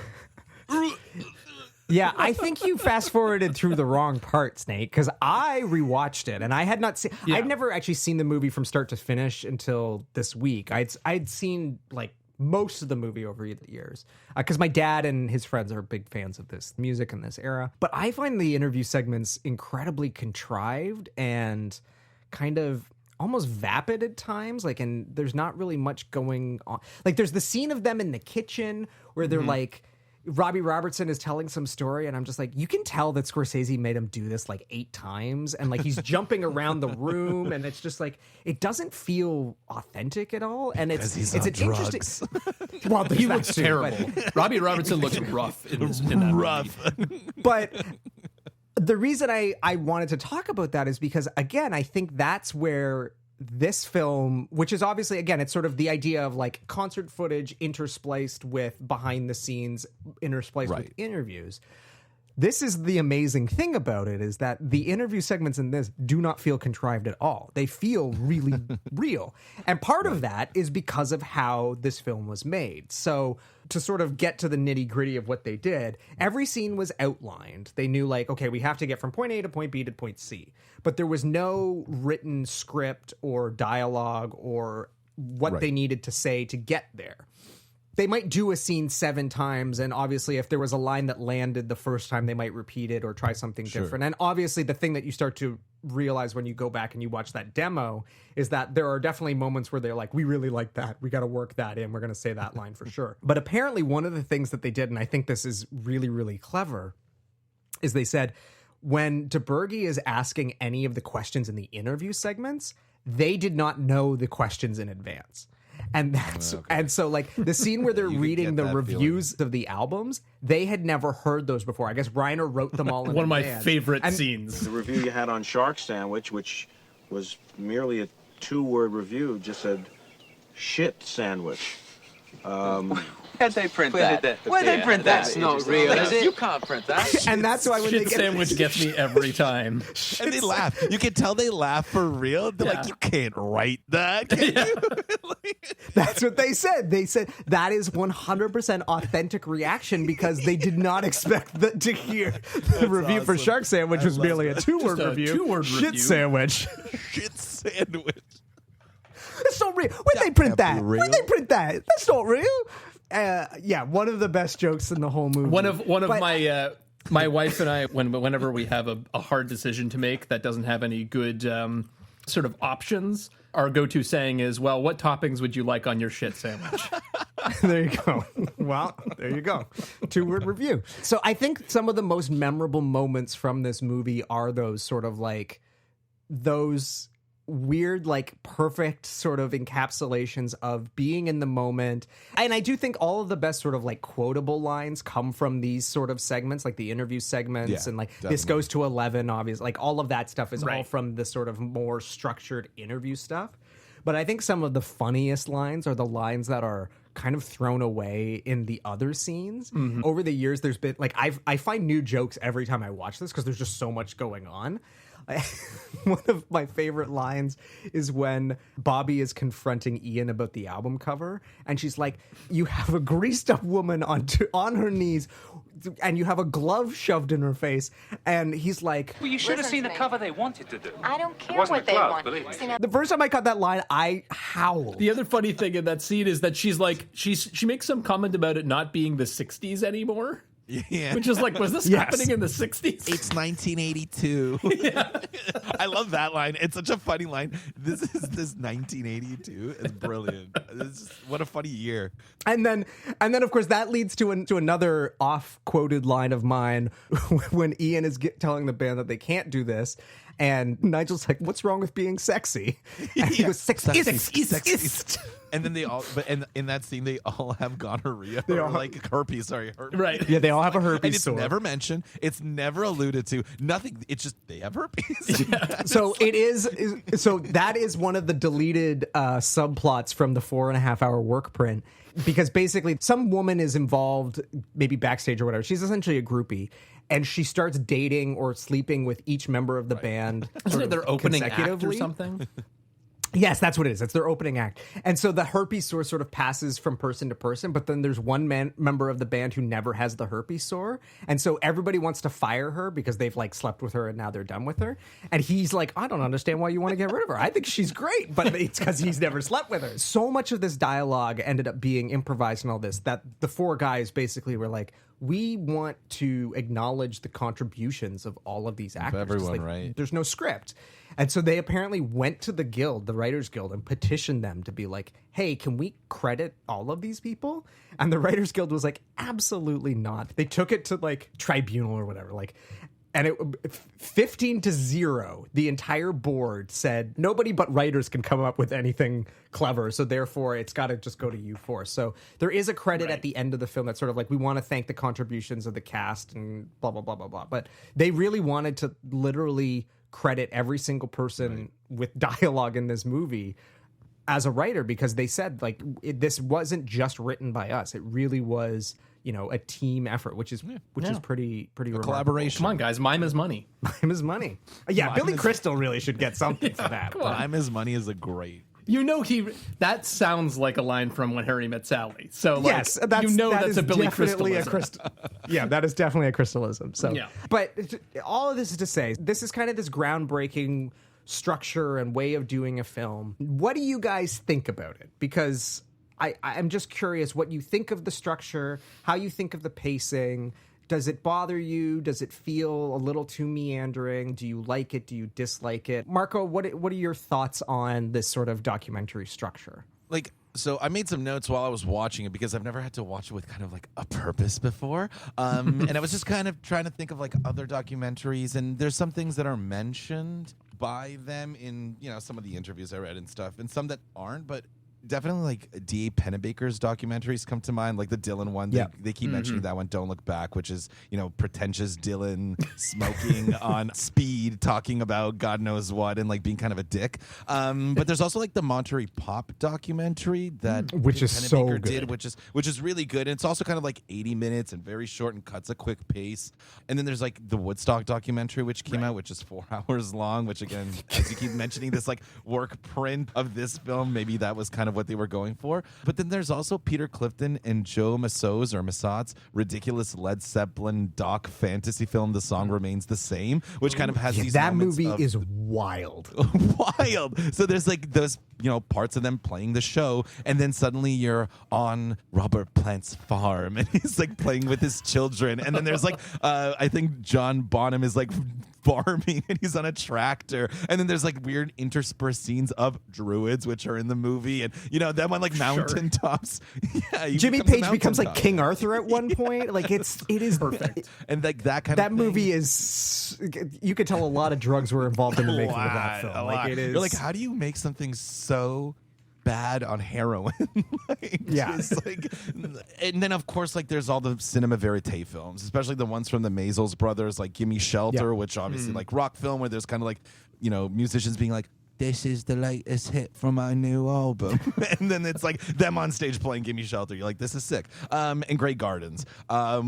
Yeah, I think you fast forwarded through the wrong part, Snake, because I rewatched it and I had not seen. I'd never actually seen the movie from start to finish until this week. I'd seen like most of the movie over the years because my dad and his friends are big fans of this music and this era. But I find the interview segments incredibly contrived and kind of almost vapid at times. Like, and there's not really much going on. Like, there's the scene of them in the kitchen where they're like, Robbie Robertson is telling some story, and I'm just like, you can tell that Scorsese made him do this like 8 times, and like he's jumping around the room, and it's just like it doesn't feel authentic at all. And it's an interesting. Well, he looks terrible. Robbie Robertson looks rough in that movie. But the reason I wanted to talk about that is because, again, I think that's where this film, which is obviously, again, it's sort of the idea of like concert footage interspliced with behind the scenes, interspliced with interviews. This is the amazing thing about it, is that the interview segments in this do not feel contrived at all. They feel really real. And part of that is because of how this film was made. So to sort of get to the nitty gritty of what they did, every scene was outlined. They knew like, okay, we have to get from point A to point B to point C. But there was no written script or dialogue or what they needed to say to get there. They might do a scene 7 times, and obviously if there was a line that landed the first time, they might repeat it or try something different. And obviously the thing that you start to realize when you go back and you watch that demo is that there are definitely moments where they're like, we really like that. We got to work that in. We're going to say that line for sure. But apparently one of the things that they did, and I think this is really, really clever, is they said when DeBurgi is asking any of the questions in the interview segments, they did not know the questions in advance. And that's and so like the scene where they're reading the reviews of the albums, they had never heard those before. I guess Reiner wrote them all in one of my advance. favorite scenes. The review you had on Shark Sandwich, which was merely a 2-word review, just said shit sandwich. Where'd they print that? Where'd they print that? That's not real, is it? You can't print that. And that's why when Shit they get sandwich gets me every time. And they laugh. You can tell they laugh for real. They're like, you can't write that. That's what they said. They said that is 100% authentic reaction because they did not expect to hear the review for Shark Sandwich was merely a 2-word review. 2-word Shit review. Sandwich. Shit sandwich. That's not real. Where'd they print that? Where'd they print that? That's not real. Yeah, one of the best jokes in the whole movie. One of my my wife and I, whenever we have a hard decision to make that doesn't have any good sort of options, our go-to saying is, well, what toppings would you like on your shit sandwich? There you go. Well, there you go. 2-word review. So I think some of the most memorable moments from this movie are those sort of like those weird, like perfect sort of encapsulations of being in the moment. And I do think all of the best sort of like quotable lines come from these sort of segments, like the interview segments and like definitely. This goes to 11, obviously. Like all of that stuff is all from the sort of more structured interview stuff. But I think some of the funniest lines are the lines that are kind of thrown away in the other scenes. Mm-hmm. Over the years, there's been like I find new jokes every time I watch this because there's just so much going on. One of my favorite lines is when Bobby is confronting Ian about the album cover, and she's like, "You have a greased up woman on her knees, and you have a glove shoved in her face." And he's like, Well, you should have seen the cover they wanted to do. I don't care Wasn't what a they glove, want. believe me. See, now, the first time I caught that line, I howled. The other funny thing in that scene is that she's like, she makes some comment about it not being the 60s anymore. Yeah. Which is like, was this happening in the 60s? It's 1982. I love that line. It's such a funny line. This is 1982. It's brilliant. What a funny year. And then of course that leads to another off-quoted line of mine when Ian is telling the band that they can't do this. And Nigel's like, "What's wrong with being sexy?" And he goes, "Sexist." And then they all, but in that scene, they all have gonorrhea. They all like herpes. Sorry, herpes. Right? Yeah, they all have a herpes. And it's sore. never mentioned. It's never alluded to. Nothing. It's just they have herpes. Yeah. So it is. So that is one of the deleted subplots from the 4.5-hour work print. Because basically some woman is involved, maybe backstage or whatever. She's essentially a groupie. And she starts dating or sleeping with each member of the band. Isn't it their opening act or consecutively. something? Yes, that's what it is. That's their opening act. And so the herpes sore sort of passes from person to person, but then there's one member of the band who never has the herpes sore. And so everybody wants to fire her because they've like slept with her and now they're done with her. And he's like, I don't understand why you want to get rid of her. I think she's great, but it's because he's never slept with her. So much of this dialogue ended up being improvised and all this that the four guys basically were like, we want to acknowledge the contributions of all of these actors. Everyone, right? There's no script. And so they apparently went to the guild, the Writers Guild, and petitioned them to be like, hey, can we credit all of these people? And the Writers Guild was like, absolutely not. They took it to like tribunal or whatever, like, and it 15-0, the entire board said nobody but writers can come up with anything clever. So therefore it's got to just go to you four. So there is a credit at the end of the film that's sort of like, we want to thank the contributions of the cast and blah, blah, blah, blah, blah. But they really wanted to literally credit every single person with dialogue in this movie as a writer, because they said like this wasn't just written by us. It really was, you know, a team effort, which is pretty collaboration. Come on, guys, mime is money. Mime is money. Yeah, Billy Crystal really should get something for that. Mime is money is a great. You know, that sounds like a line from When Harry Met Sally. So, like, yes, that's a Billy Crystalism. Yeah, that is definitely a Crystalism. So, yeah. But all of this is to say, this is kind of this groundbreaking structure and way of doing a film. What do you guys think about it? Because I'm just curious what you think of the structure, how you think of the pacing. Does it bother you? Does it feel a little too meandering? Do you like it? Do you dislike it? Marco, what are your thoughts on this sort of documentary structure? Like, so I made some notes while I was watching it because I've never had to watch it with kind of like a purpose before. And I was just kind of trying to think of like other documentaries, and there's some things that are mentioned by them in, you know, some of the interviews I read and stuff, and some that aren't, but definitely like D.A. Pennebaker's documentaries come to mind, like the Dylan one. They keep mentioning that one, Don't Look Back, which is, you know, pretentious Dylan smoking on speed, talking about God knows what, and like being kind of a dick. But there's also like the Monterey Pop documentary that which is so good, did, which is really good. And it's also kind of like 80 minutes and very short and cuts a quick pace. And then there's like the Woodstock documentary, which came out, which is 4 hours long, which again, as you keep mentioning this like work print of this film, maybe that was kind of what they were going for. But then there's also Peter Clifton and Joe Massot's ridiculous Led Zeppelin doc fantasy film, The Song Remains the Same, which kind of has these that moments movie is wild. Wild. So there's like those, you know, parts of them playing the show, and then suddenly you're on Robert Plant's farm and he's like playing with his children, and then there's like I think John Bonham is like farming and he's on a tractor, and then there's like weird interspersed scenes of druids which are in the movie, and you know them on like mountaintops. Yeah, Jimmy Page becomes like King Arthur at one point. Like it is perfect. And like that movie is, you could tell a lot of drugs were involved in the making of that film. Like it is. You're like, how do you make something so bad on heroin? Like, and then of course like there's all the cinema verite films, especially the ones from the Maisels brothers, like Gimme Shelter, which obviously like rock film, where there's kind of like, you know, musicians being like, this is the latest hit from my new album. And then it's like them on stage playing Gimme Shelter. You're like, this is sick. And Grey Gardens,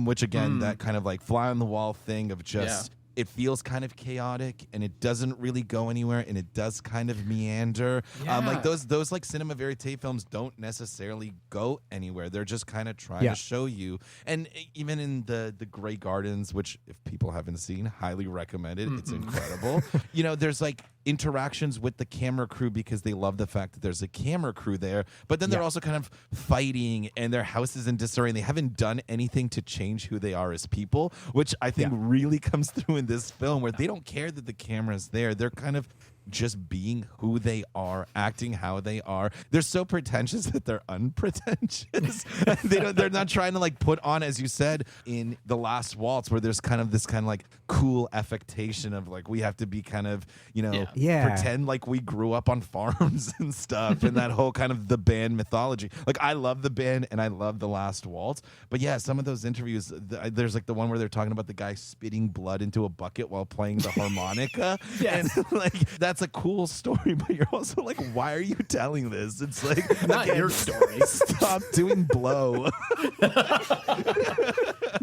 which again, that kind of like fly on the wall thing of just, it feels kind of chaotic and it doesn't really go anywhere and it does kind of meander. Like those like cinema verite films don't necessarily go anywhere. They're just kind of trying to show you. And even in the Grey Gardens, which if people haven't seen, highly recommend it. It's incredible. You know, there's like interactions with the camera crew because they love the fact that there's a camera crew there, but then they're also kind of fighting and their house is in disarray and they haven't done anything to change who they are as people, which I think really comes through in this film, where they don't care that the camera's there. They're kind of just being who they are, acting how they are. They're so pretentious that they're unpretentious. They're not trying to like put on, as you said in The Last Waltz, where there's kind of this kind of like cool affectation of like, we have to be kind of, you know, pretend like we grew up on farms and stuff, and that whole kind of the band mythology. Like, I love the band and I love The Last Waltz, but yeah, some of those interviews, there's like the one where they're talking about the guy spitting blood into a bucket while playing the harmonica. And like, that's a cool story, but you're also like, why are you telling this? It's like, not your story. Stop doing blow.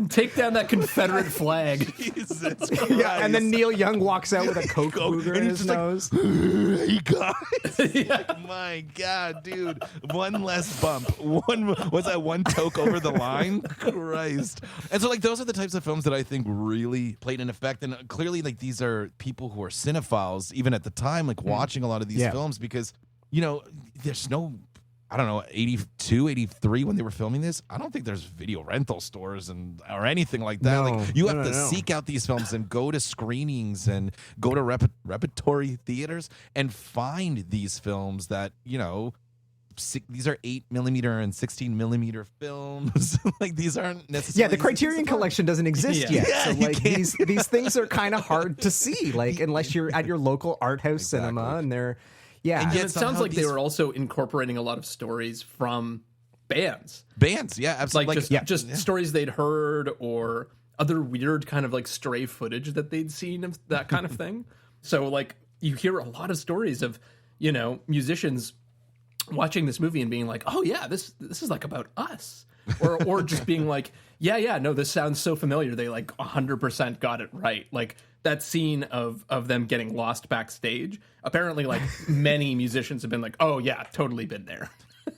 Take down that Confederate flag. Jesus Yeah, and then Neil Young walks out with a Coke booger in his nose. Hey guys. My God, dude. One less bump. One toke over the line? Christ. And so, like, those are the types of films that I think really played an effect. And clearly, like, these are people who are cinephiles, even at the time, like, watching a lot of these films because, you know, there's no, I don't know, 82, 83 when they were filming this. I don't think there's video rental stores or anything like that. Like, you have to seek out these films and go to screenings and go to repertory theaters and find these films that, you know, these are 8mm and 16mm films. Like, these aren't necessarily. Yeah, the Criterion Collection doesn't exist yet. Yeah, so like these things are kind of hard to see, like unless you're at your local art house cinema, and they're And yet it sounds like they were also incorporating a lot of stories from bands. Yeah, absolutely. Like just stories they'd heard or other weird kind of like stray footage that they'd seen of that kind of thing. So like you hear a lot of stories of, you know, musicians watching this movie and being like, oh yeah, this is like about us. Or just being like, yeah, no, this sounds so familiar. They like 100% got it right. Like that scene of them getting lost backstage. Apparently, like many musicians have been like, oh yeah, totally been there.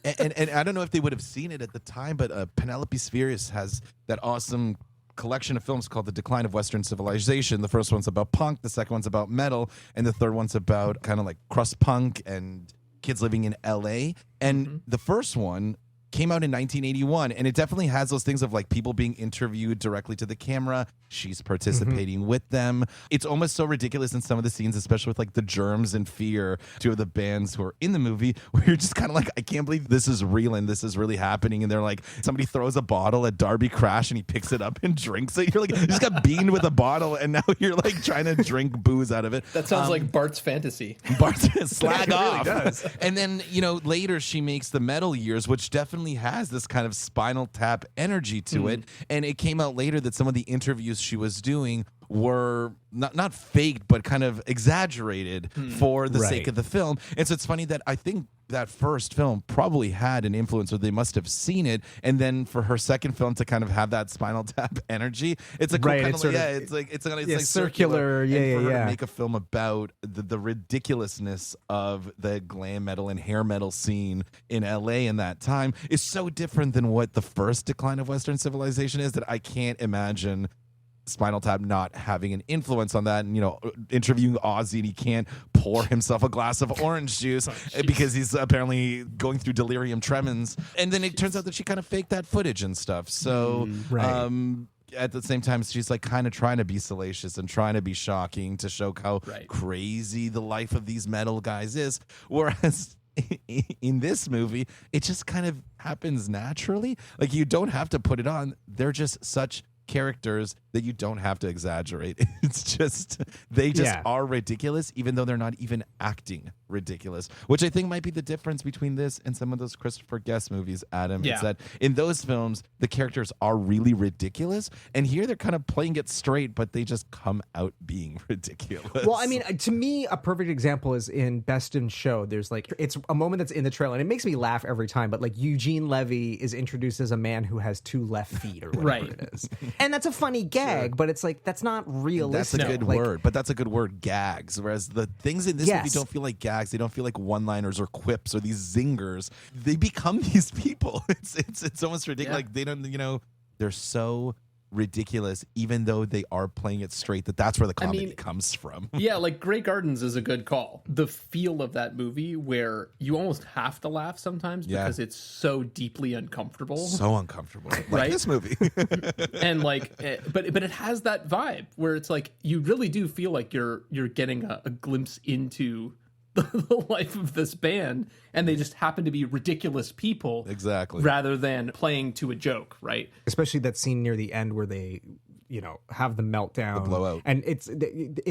and I don't know if they would have seen it at the time, but Penelope Spheeris has that awesome collection of films called The Decline of Western Civilization. The first one's about punk, the second one's about metal, and the third one's about kind of like crust punk and kids living in LA. And the first one came out in 1981, and it definitely has those things of like people being interviewed directly to the camera. She's participating with them. It's almost so ridiculous in some of the scenes, especially with like the Germs and Fear, two of the bands who are in the movie, where you're just kind of like, I can't believe this is real and this is really happening. And they're like, somebody throws a bottle at Darby Crash and he picks it up and drinks it. You're like, you just got beamed with a bottle and now you're like trying to drink booze out of it. That sounds like Bart's fantasy. Bart's slag off. Really does. And then, you know, later she makes The Metal Years, which definitely has this kind of Spinal Tap energy to it. And it came out later that some of the interviews she was doing were not faked, but kind of exaggerated for the sake of the film. And so it's funny that I think that first film probably had an influence, or they must have seen it. And then for her second film to kind of have that Spinal Tap energy, it's a cool kind of, it's like circular. And for her to make a film about the ridiculousness of the glam metal and hair metal scene in LA in that time is so different than what the first Decline of Western Civilization is, that I can't imagine Spinal Tap not having an influence on that. And, you know, interviewing Ozzy, and he can't pour himself a glass of orange juice because he's apparently going through delirium tremens. And then it turns out that she kind of faked that footage and stuff. So at the same time, she's like kind of trying to be salacious and trying to be shocking to show how crazy the life of these metal guys is. Whereas in this movie, it just kind of happens naturally. Like, you don't have to put it on. They're just such characters that you don't have to exaggerate. It's just, they just are ridiculous, even though they're not even acting ridiculous, which I think might be the difference between this and some of those Christopher Guest movies, Adam. It's that in those films, the characters are really ridiculous, and here they're kind of playing it straight, but they just come out being ridiculous. Well, I mean, to me, a perfect example is in Best in Show. There's like, it's a moment that's in the trailer, and it makes me laugh every time, but like Eugene Levy is introduced as a man who has two left feet or whatever it is. And that's a funny gag, but it's like, that's not realistic. That's a good word, but that's a good word, gags. Whereas the things in this movie don't feel like gags. They don't feel like one-liners or quips or these zingers. They become these people. It's almost ridiculous. Like, they don't, you know, they're so ridiculous, even though they are playing it straight, that's where the comedy comes from. Yeah, like Grey Gardens is a good call. The feel of that movie where you almost have to laugh sometimes because it's so deeply uncomfortable. So uncomfortable. Like this movie. And like, but it has that vibe where it's like, you really do feel like you're getting a glimpse into the life of this band, and they just happen to be ridiculous people, rather than playing to a joke, right? Especially that scene near the end where they, you know, have the meltdown, the blowout, and it's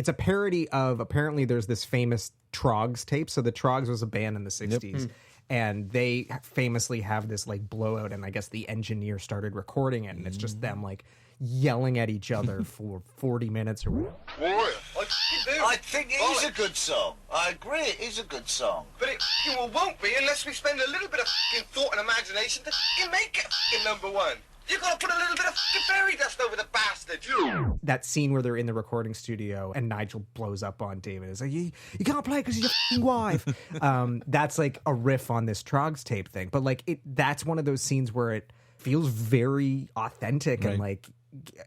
a parody of, apparently there's this famous Trogs tape. So the Trogs was a band in the 60s. And they famously have this like blowout, and I guess the engineer started recording it, and it's just them like yelling at each other for 40 minutes or whatever. I think it is a good song. I agree, it is a good song. But it won't be unless we spend a little bit of thought and imagination to make it number one. You gotta put a little bit of fucking fairy dust over the bastard. That scene where they're in the recording studio and Nigel blows up on David. It's like, you can't play because you're your wife. That's like a riff on this Trogs tape thing. But like that's one of those scenes where it feels very authentic and like,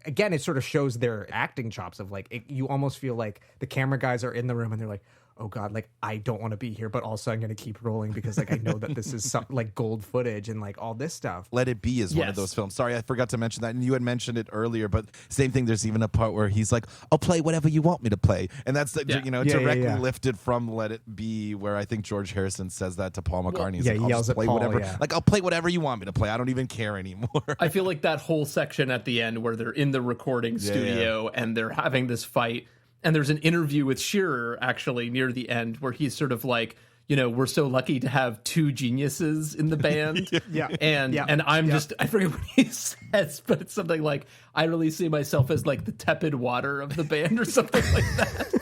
again, it sort of shows their acting chops of like, you almost feel like the camera guys are in the room and they're like, oh God, like I don't want to be here, but also I'm going to keep rolling because like I know that this is some like gold footage and like all this stuff. Let It Be is one of those films. Sorry, I forgot to mention that, and you had mentioned it earlier, but same thing. There's even a part where he's like, "I'll play whatever you want me to play," and that's directly lifted from Let It Be, where I think George Harrison says that to Paul McCartney. He's like, he I'll yells just play at Paul, whatever, like I'll play whatever you want me to play. I don't even care anymore. I feel like that whole section at the end where they're in the recording studio and they're having this fight. And there's an interview with Shearer actually near the end where he's sort of like, we're so lucky to have two geniuses in the band. And I'm just, I forget what he says, but it's something like, I really see myself as like the tepid water of the band or something like that.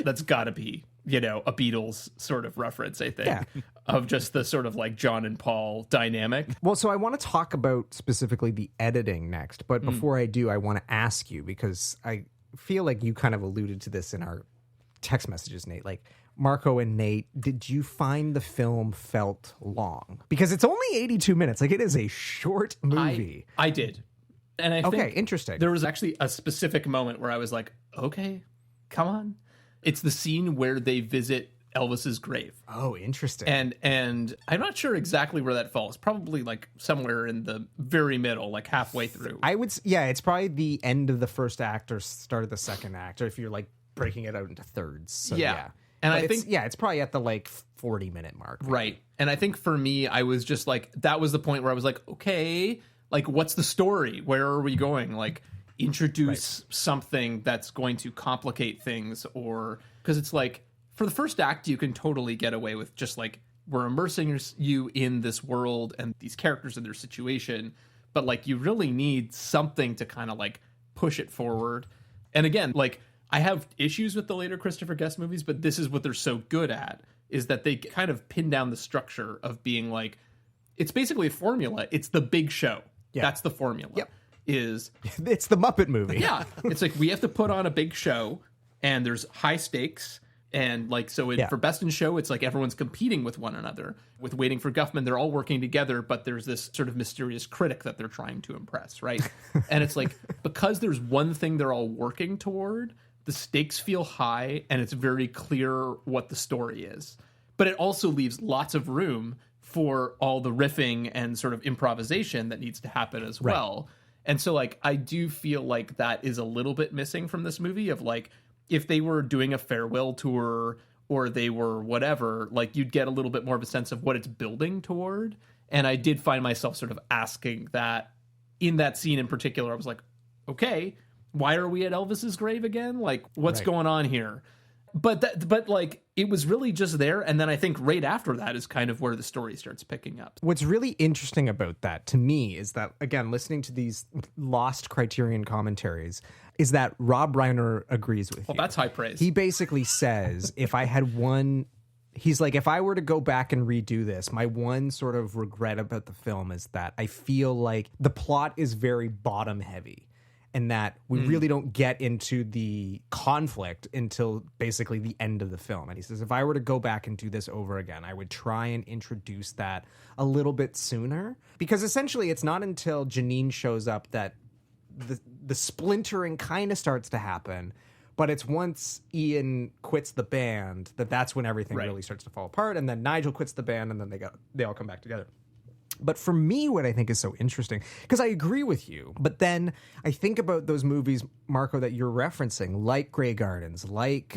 That's gotta be, a Beatles sort of reference, I think, of just the sort of like John and Paul dynamic. Well, so I want to talk about specifically the editing next, but before I do, I want to ask you, because I feel like you kind of alluded to this in our text messages, Nate. Like, Marco and Nate, did you find the film felt long? Because it's only 82 minutes. Like, it is a short movie. I did. And I think interesting. There was actually a specific moment where I was like, okay, come on. It's the scene where they visit Elvis's grave. Oh, interesting. And I'm not sure exactly where that falls. Probably like somewhere in the very middle, like halfway through. I would, it's probably the end of the first act or start of the second act, or if you're like breaking it out into thirds. So, And but I think, it's probably at the like 40-minute mark. Maybe. Right. And I think for me, I was just like, that was the point where I was like, okay, like what's the story? Where are we going? Like introduce something that's going to complicate things, or because it's like, for the first act, you can totally get away with just like, we're immersing you in this world and these characters and their situation. But like, you really need something to kind of like push it forward. And again, like I have issues with the later Christopher Guest movies, but this is what they're so good at, is that they kind of pin down the structure of being like, it's basically a formula. It's the big show. Yeah. That's the formula. Yep. It's the Muppet movie. Yeah. It's like, we have to put on a big show and there's high stakes. And like, so for Best in Show, it's like everyone's competing with one another. With Waiting for Guffman, they're all working together, but there's this sort of mysterious critic that they're trying to impress, right? And it's like, because there's one thing they're all working toward, the stakes feel high and it's very clear what the story is. But it also leaves lots of room for all the riffing and sort of improvisation that needs to happen as well. And so like, I do feel like that is a little bit missing from this movie, of like, if they were doing a farewell tour or they were whatever, like you'd get a little bit more of a sense of what it's building toward. And I did find myself sort of asking that in that scene in particular. I was like, okay, why are we at Elvis's grave again? Like, what's going on here? But like, it was really just there. And then I think right after that is kind of where the story starts picking up. What's really interesting about that to me is that, again, listening to these lost Criterion commentaries, is that Rob Reiner agrees with you. Well, that's high praise. He basically says, if I had one, he's like, if I were to go back and redo this, my one sort of regret about the film is that I feel like the plot is very bottom heavy. And that we really don't get into the conflict until basically the end of the film. And he says, if I were to go back and do this over again, I would try and introduce that a little bit sooner. Because essentially it's not until Janine shows up that the splintering kind of starts to happen. But it's once Ian quits the band that's when everything really starts to fall apart. And then Nigel quits the band, and then they all come back together. But for me, what I think is so interesting, because I agree with you, but then I think about those movies, Marco, that you're referencing, like Grey Gardens, like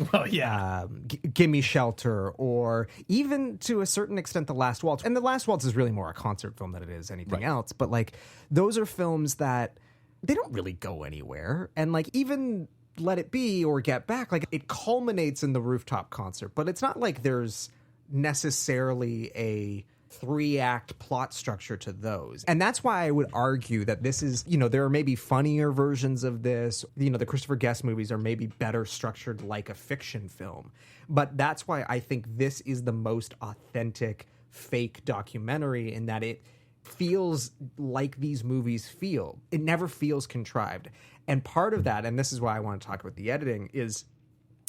Gimme Shelter, or even to a certain extent The Last Waltz. And The Last Waltz is really more a concert film than it is anything else. But like, those are films that they don't really go anywhere. And like, even Let It Be or Get Back, like it culminates in the rooftop concert, but it's not like there's necessarily a 3-act plot structure to those. And that's why I would argue that this is, there are maybe funnier versions of this. The Christopher Guest movies are maybe better structured like a fiction film. But that's why I think this is the most authentic fake documentary, in that it feels like these movies feel. It never feels contrived. And part of that, and this is why I want to talk about the editing, is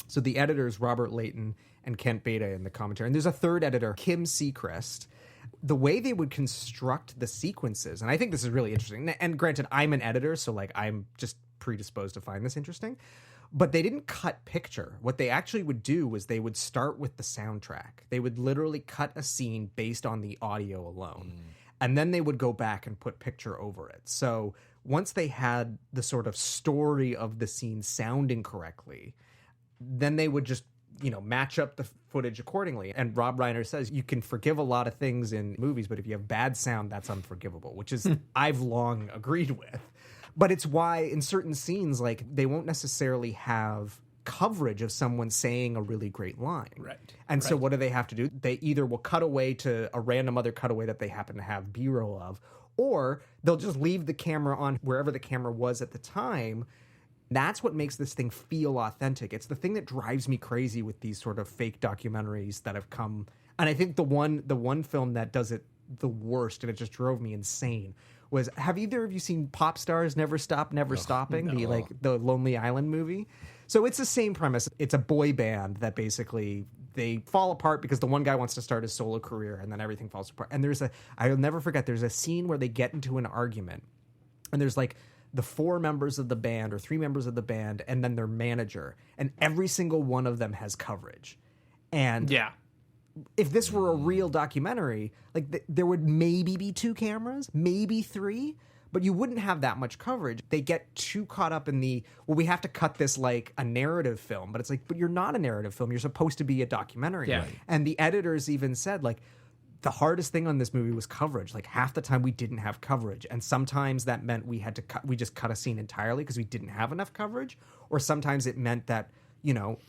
so the editors, Robert Layton and Kent Beta in the commentary, and there's a third editor, Kim Seacrest. The way they would construct the sequences, and I think this is really interesting. And granted, I'm an editor, so like I'm just predisposed to find this interesting. But they didn't cut picture. What they actually would do was they would start with the soundtrack. They would literally cut a scene based on the audio alone. And then they would go back and put picture over it. So once they had the sort of story of the scene sounding correctly, then they would just, match up the footage accordingly. And Rob Reiner says you can forgive a lot of things in movies, but if you have bad sound, that's unforgivable, which is I've long agreed with. But it's why in certain scenes, like, they won't necessarily have coverage of someone saying a really great line. Right. And so what do they have to do? They either will cut away to a random other cutaway that they happen to have B-roll of, or they'll just leave the camera on wherever the camera was at the time. That's what makes this thing feel authentic. It's the thing that drives me crazy with these sort of fake documentaries that have come. And I think the one film that does it the worst, and it just drove me insane, was, have either of you seen Pop Stars Never Stop, Never Stopping? No. The Lonely Island movie? So it's the same premise. It's a boy band that basically they fall apart because the one guy wants to start his solo career and then everything falls apart. And I'll never forget, there's a scene where they get into an argument and there's like the 4 members of the band or 3 members of the band and then their manager, and every single one of them has coverage. And if this were a real documentary, like there would maybe be 2 cameras, maybe 3, but you wouldn't have that much coverage. They get too caught up in we have to cut this like a narrative film, but it's like, but you're not a narrative film. You're supposed to be a documentary. Yeah. And the editors even said, like, the hardest thing on this movie was coverage. Like, half the time we didn't have coverage. And sometimes that meant we just cut a scene entirely because we didn't have enough coverage. Or sometimes it meant that,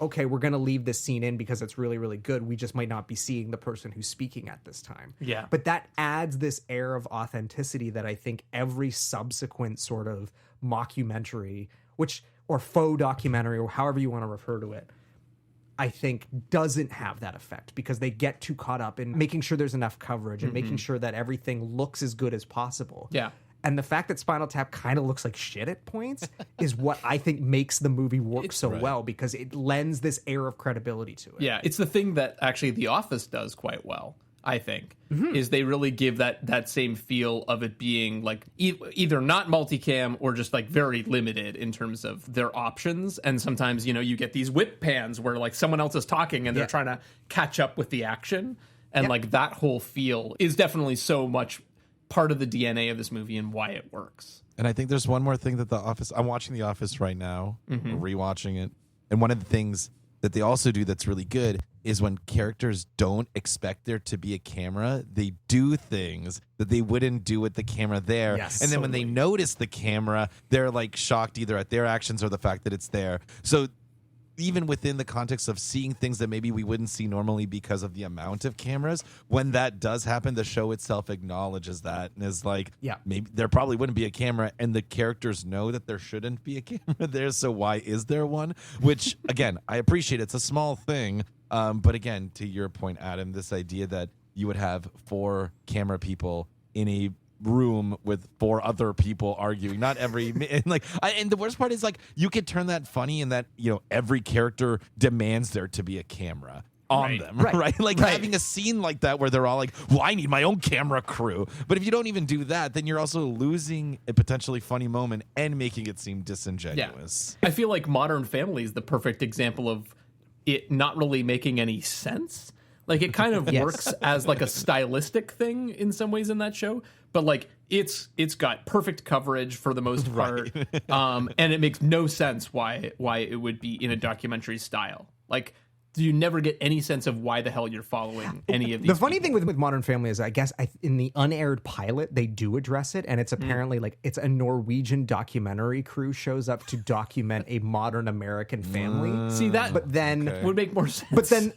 okay, we're going to leave this scene in because it's really, really good. We just might not be seeing the person who's speaking at this time. Yeah. But that adds this air of authenticity that I think every subsequent sort of mockumentary, or faux documentary, or however you want to refer to it, I think doesn't have that effect because they get too caught up in making sure there's enough coverage and making sure that everything looks as good as possible. Yeah. And the fact that Spinal Tap kind of looks like shit at points is what I think makes the movie work well, because it lends this air of credibility to it. Yeah, it's the thing that actually The Office does quite well, I think, is they really give that same feel of it being like either not multicam or just like very limited in terms of their options. And sometimes, you get these whip pans where like someone else is talking and they're trying to catch up with the action. And like that whole feel is definitely so much part of the DNA of this movie and why it works. And I think there's one more thing that I'm watching The Office right now, rewatching it. And one of the things that they also do that's really good is when characters don't expect there to be a camera, they do things that they wouldn't do with the camera there. Yes, and then when they notice the camera, they're like shocked either at their actions or the fact that it's there. So even within the context of seeing things that maybe we wouldn't see normally because of the amount of cameras, when that does happen, the show itself acknowledges that and is like, maybe there probably wouldn't be a camera, and the characters know that there shouldn't be a camera there, so why is there one? Which, again, I appreciate. It's a small thing, but again, to your point, Adam, this idea that you would have 4 camera people in a room with 4 other people arguing, not every and the worst part is like you could turn that funny in that every character demands there to be a camera on them, right? Like having a scene like that where they're all like, well, I need my own camera crew. But if you don't even do that, then you're also losing a potentially funny moment and making it seem disingenuous. I feel like Modern Family is the perfect example of it not really making any sense. Like it kind of works as like a stylistic thing in some ways in that show, but like it's got perfect coverage for the most part, and it makes no sense why it would be in a documentary style. Like you never get any sense of why the hell you're following any of these. The funny thing with Modern Family is, I guess in the unaired pilot they do address it, and it's apparently like it's a Norwegian documentary crew shows up to document a modern American family. See that, but then would make more sense.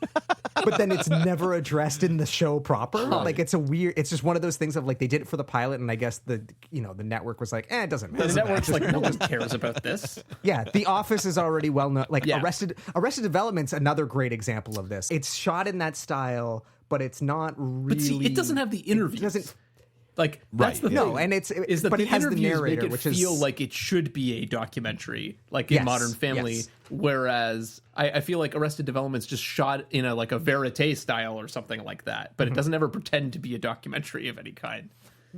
But then it's never addressed in the show proper. Like it's just one of those things of like they did it for the pilot, and I guess the network was like, it doesn't matter. The network's like, no one cares about this. Yeah, The Office is already well known. Like Arrested Development's another great example of this. It's shot in that style, but it's not really. But see, it doesn't have the interviews. Like that's the thing. No, and it's is that but the he has the interviews narrator, make it which feel is like it should be a documentary, like in Modern Family. Whereas I feel like Arrested Development's just shot in a like a verite style or something like that, but it doesn't ever pretend to be a documentary of any kind.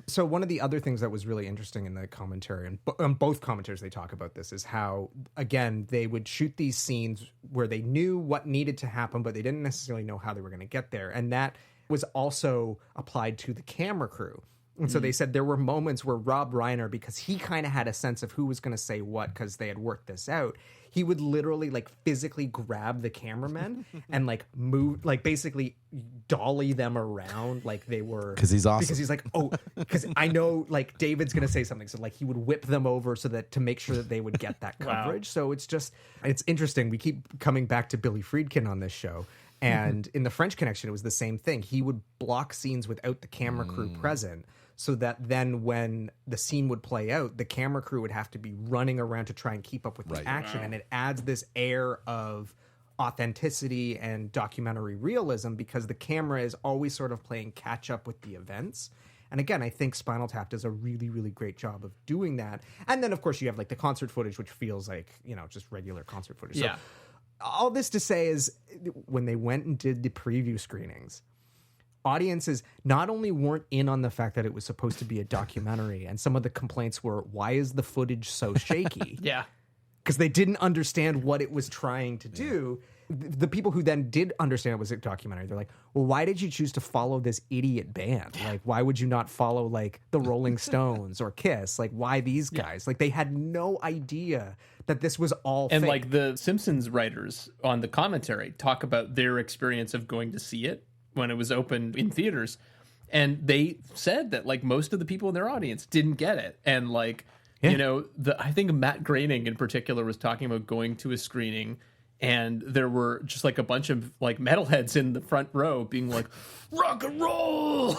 So one of the other things that was really interesting in the commentary, and on both commentaries they talk about this, is how, again, they would shoot these scenes where they knew what needed to happen, but they didn't necessarily know how they were going to get there. And that was also applied to the camera crew. And so they said there were moments where Rob Reiner, because he kind of had a sense of who was going to say what because they had worked this out, he would literally like physically grab the cameramen and like move, like basically dolly them around like they were. Because he's awesome. Because he's like, oh, because I know like David's going to say something. So like he would whip them over so that to make sure that they would get that coverage. So it's just, it's interesting. We keep coming back to Billy Friedkin on this show. And in The French Connection, it was the same thing. He would block scenes without the camera crew present, so that then when the scene would play out, the camera crew would have to be running around to try and keep up with the action. And it adds this air of authenticity and documentary realism because the camera is always sort of playing catch up with the events. And again, I think Spinal Tap does a really, really great job of doing that. And then, of course, you have like the concert footage, which feels like, you know, just regular concert footage. Yeah. So all this to say is when they went and did the preview screenings, audiences not only weren't in on the fact that it was supposed to be a documentary, and some of the complaints were, why is the footage so shaky? Yeah. Because they didn't understand what it was trying to do. The people who then did understand it was a documentary, they're like, well, why did you choose to follow this idiot band? Like, why would you not follow like the Rolling Stones or Kiss? Like, why these guys? Like, they had no idea that this was all and fake. like the Simpsons writers on the commentary talk about their experience of going to see it when it was open in theaters, and they said that like most of the people in their audience didn't get it. And like you know, I think Matt Groening in particular was talking about going to a screening, and there were just like a bunch of like metalheads in the front row being like, rock and roll.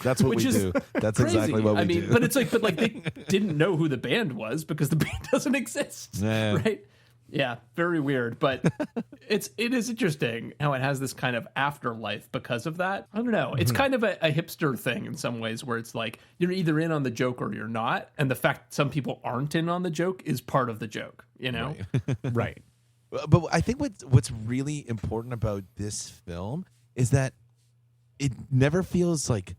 That's what we do. That's crazy. Exactly what we do. But it's like, but like they didn't know who the band was because the band doesn't exist, right? Yeah, very weird, but it is interesting how it has this kind of afterlife because of that. I don't know. It's kind of a hipster thing in some ways where it's like you're either in on the joke or you're not, and the fact some people aren't in on the joke is part of the joke, you know? Right. But I think what's really important about this film is that it never feels like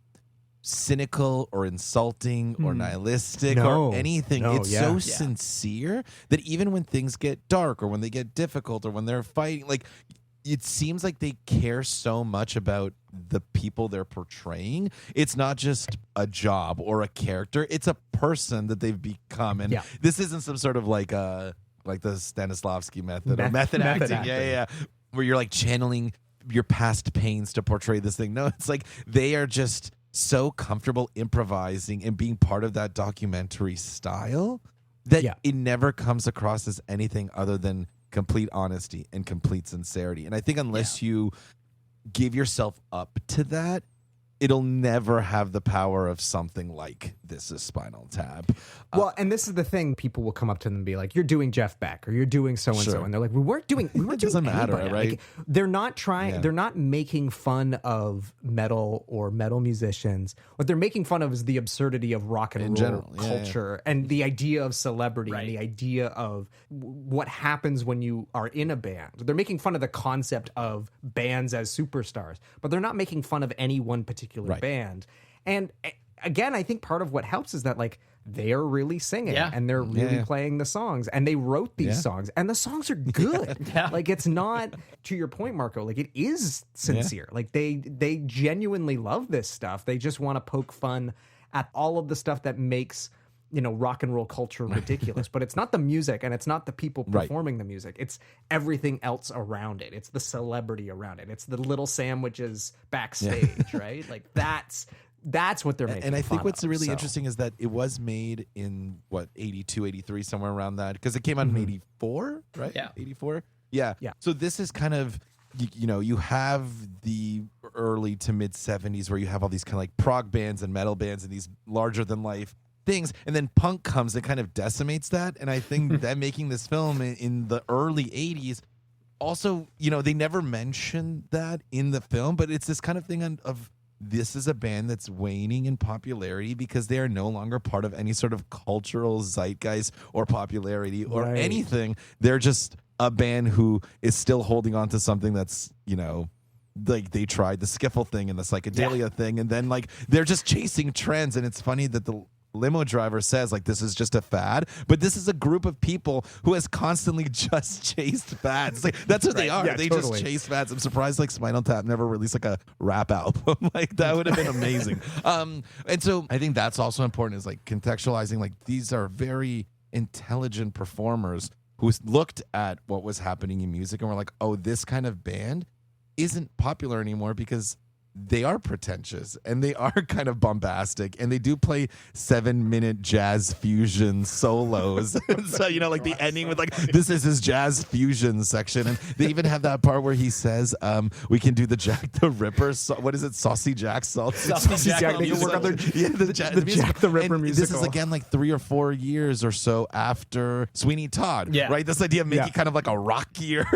cynical or insulting or nihilistic or anything. It's so sincere that even when things get dark or when they get difficult or when they're fighting, like it seems like they care so much about the people they're portraying. It's not just a job or a character, it's a person that they've become. And this isn't some sort of like the Stanislavski method or method acting. Yeah. Where you're like channeling your past pains to portray this thing. No, it's like they are just so comfortable improvising and being part of that documentary style that it never comes across as anything other than complete honesty and complete sincerity. And I think unless you give yourself up to that, it'll never have the power of something like This Is Spinal Tap. Well, and this is the thing: people will come up to them and be like, "You're doing Jeff Beck, or you're doing so and so," and they're like, "We weren't doing doesn't matter, anybody." right? Like, they're not trying. They're not making fun of metal or metal musicians. What they're making fun of is the absurdity of rock and roll general, culture and the idea of celebrity and the idea of what happens when you are in a band. They're making fun of the concept of bands as superstars, but they're not making fun of any one particular band. And again, I think part of what helps is that like they're really singing and they're really playing the songs, and they wrote these songs, and the songs are good. Like it's not, to your point, Marco, like it is sincere. Like they genuinely love this stuff. They just want to poke fun at all of the stuff that makes, you know, rock and roll culture ridiculous. But it's not the music, and it's not the people performing the music. It's everything else around it. It's the celebrity around it. It's the little sandwiches backstage, right? Like that's what they're making. And I think what's fun of, really interesting is that it was made in 82, 83, somewhere around that, because it came out in 84, right? 84. Yeah. So this is kind of, you know, you have the early to mid 70s where you have all these kind of like prog bands and metal bands and these larger than life things, and then punk comes and kind of decimates that. And I think that making this film in the early 80s also, you know, they never mentioned that in the film, but it's this kind of thing of this is a band that's waning in popularity because they are no longer part of any sort of cultural zeitgeist or popularity or anything. They're just a band who is still holding on to something that's, like they tried the skiffle thing and the psychedelia thing, and then like they're just chasing trends. And it's funny that the limo driver says like this is just a fad, but this is a group of people who has constantly just chased fads. Like that's what they are. They just chase fads. I'm surprised like Spinal Tap never released like a rap album. Like that would have been amazing. And so I think that's also important, is like contextualizing like these are very intelligent performers who looked at what was happening in music and were like, oh, this kind of band isn't popular anymore because they are pretentious and they are kind of bombastic and they do play 7-minute jazz fusion solos. And so, like the ending with like, this is his jazz fusion section. And they even have that part where he says, we can do the Jack the Ripper. What is it? Saucy Jack? Saucy Jack. They can work on the Jack the Ripper musical. This is again like 3 or 4 years or so after Sweeney Todd, right? This idea of making kind of like a rockier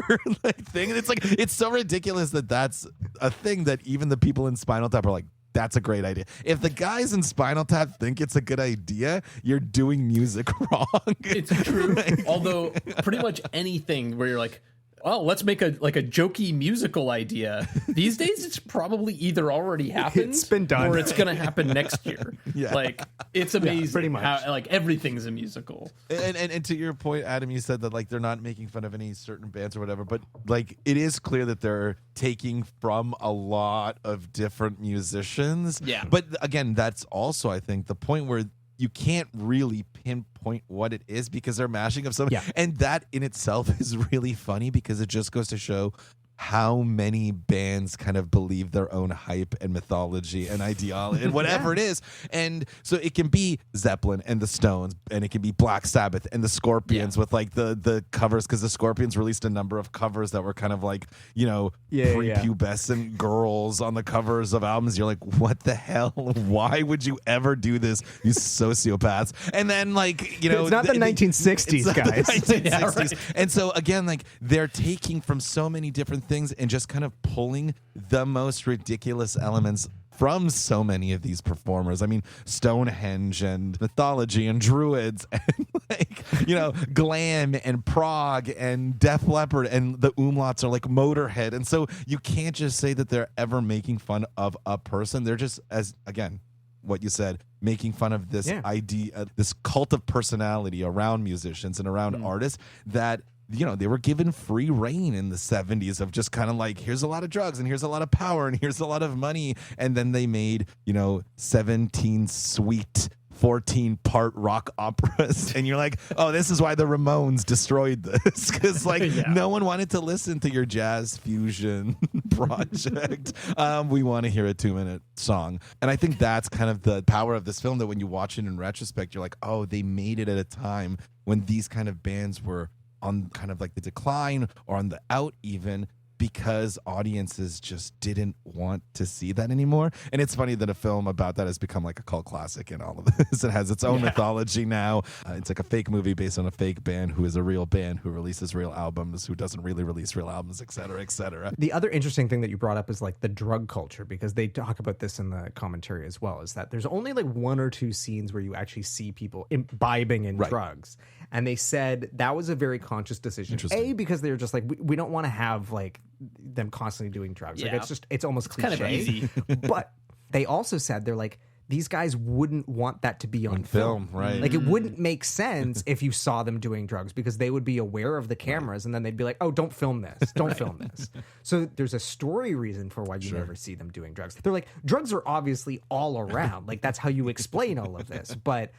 like thing. And it's like, it's so ridiculous that that's a thing that even the people in Spinal Tap are like, that's a great idea. If the guys in Spinal Tap think it's a good idea, you're doing music wrong. It's true. Although pretty much anything where you're like, oh, let's make a jokey musical idea. These days, it's probably either already happened, it's been done, or it's going to happen next year. Like it's amazing. Pretty much. How, like everything's a musical. And to your point, Adam, you said that like they're not making fun of any certain bands or whatever, but like it is clear that they're taking from a lot of different musicians. Yeah. But again, that's also I think the point where you can't really pinpoint what it is because they're mashing up something. Yeah. And that in itself is really funny because it just goes to show how many bands kind of believe their own hype and mythology and ideology and whatever it is. And so it can be Zeppelin and the Stones, and it can be Black Sabbath and the Scorpions with like the covers, because the Scorpions released a number of covers that were kind of like, prepubescent girls on the covers of albums. You're like, what the hell? Why would you ever do this, you sociopaths? And then like, it's not the 1960s, guys. The 1960s. And so again, like they're taking from so many different things and just kind of pulling the most ridiculous elements from so many of these performers. I mean, Stonehenge and mythology and druids and like, glam and prog and Def Leppard, and the umlauts are like Motorhead. And so you can't just say that they're ever making fun of a person. They're just, as again, what you said, making fun of this idea, this cult of personality around musicians and around artists that they were given free reign in the 70s of just kind of like, here's a lot of drugs and here's a lot of power and here's a lot of money. And then they made, 17 sweet 14-part rock operas. And you're like, oh, this is why the Ramones destroyed this. Because no one wanted to listen to your jazz fusion project. We want to hear a 2-minute song. And I think that's kind of the power of this film, that when you watch it in retrospect, you're like, oh, they made it at a time when these kind of bands were on kind of like the decline or on the out even, because audiences just didn't want to see that anymore. And it's funny that a film about that has become like a cult classic in all of this. It has its own mythology now. It's like a fake movie based on a fake band who is a real band who releases real albums, who doesn't really release real albums, et cetera, et cetera. The other interesting thing that you brought up is like the drug culture, because they talk about this in the commentary as well, is that there's only like 1 or 2 scenes where you actually see people imbibing in drugs. And they said that was a very conscious decision. A, because they're just like, we don't want to have like them constantly doing drugs. Like it's almost cliche. Kind of easy. But they also said, they're like, these guys wouldn't want that to be on film. Right. Like it wouldn't make sense if you saw them doing drugs, because they would be aware of the cameras and then they'd be like, oh, don't film this. Don't film this. So there's a story reason for why you never see them doing drugs. They're like, drugs are obviously all around. Like that's how you explain all of this. But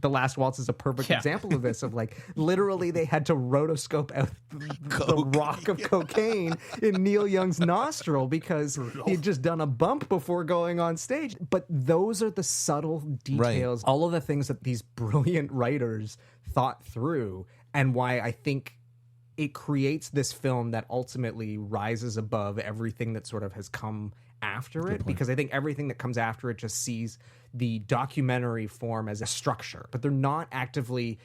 the Last Waltz is a perfect example of this, of like literally they had to rotoscope out the rock of cocaine in Neil Young's nostril because he'd just done a bump before going on stage. But those are the subtle details, all of the things that these brilliant writers thought through, and why I think it creates this film that ultimately rises above everything that sort of has come after it, because I think everything that comes after it just sees the documentary form as a structure, but they're not actively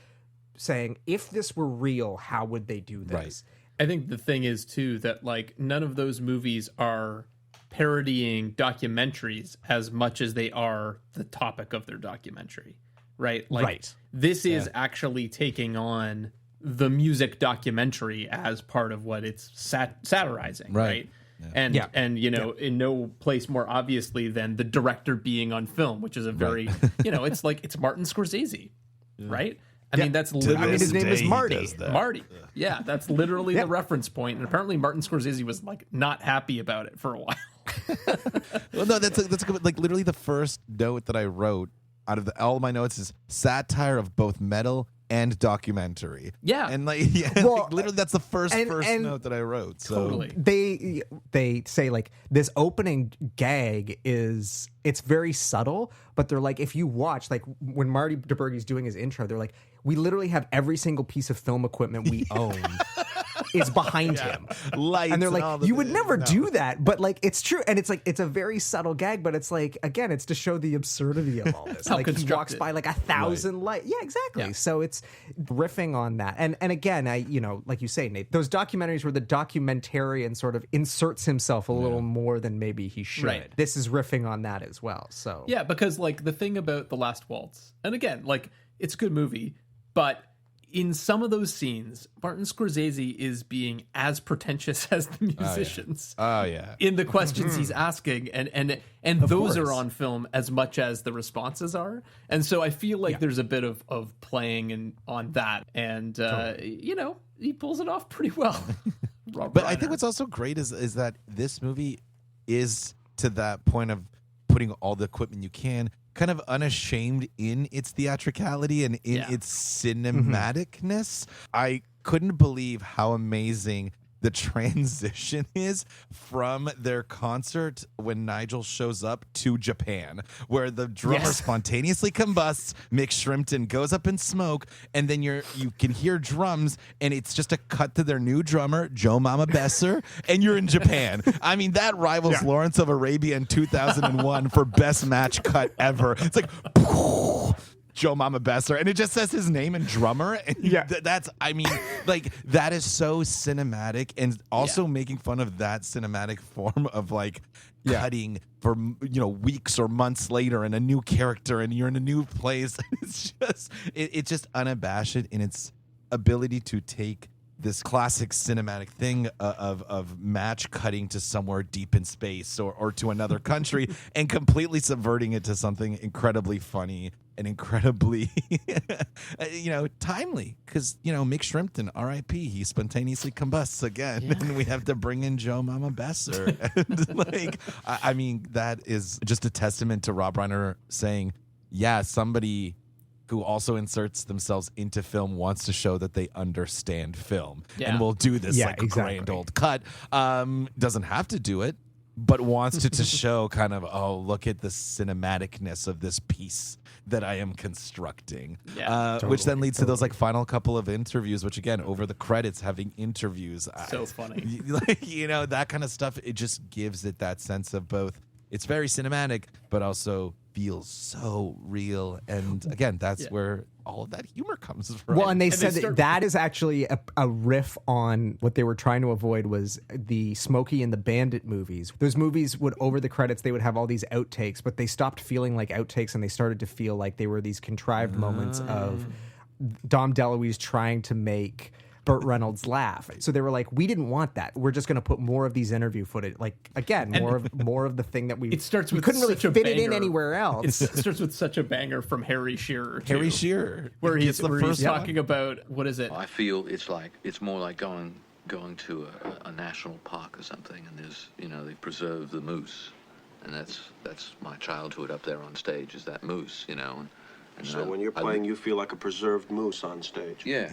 saying, if this were real, how would they do this? I think the thing is too that like none of those movies are parodying documentaries as much as they are the topic of their documentary, right? Like, Right. this is actually taking on the music documentary as part of what it's satirizing, right? And you know, in no place more obviously than the director being on film, which is a very, you know, it's like, it's Martin Scorsese, right? I mean, that's literally, his name is Marty. Marty. Yeah, that's literally the reference point. And apparently Martin Scorsese was like not happy about it for a while. Well, no, that's good. Like literally the first note that I wrote out of all my notes is satire of both metal and documentary. Yeah. And like, like, literally that's the first note that I wrote. So Totally. They say like this opening gag it's very subtle, but they're like, if you watch, like when Marty DeBurgy's doing his intro, they're like, we literally have every single piece of film equipment we own is behind him. Lights and they're like, all the you would never no. do that, but like it's true, and it's like it's a very subtle gag, but it's like, again, it's to show the absurdity of all this. How like he walks constructed. by like 1,000 lights. Yeah, exactly. Yeah. So it's riffing on that, and again, like you say, Nate, those documentaries where the documentarian sort of inserts himself a little more than maybe he should. Right. This is riffing on that as well. So Yeah, because like the thing about The Last Waltz, and again, like it's a good movie, but in some of those scenes, Martin Scorsese is being as pretentious as the musicians. Oh yeah. In the questions he's asking, and those are on film as much as the responses are. And so I feel like there's a bit of playing on that, and you know, he pulls it off pretty well. Rob But I Reiner. think what's also great is that this movie is to that point of putting all the equipment you can, kind of unashamed in its theatricality and in its cinematicness. I couldn't believe how amazing the transition is from their concert when Nigel shows up to Japan, where the drummer spontaneously combusts, Mick Shrimpton goes up in smoke, and then you can hear drums, and it's just a cut to their new drummer, Joe Mama Besser, and you're in Japan. I mean, that rivals Lawrence of Arabia in 2001 for best match cut ever. It's like Joe Mama Besser, and it just says his name and drummer. And that's, I mean, like, that is so cinematic, and also making fun of that cinematic form of like cutting for, you know, weeks or months later, and a new character, and you're in a new place. It's just, it's just unabashed in its ability to take this classic cinematic thing of match cutting to somewhere deep in space or to another country and completely subverting it to something incredibly funny and incredibly, you know, timely. Because, you know, Mick Shrimpton, R.I.P., he spontaneously combusts again, and we have to bring in Joe Mama Besser. And, like, I mean, that is just a testament to Rob Reiner saying, yeah, somebody who also inserts themselves into film wants to show that they understand film and will do this grand old cut. Doesn't have to do it, but wants to show kind of, oh, look at the cinematicness of this piece that I am constructing. Which then leads to those like final couple of interviews, which again, over the credits, having interviews. So funny. Like, you know, that kind of stuff, it just gives it that sense of both. It's very cinematic, but also feels so real. And again, that's where all of that humor comes from. Well, and they said that is actually a riff on what they were trying to avoid was the Smokey and the Bandit movies. Those movies would, over the credits, they would have all these outtakes, but they stopped feeling like outtakes, and they started to feel like they were these contrived moments of Dom DeLuise trying to make Burt Reynolds laugh. So they were like, we didn't want that. We're just going to put more of these interview footage. Like, again, more of the thing that we couldn't really fit it in anywhere else. It starts with such a banger from Harry Shearer. Too, Harry Shearer, where he's talking about, what is it? I feel it's more like going to a national park or something, and there's, you know, they preserve the moose, and that's my childhood up there on stage, is that moose, you know. And so when you're playing, you feel like a preserved moose on stage. Yeah.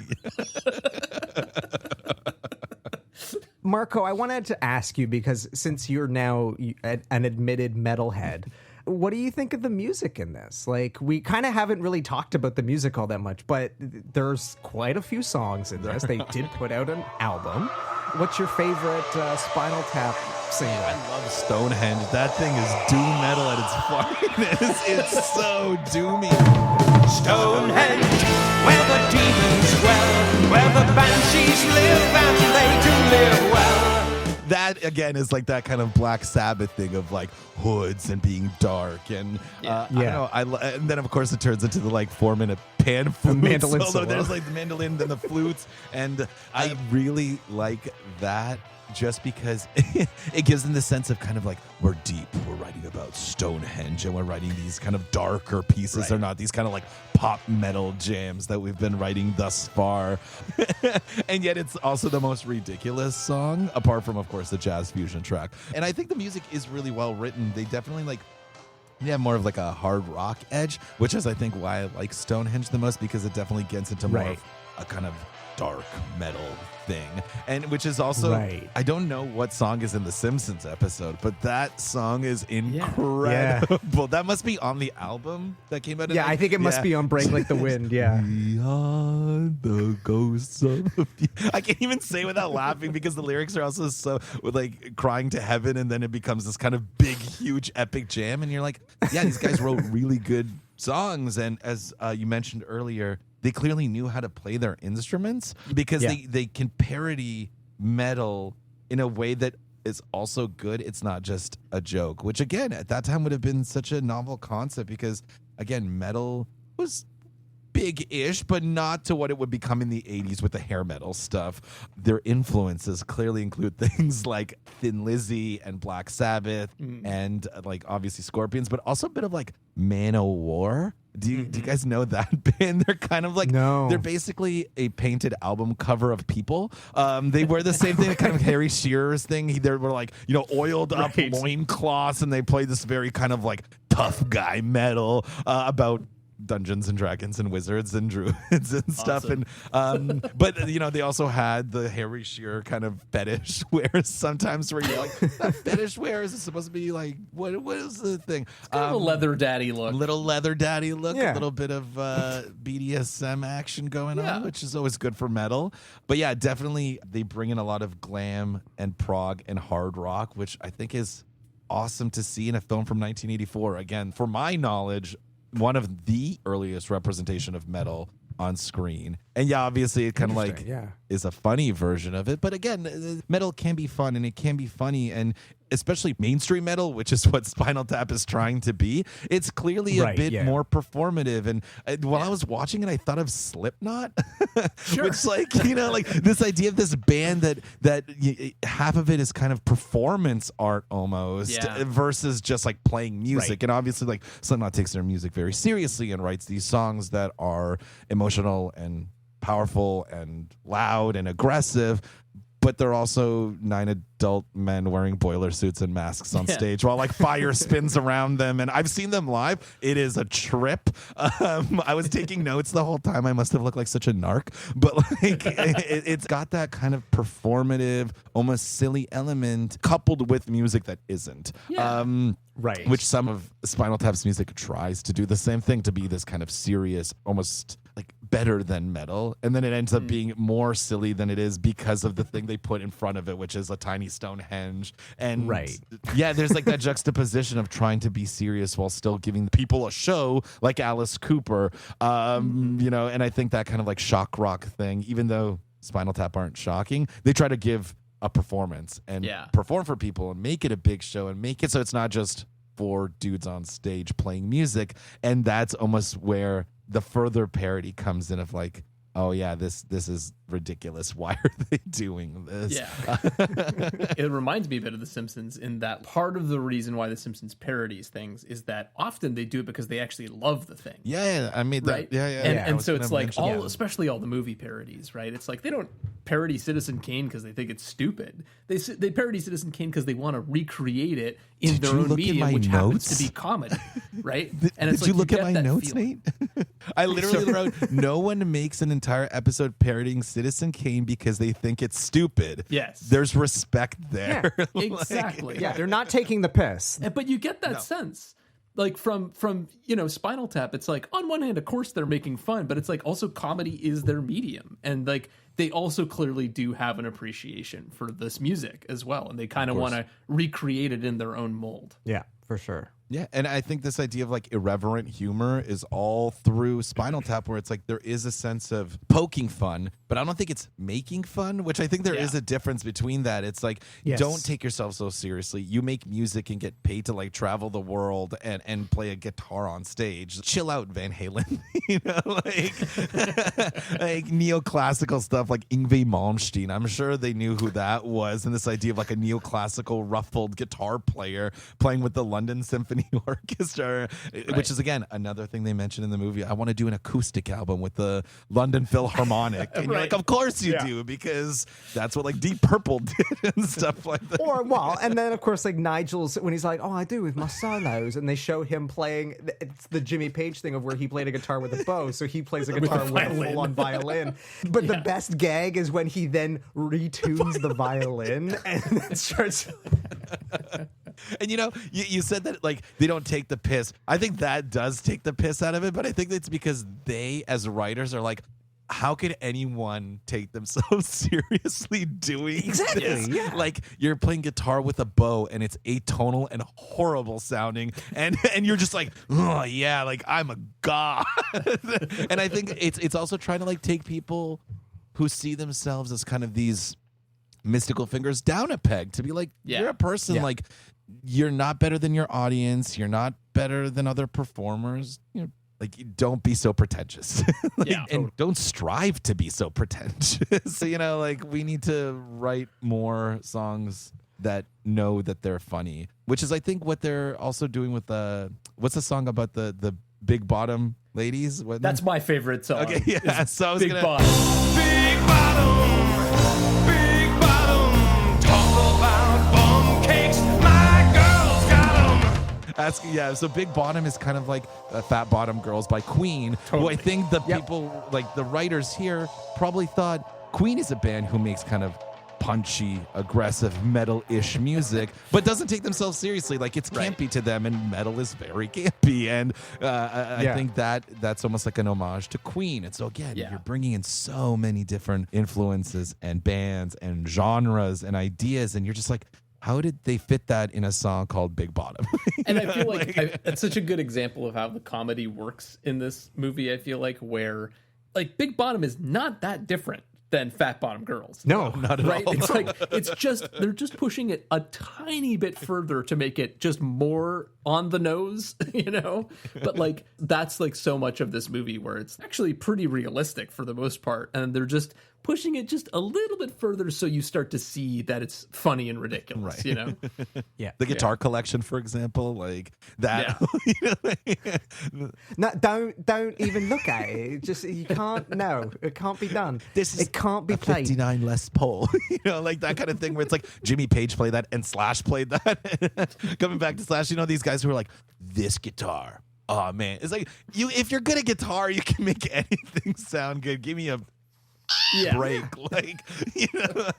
Marko, I wanted to ask you, because since you're now an admitted metalhead, what do you think of the music in this? Like, we kind of haven't really talked about the music all that much, but there's quite a few songs in this. They did put out an album. What's your favorite Spinal Tap single? I love Stonehenge. That thing is doom metal at its finest. It's so doomy. Stonehenge, where the demons dwell, where the banshees live and they do live well. that again is like that kind of Black Sabbath thing of like hoods and being dark and I don't know. And then of course it turns into the like 4-minute pan flute mandolin solo. solo. There's like the mandolin and the flutes, and I really like that. Just because it gives them the sense of kind of like, we're deep, we're writing about Stonehenge, and we're writing these kind of darker pieces. Right. They're not these kind of like pop metal jams that we've been writing thus far. And yet it's also the most ridiculous song, apart from, of course, the jazz fusion track. And I think the music is really well written. They definitely more of like a hard rock edge, which is, I think, why I like Stonehenge the most, because it definitely gets into more of a kind of dark metal thing, and which is also I don't know what song is in the Simpsons episode, but that song is incredible. That must be on the album that came out. I think it must be on Break Like the Wind. We are the ghosts of I can't even say without laughing, because the lyrics are also so like crying to heaven, and then it becomes this kind of big, huge, epic jam, and you're like, yeah, these guys wrote really good songs. And as you mentioned earlier, they clearly knew how to play their instruments, because they can parody metal in a way that is also good. It's not just a joke, which again at that time would have been such a novel concept, because again, metal was big-ish, but not to what it would become in the 80s with the hair metal stuff. Their influences clearly include things like Thin Lizzy and Black Sabbath and like obviously Scorpions, but also a bit of like Manowar. Do you guys know that band? They're kind of like, they're basically a painted album cover of people. They wear the same thing, kind of Harry Shearer's thing. They were like, oiled up loincloths, and they play this very kind of like tough guy metal about Dungeons and Dragons and wizards and druids and stuff. And but they also had the Harry Shearer kind of fetish wear sometimes, where you're like, that fetish wear, is it supposed to be like, what is the thing? Kind of a leather daddy look. A little bit of BDSM action going on, which is always good for metal. But yeah, definitely they bring in a lot of glam and prog and hard rock, which I think is awesome to see in a film from 1984. Again, for my knowledge, one of the earliest representation of metal on screen. And obviously it kind of like is a funny version of it. But again, metal can be fun, and it can be funny, and especially mainstream metal, which is what Spinal Tap is trying to be. It's clearly a bit more performative. And while I was watching it, I thought of Slipknot, which like this idea of this band that half of it is kind of performance art almost versus just like playing music. And obviously like Slipknot takes their music very seriously and writes these songs that are emotional and powerful and loud and aggressive, but they're also 9 adult men wearing boiler suits and masks on stage while like fire spins around them. And I've seen them live. It is a trip. I was taking notes the whole time. I must have looked like such a narc, but like it's got that kind of performative, almost silly element coupled with music that isn't. Which some of Spinal Tap's music tries to do the same thing, to be this kind of serious, almost like better than metal, and then it ends up being more silly than it is because of the thing they put in front of it, which is a tiny Stonehenge. And there's like that juxtaposition of trying to be serious while still giving people a show, like Alice Cooper, and I think that kind of like shock rock thing, even though Spinal Tap aren't shocking, they try to give a performance and perform for people and make it a big show and make it so it's not just 4 dudes on stage playing music. And that's almost where the further parody comes in of like, oh yeah, this is ridiculous. Why are they doing this? It reminds me a bit of The Simpsons, in that part of the reason why The Simpsons parodies things is that often they do it because they actually love the thing. I made that. Right? And so it's like especially all the movie parodies, right? It's like they don't parody Citizen Kane because they think it's stupid. They parody Citizen Kane because they want to recreate it in their own medium, which happens to be comedy, right? And it's Did you look at my notes, Nate? I literally wrote, no one makes an entire episode parodying Citizen Kane because they think it's stupid. Yes. There's respect there. Exactly. They're not taking the piss. But you get that sense. Like from Spinal Tap, it's like on one hand, of course they're making fun, but it's like also comedy is their medium, and like they also clearly do have an appreciation for this music as well, and they kind of want to recreate it in their own mold. Yeah, for sure. Yeah, and I think this idea of like irreverent humor is all through Spinal Tap, where it's like there is a sense of poking fun, but I don't think it's making fun, which I think there is a difference between that. It's like, don't take yourself so seriously. You make music and get paid to like travel the world and play a guitar on stage. Chill out, Van Halen. You know, like neoclassical stuff like Yngwie Malmsteen. I'm sure they knew who that was, and this idea of like a neoclassical ruffled guitar player playing with the London Symphony Orchestra, which is again another thing they mentioned in the movie. I want to do an acoustic album with the London Philharmonic, and you're like, of course you do, because that's what like Deep Purple did and stuff like that. And then of course like Nigel's when he's like, oh, I do with my solos, and they show him playing. It's the Jimmy Page thing of where he played a guitar with a bow, so he plays a guitar with a full-on violin. But the best gag is when he then retunes the violin and then starts. And you know, you said that like they don't take the piss. I think that does take the piss out of it, but I think it's because they, as writers, are like, how could anyone take themselves seriously doing this? Yeah. Like, you're playing guitar with a bow and it's atonal and horrible sounding, and you're just like, oh yeah, like I'm a god. And I think it's also trying to like take people who see themselves as kind of these mystical fingers down a peg to be like, you're a person, like you're not better than your audience, you're not better than other performers, you know, like don't be so pretentious. And don't strive to be so pretentious. You know, like we need to write more songs that know that they're funny, which is I think what they're also doing with the what's the song about the big bottom ladies? That's my favorite song. Okay, yeah. So I was Big gonna Bottom. Big bottom, talk about bum cakes. My girl's got 'em. So Big Bottom is kind of like Fat Bottom Girls by Queen, who I think the people, like the writers here, probably thought Queen is a band who makes kind of punchy, aggressive, metal-ish music, but doesn't take themselves seriously. Like it's campy to them, and metal is very campy. And I think that's almost like an homage to Queen. And so again, you're bringing in so many different influences and bands and genres and ideas, and you're just like, how did they fit that in a song called Big Bottom? And I feel like it's such a good example of how the comedy works in this movie. I feel like where like Big Bottom is not that different than Fat Bottom Girls. No, not at all. It's like they're just pushing it a tiny bit further to make it just more on the nose, you know? But like that's like so much of this movie where it's actually pretty realistic for the most part, and they're just pushing it just a little bit further so you start to see that it's funny and ridiculous, you know? The guitar collection, for example, like that. No, don't even look at it. Just you can't. No, it can't be done. It can't be played. 59 Les Paul, you know, like that kind of thing where it's like Jimmy Page played that and Slash played that. Coming back to Slash, you know, these guys who are like, this guitar. Oh man, it's like if you're good at guitar, you can make anything sound good. Give me a break. Like, you know,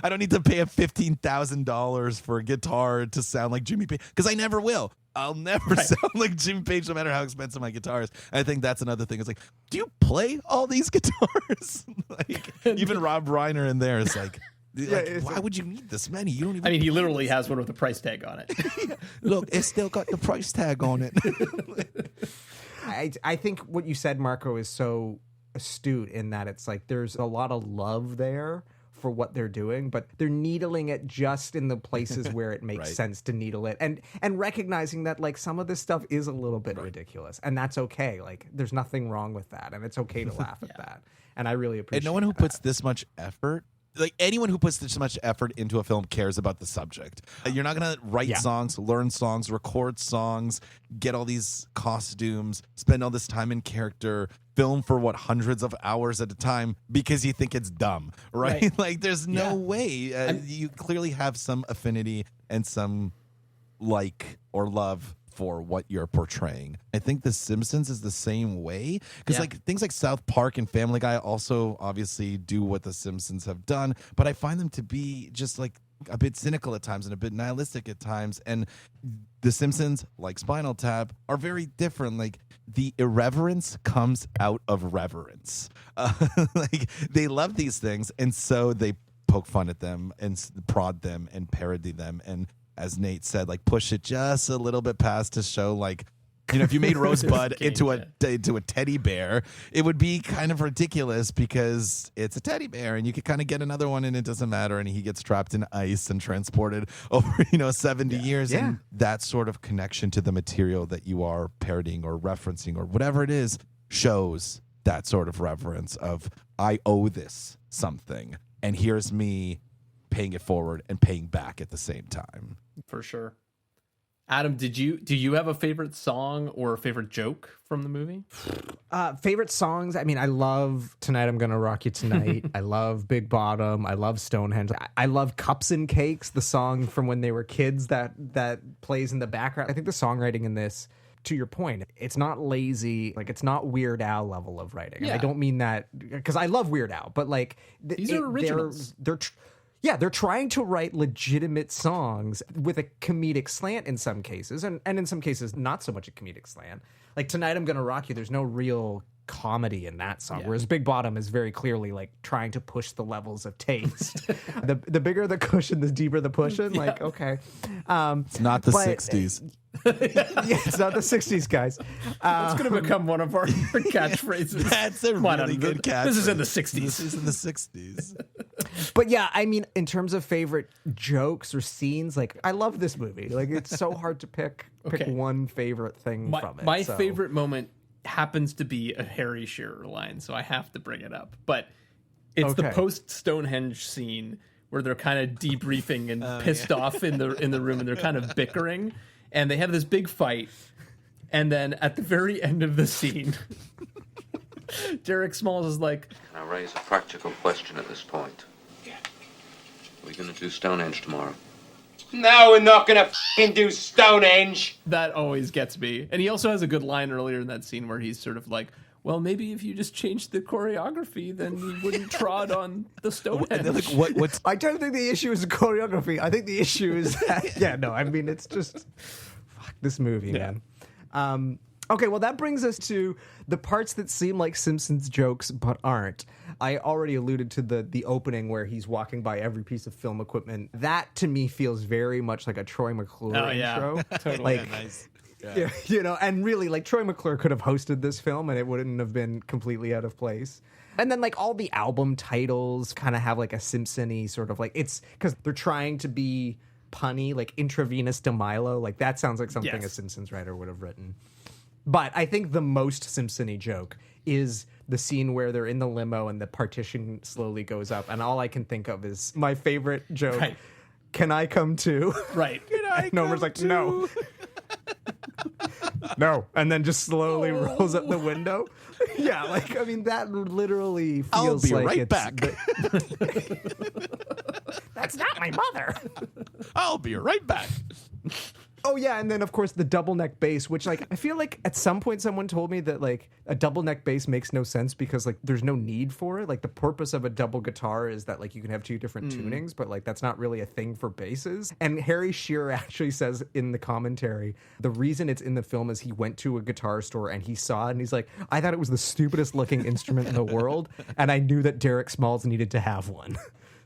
I don't need to pay $15,000 for a guitar to sound like Jimmy Page, because I never will. I'll never sound like Jimmy Page, no matter how expensive my guitar is. I think that's another thing. It's like, do you play all these guitars? Like, even Rob Reiner in there is like, why would you need this many? You don't even. I mean, he literally has one with a price tag on it. Look, it's still got the price tag on it. I think what you said, Marco, is so astute in that it's like there's a lot of love there for what they're doing, but they're needling it just in the places where it makes sense to needle it, and recognizing that like some of this stuff is a little bit ridiculous, and that's okay. Like there's nothing wrong with that, and it's okay to laugh at that. And I really appreciate. And no one who puts this much effort. Like anyone who puts this much effort into a film cares about the subject. You're not going to write songs, learn songs, record songs, get all these costumes, spend all this time in character, film for hundreds of hours at a time because you think it's dumb, right? Like there's no way. You clearly have some affinity and some like or love for what you're portraying. I think The Simpsons is the same way, because like things like South Park and Family Guy also obviously do what The Simpsons have done, but I find them to be just like a bit cynical at times and a bit nihilistic at times. And The Simpsons, like Spinal Tap, are very different. Like the irreverence comes out of reverence. Like they love these things, and so they poke fun at them and prod them and parody them. And as Nate said, like push it just a little bit past to show like, you know, if you made Rosebud into a teddy bear, it would be kind of ridiculous because it's a teddy bear and you could kind of get another one and it doesn't matter. And he gets trapped in ice and transported over, 70 years. Yeah. And that sort of connection to the material that you are parodying or referencing or whatever it is shows that sort of reverence of, I owe this something. And here's me paying it forward and paying back at the same time. For sure. Adam, do you have a favorite song or a favorite joke from the movie? Favorite songs? I mean, I love Tonight I'm Gonna Rock You Tonight. I love Big Bottom. I love Stonehenge. I love Cups and Cakes, the song from when they were kids that plays in the background. I think the songwriting in this, to your point, it's not lazy. Like, it's not Weird Al level of writing. Yeah. And I don't mean that because I love Weird Al, but like these are originals. They're trying to write legitimate songs with a comedic slant in some cases, and in some cases not so much a comedic slant. Like Tonight I'm Gonna Rock You, there's no real comedy in that song, whereas Big Bottom is very clearly like trying to push the levels of taste. the bigger the cushion, the deeper the pushing. Yeah. Like, okay. It's not the 60s. It's not the 60s, guys. That's going to become one of our catchphrases. That's a really good catchphrase. This is in the 60s. This is in the 60s. But yeah, I mean, in terms of favorite jokes or scenes, like I love this movie. Like it's so hard to pick one favorite thing from it. My favorite moment happens to be a Harry Shearer line, so I have to bring it up. But it's the post Stonehenge scene where they're kind of debriefing and pissed off in the room, and they're kind of bickering, and they have this big fight. And then at the very end of the scene, Derek Smalls is like, Can I raise a practical question at this point? Yeah. Are we going to do Stonehenge tomorrow? No, we're not gonna fucking do Stonehenge. That always gets me. And he also has a good line earlier in that scene where he's sort of like, well, maybe if you just changed the choreography, then you wouldn't trod on the Stonehenge. Like, what's... I don't think the issue is the choreography. I think the issue is that, I mean, it's just, fuck this movie, man. Okay, well, that brings us to the parts that seem like Simpsons jokes but aren't. I already alluded to the opening where he's walking by every piece of film equipment. That, to me, feels very much like a Troy McClure intro. Totally. Like, nice. Yeah. And really, like, Troy McClure could have hosted this film and it wouldn't have been completely out of place. And then, like, all the album titles kind of have, like, a Simpson-y sort of, like, it's because they're trying to be punny, like Intravenous de Milo. Like, that sounds like something a Simpsons writer would have written. But I think the most Simpson-y joke is the scene where they're in the limo and the partition slowly goes up. And all I can think of is my favorite joke. Right. Can I come too? Right. And Homer's like, no. No. And then just slowly rolls up the window. Yeah, like, I mean, that literally feels like right it's... back. That's not my mother. I'll be right back. Oh, yeah, and then, of course, the double neck bass, which, like, I feel like at some point someone told me that, like, a double neck bass makes no sense because, like, there's no need for it. Like, the purpose of a double guitar is that, like, you can have two different tunings, but, like, that's not really a thing for basses. And Harry Shearer actually says in the commentary, the reason it's in the film is he went to a guitar store and he saw it and he's like, I thought it was the stupidest looking instrument in the world, and I knew that Derek Smalls needed to have one.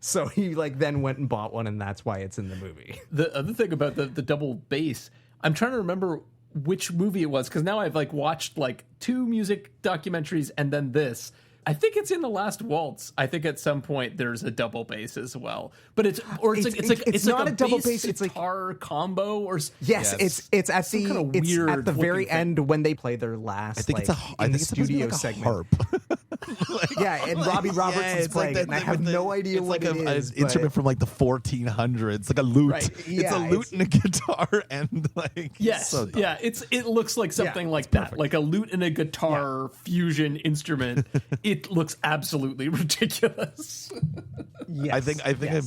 So he like then went and bought one, and that's why it's in the movie. The other thing about the double bass, I'm trying to remember which movie it was, because now I've like watched like 2 music documentaries and then this. I think it's in The Last Waltz. I think at some point there's a double bass as well, but it's not like a double bass. It's like guitar combo or yes. It's at the kind of it's at the very thing. end when they play their last. I think like, I think the studio like segment. Harp. Yeah, and Robbie Roberts is playing it, and I have no idea what it is. An instrument from like the 1400s, like a lute. Right. It's a lute and a guitar, and like it looks like something like that, perfect. like a lute and a guitar fusion instrument. It looks absolutely ridiculous. Yes, I think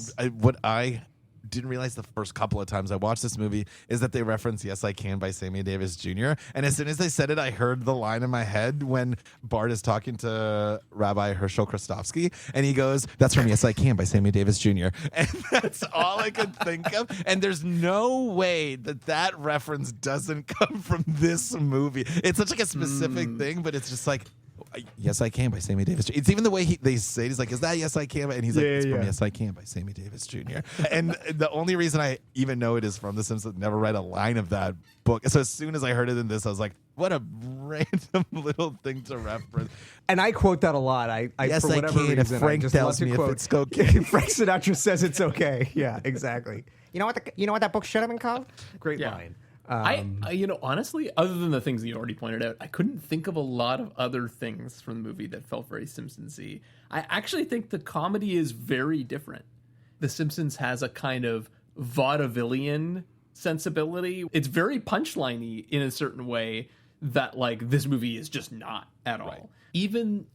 what I didn't realize the first couple of times I watched this movie is that they reference Yes I Can by Sammy Davis Jr. And as soon as they said it, I heard the line in my head when Bart is talking to Rabbi Herschel Krostowski, and he goes, that's from Yes I Can by Sammy Davis Jr. And that's all I could think of. And there's no way that reference doesn't come from this movie. It's such like a specific thing, but it's just like, Yes, I Can by Sammy Davis. It's even the way they say it. He's like, is that Yes, I Can? And he's like, it's from Yes, I Can by Sammy Davis Jr. And the only reason I even know it is from The Simpsons. Never read a line of that book. So as soon as I heard it in this, I was like, what a random little thing to reference. And I quote that a lot. I Yes, for I whatever can. reason, If Frank I just tells love me to if quote. it's okay. Frank Sinatra says it's okay. Yeah, exactly. You know what that book should have been called? Great line. Honestly, other than the things that you already pointed out, I couldn't think of a lot of other things from the movie that felt very Simpsons-y. I actually think the comedy is very different. The Simpsons has a kind of vaudevillian sensibility. It's very punchline-y in a certain way that, like, this movie is just not at all. Right. Even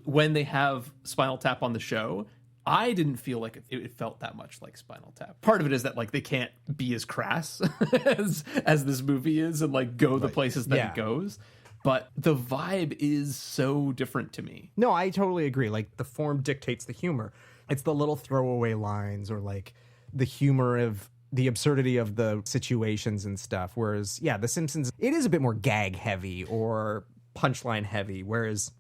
when they have Spinal Tap on the show, I didn't feel like it felt that much like Spinal Tap. Part of it is that, like, they can't be as crass as this movie is and, like, go the places that it goes. But the vibe is so different to me. No, I totally agree. Like, the form dictates the humor. It's the little throwaway lines or, like, the humor of the absurdity of the situations and stuff. Whereas, The Simpsons, it is a bit more gag heavy or punchline heavy. Whereas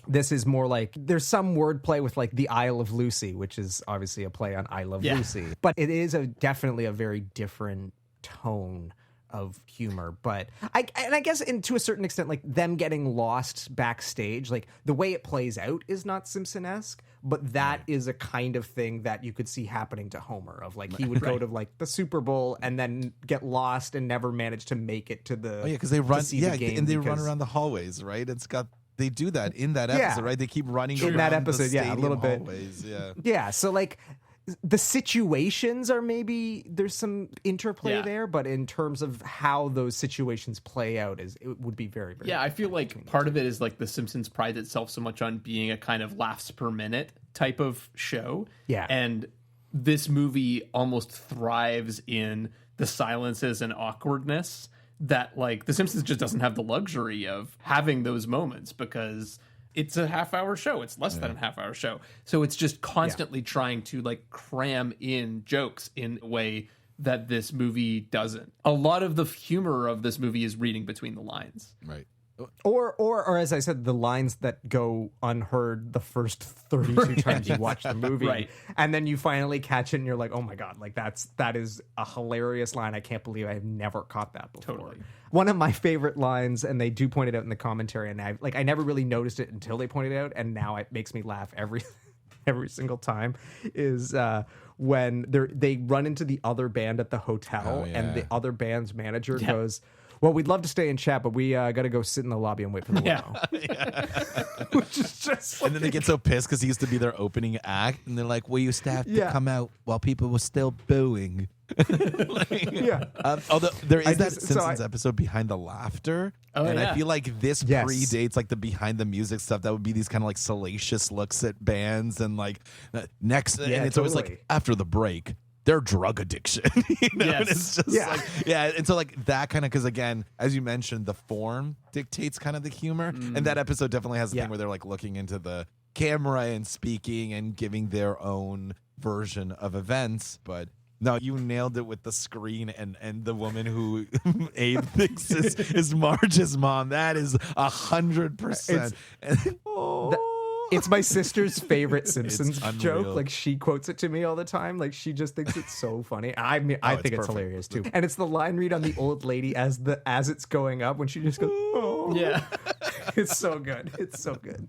this is more like, there's some wordplay with, like, the Isle of Lucy, which is obviously a play on I Love Lucy. But it is definitely a very different tone of humor. But I guess to a certain extent, like, them getting lost backstage, like, the way it plays out is not Simpson-esque, but that is a kind of thing that you could see happening to Homer, of, like, he would go to, like, the Super Bowl and then get lost and never manage to make it to the because they run the game and they run around the hallways, right? They do that in that episode, right? They keep running in that episode, the a little bit. Hallways, So, like, the situations are, maybe there's some interplay there, but in terms of how those situations play out, it would be very, very I feel like part of it is, like, The Simpsons prides itself so much on being a kind of laughs per minute type of show. And this movie almost thrives in the silences and awkwardness that, like, The Simpsons just doesn't have the luxury of having those moments because it's a half-hour show. It's less than a half-hour show. So it's just constantly trying to, like, cram in jokes in a way that this movie doesn't. A lot of the humor of this movie is reading between the lines. Right. Or as I said, the lines that go unheard the first 32 times you watch the movie. And then you finally catch it and you're like, oh my God, like, that is a hilarious line. I can't believe I have never caught that before. Totally. One of my favorite lines, and they do point it out in the commentary, and I never really noticed it until they pointed it out, and now it makes me laugh every single time, is when they run into the other band at the hotel, and the other band's manager goes, well, we'd love to stay and chat, but we got to go sit in the lobby and wait for the limo. Which is just and then they get so pissed because he used to be their opening act, and they're like, we used to have to come out while people were still booing. Although there is that Simpsons episode Behind the Laughter, I feel like this predates, like, the behind the music stuff. That would be these kind of, like, salacious looks at bands and, like, next, and it's always like, after the break, their drug addiction, and it's just like, and so, like, that kind of, because again, as you mentioned, the form dictates kind of the humor, and that episode definitely has a thing where they're, like, looking into the camera and speaking and giving their own version of events. But no, you nailed it with the screen and the woman who Abe thinks is Marge's mom. That is 100%. It's my sister's favorite Simpsons joke. Like, she quotes it to me all the time. Like, she just thinks it's so funny. I think it's hilarious too. And it's the line read on the old lady as it's going up when she just goes, oh. Yeah. It's so good. It's so good.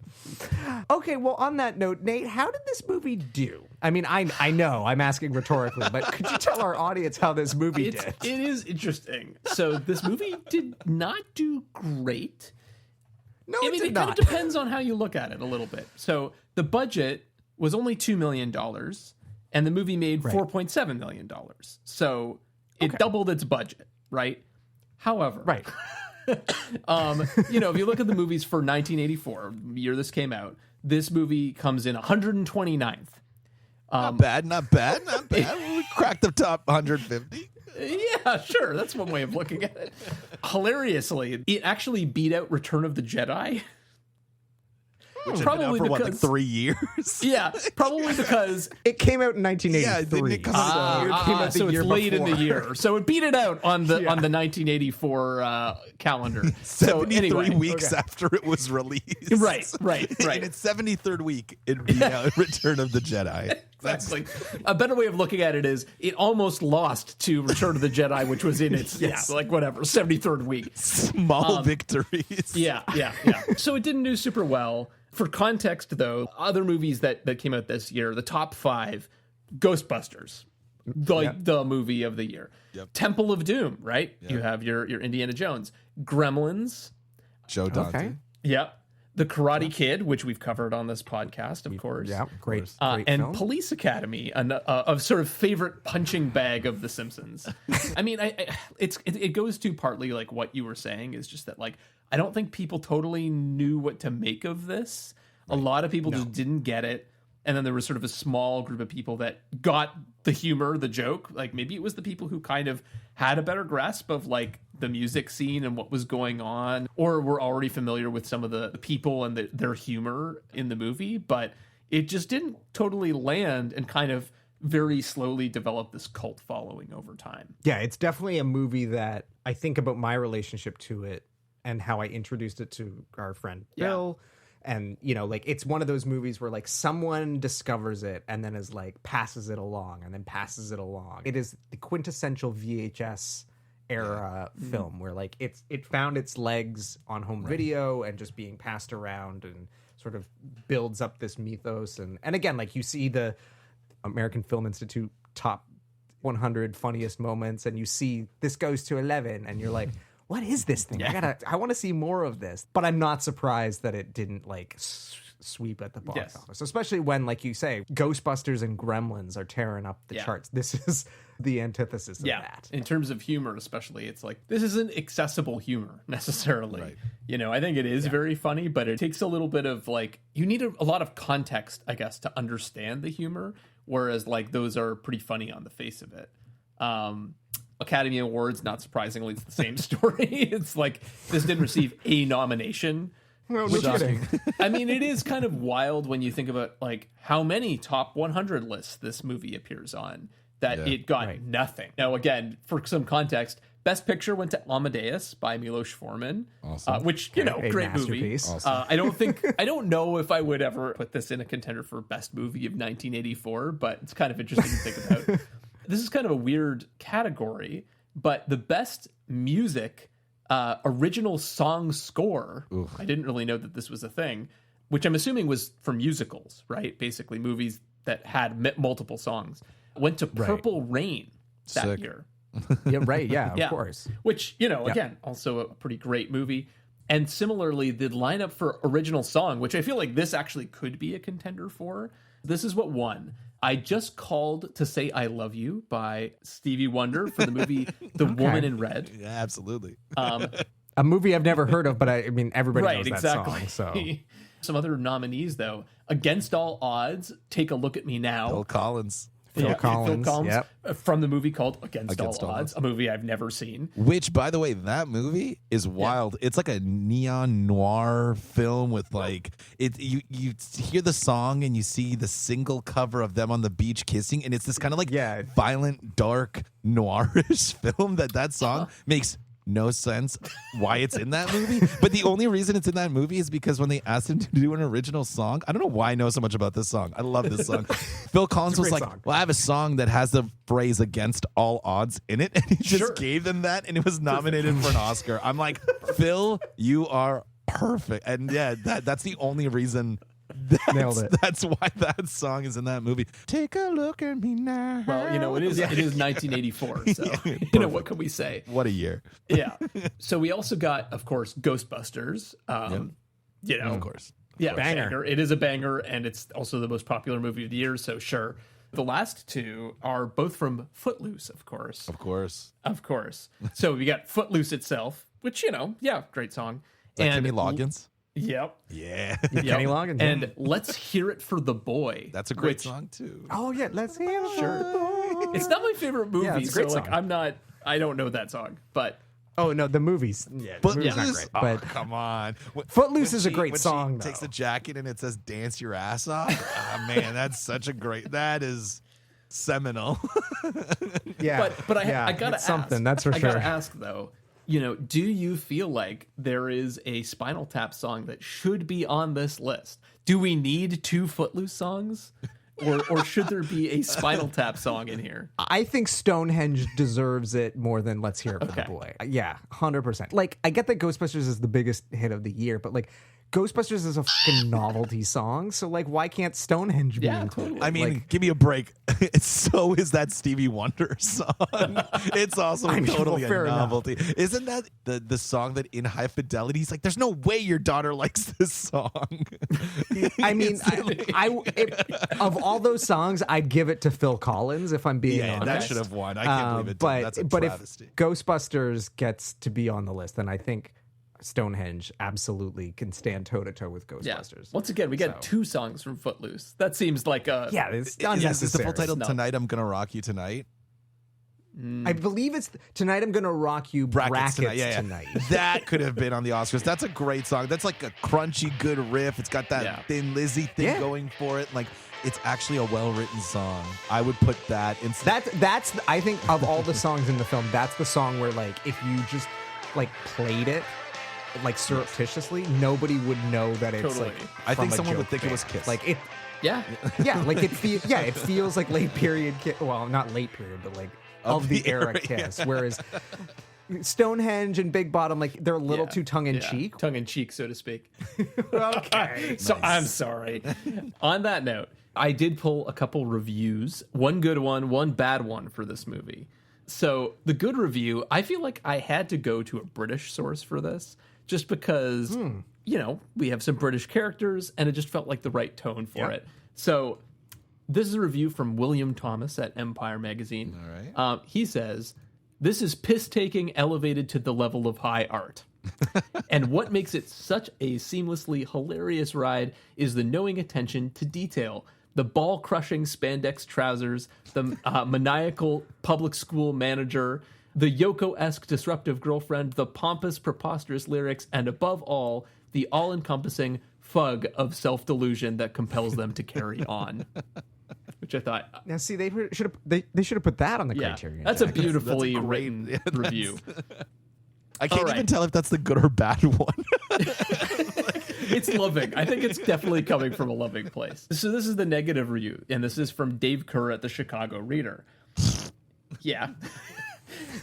Okay, well, on that note, Nate, how did this movie do? I mean, I know I'm asking rhetorically, but could you tell our audience how this movie did? It is interesting. So this movie did not do great. No, I mean, it kind of depends on how you look at it a little bit. So the budget was only $2 million, and the movie made $4.7 million. So it doubled its budget, right? However, if you look at the movies for 1984, the year this came out, this movie comes in 129th. Not bad. We cracked the top 150. Yeah, sure. That's one way of looking at it. Hilariously, it actually beat out Return of the Jedi. Which had been out for what, like 3 years? Yeah, probably because it came out in 1983. It came out so it's late in the year. So it beat it out on the 1984 calendar. 73 weeks after it was released. Right. In its 73rd week, it beat out Return of the Jedi. Exactly. A better way of looking at it is it almost lost to Return of the Jedi, which was in its 73rd week. Small victories. Yeah. So it didn't do super well. For context, though, other movies that came out this year, the top 5, Ghostbusters, the movie of the year. Yep. Temple of Doom, right? Yep. You have your Indiana Jones. Gremlins. Joe Dante. Okay. Yep. The Karate Kid, which we've covered on this podcast, of course. Yeah, great and film. Police Academy, a sort of favorite punching bag of The Simpsons. I mean, it goes to partly like what you were saying is just that like I don't think people totally knew what to make of this. Right. A lot of people just didn't get it. And then there was sort of a small group of people that got the humor, the joke. Like maybe it was the people who kind of had a better grasp of like the music scene and what was going on, or were already familiar with some of the people and their humor in the movie. But it just didn't totally land and kind of very slowly developed this cult following over time. Yeah, it's definitely a movie that I think about my relationship to it and how I introduced it to our friend Bill. And, you know, like, it's one of those movies where, like, someone discovers it and then is, like, passes it along and then passes it along. It is the quintessential VHS era film where, like, it found its legs on home video and just being passed around and sort of builds up this mythos. And again, like, you see the American Film Institute top 100 funniest moments and you see this goes to 11 and you're like... What is this thing? I want to see more of this. But I'm not surprised that it didn't like sweep at the box office, especially when, like you say, Ghostbusters and Gremlins are tearing up the charts. This is the antithesis of that. In terms of humor, especially, it's like this isn't accessible humor necessarily. Right. You know, I think it is very funny, but it takes a little bit of like you need a lot of context, I guess, to understand the humor. Whereas like those are pretty funny on the face of it. Academy Awards, not surprisingly, it's the same story. It's like this didn't receive a nomination. No kidding. I mean, it is kind of wild when you think about like how many top 100 lists this movie appears on that it got nothing. Now, again, for some context, Best Picture went to Amadeus by Milos Forman, which, you know, great movie. Awesome. I don't know if I would ever put this in a contender for Best Movie of 1984, but it's kind of interesting to think about. This is kind of a weird category, but the best music, original song score, I didn't really know that this was a thing, which I'm assuming was for musicals, right? Basically movies that had multiple songs, went to Purple Rain that year. Of course. Which, you know, again, also a pretty great movie. And similarly, the lineup for original song, which I feel like this actually could be a contender for, this is what won. I Just Called to Say I Love You by Stevie Wonder for the movie The Woman in Red. Yeah, absolutely. A movie I've never heard of, but I mean, everybody knows that song. So. Some other nominees, though. Against All Odds, Take a Look at Me Now. Phil Collins. Phil Collins from the movie called Against All Odds, a movie I've never seen. Which, by the way, that movie is wild. It's like a neon noir film with like you hear the song and you see the single cover of them on the beach kissing, and it's this kind of like violent, dark, noirish film that song makes no sense why it's in that movie. But the only reason it's in that movie is because when they asked him to do an original song, I don't know why I know so much about this song. I love this song. Phil Collins was like, well, I have a song that has the phrase against all odds in it. And he just gave them that and it was nominated for an Oscar. I'm like, Phil, you are perfect. And that's the only reason. Nailed it. That's why that song is in that movie. Take a look at me now. Well, you know, it is 1984, so you know, what can we say? What a year. Yeah. So we also got, of course, Ghostbusters. You know, of course. Yeah, banger. It is a banger, and it's also the most popular movie of the year, so sure. The last two are both from Footloose, of course. Of course. So we got Footloose itself, which, you know, great song. And Kenny Loggins. Yep. Yeah. Kenny Loggins. And Let's Hear It for the Boy. That's a great song too. Oh yeah, Let's Hear It for the Boy. It's not my favorite movie, it's a great so song. like I don't know that song, but Oh no, the movies. Yeah, the movie's not great. Oh, But come on. Footloose is a great when song. She takes though. the jacket and it says "Dance Your Ass Off." Oh, man, that's such a great. That is seminal. Yeah, but I gotta it's something. ask, That's for I sure. gotta ask though. Do you feel like there is a Spinal Tap song that should be on this list? Do we need 2 Footloose songs? Or should there be a Spinal Tap song in here? I think Stonehenge deserves it more than Let's Hear It for the Boy. Yeah, 100%. Like, I get that Ghostbusters is the biggest hit of the year, but like, Ghostbusters is a fucking novelty song, so like, why can't Stonehenge be included? Totally. I mean, Like, give me a break. So is that Stevie Wonder song. It's also totally fair a enough. novelty. Isn't that the song that in High Fidelity, he's like, there's no way your daughter likes this song. I mean, of all those songs, I'd give it to Phil Collins if I'm being honest. that should have won. I can't believe it did. But That's a but travesty. if Ghostbusters gets to be on the list, then I think Stonehenge absolutely can stand toe to toe with Ghostbusters. Once again, we get 2 songs from Footloose. That seems like a it's Is the unnecessary. full title "Tonight I'm Gonna Rock You Tonight"? I believe it's Tonight I'm Gonna Rock You brackets Tonight. Yeah, yeah. tonight. That could have been on the Oscars. That's a great song. That's like a crunchy, good riff. It's got that Thin Lizzy thing going for it. Like, it's actually a well-written song. I would put that in. That's I think of all the songs in the film, that's the song where like if you just like played it like surreptitiously, nobody would know that it's like. I think from a someone would joke think it band. was Kiss. Like it. Yeah. Like it feels like late period. Well, not late period, but like of the era Kiss. Whereas Stonehenge and Big Bottom, like they're a little too tongue in cheek. Tongue in cheek, so to speak. Okay. So I'm sorry. On that note, I did pull a couple reviews, one good one bad one for this movie. So the good review, I feel like I had to go to a British source for this just because, we have some British characters and it just felt like the right tone for it. So this is a review from William Thomas at Empire Magazine. All right. He says, "This is piss-taking elevated to the level of high art. And what makes it such a seamlessly hilarious ride is the knowing attention to detail. The ball-crushing spandex trousers, the maniacal public school manager, the Yoko-esque disruptive girlfriend, the pompous, preposterous lyrics, and above all, the all-encompassing fug of self-delusion that compels them to carry on." Which I thought... Now, see, they should have put that on the criterion. That's a Jack. beautifully written review. I can't even tell if that's the good or bad one. It's loving. I think it's definitely coming from a loving place. So this is the negative review, and this is from Dave Kerr at the Chicago Reader. Yeah.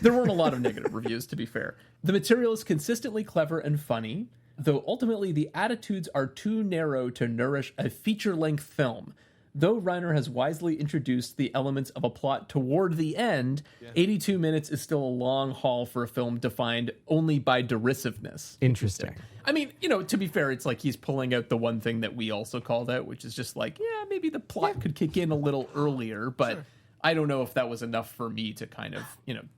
There weren't a lot of negative reviews, to be fair. "The material is consistently clever and funny, though ultimately the attitudes are too narrow to nourish a feature-length film. Though Reiner has wisely introduced the elements of a plot toward the end, 82 minutes is still a long haul for a film defined only by derisiveness." Interesting. I mean, to be fair, it's like he's pulling out the one thing that we also called out, which is just like, maybe the plot could kick in a little earlier, but I don't know if that was enough for me to kind of,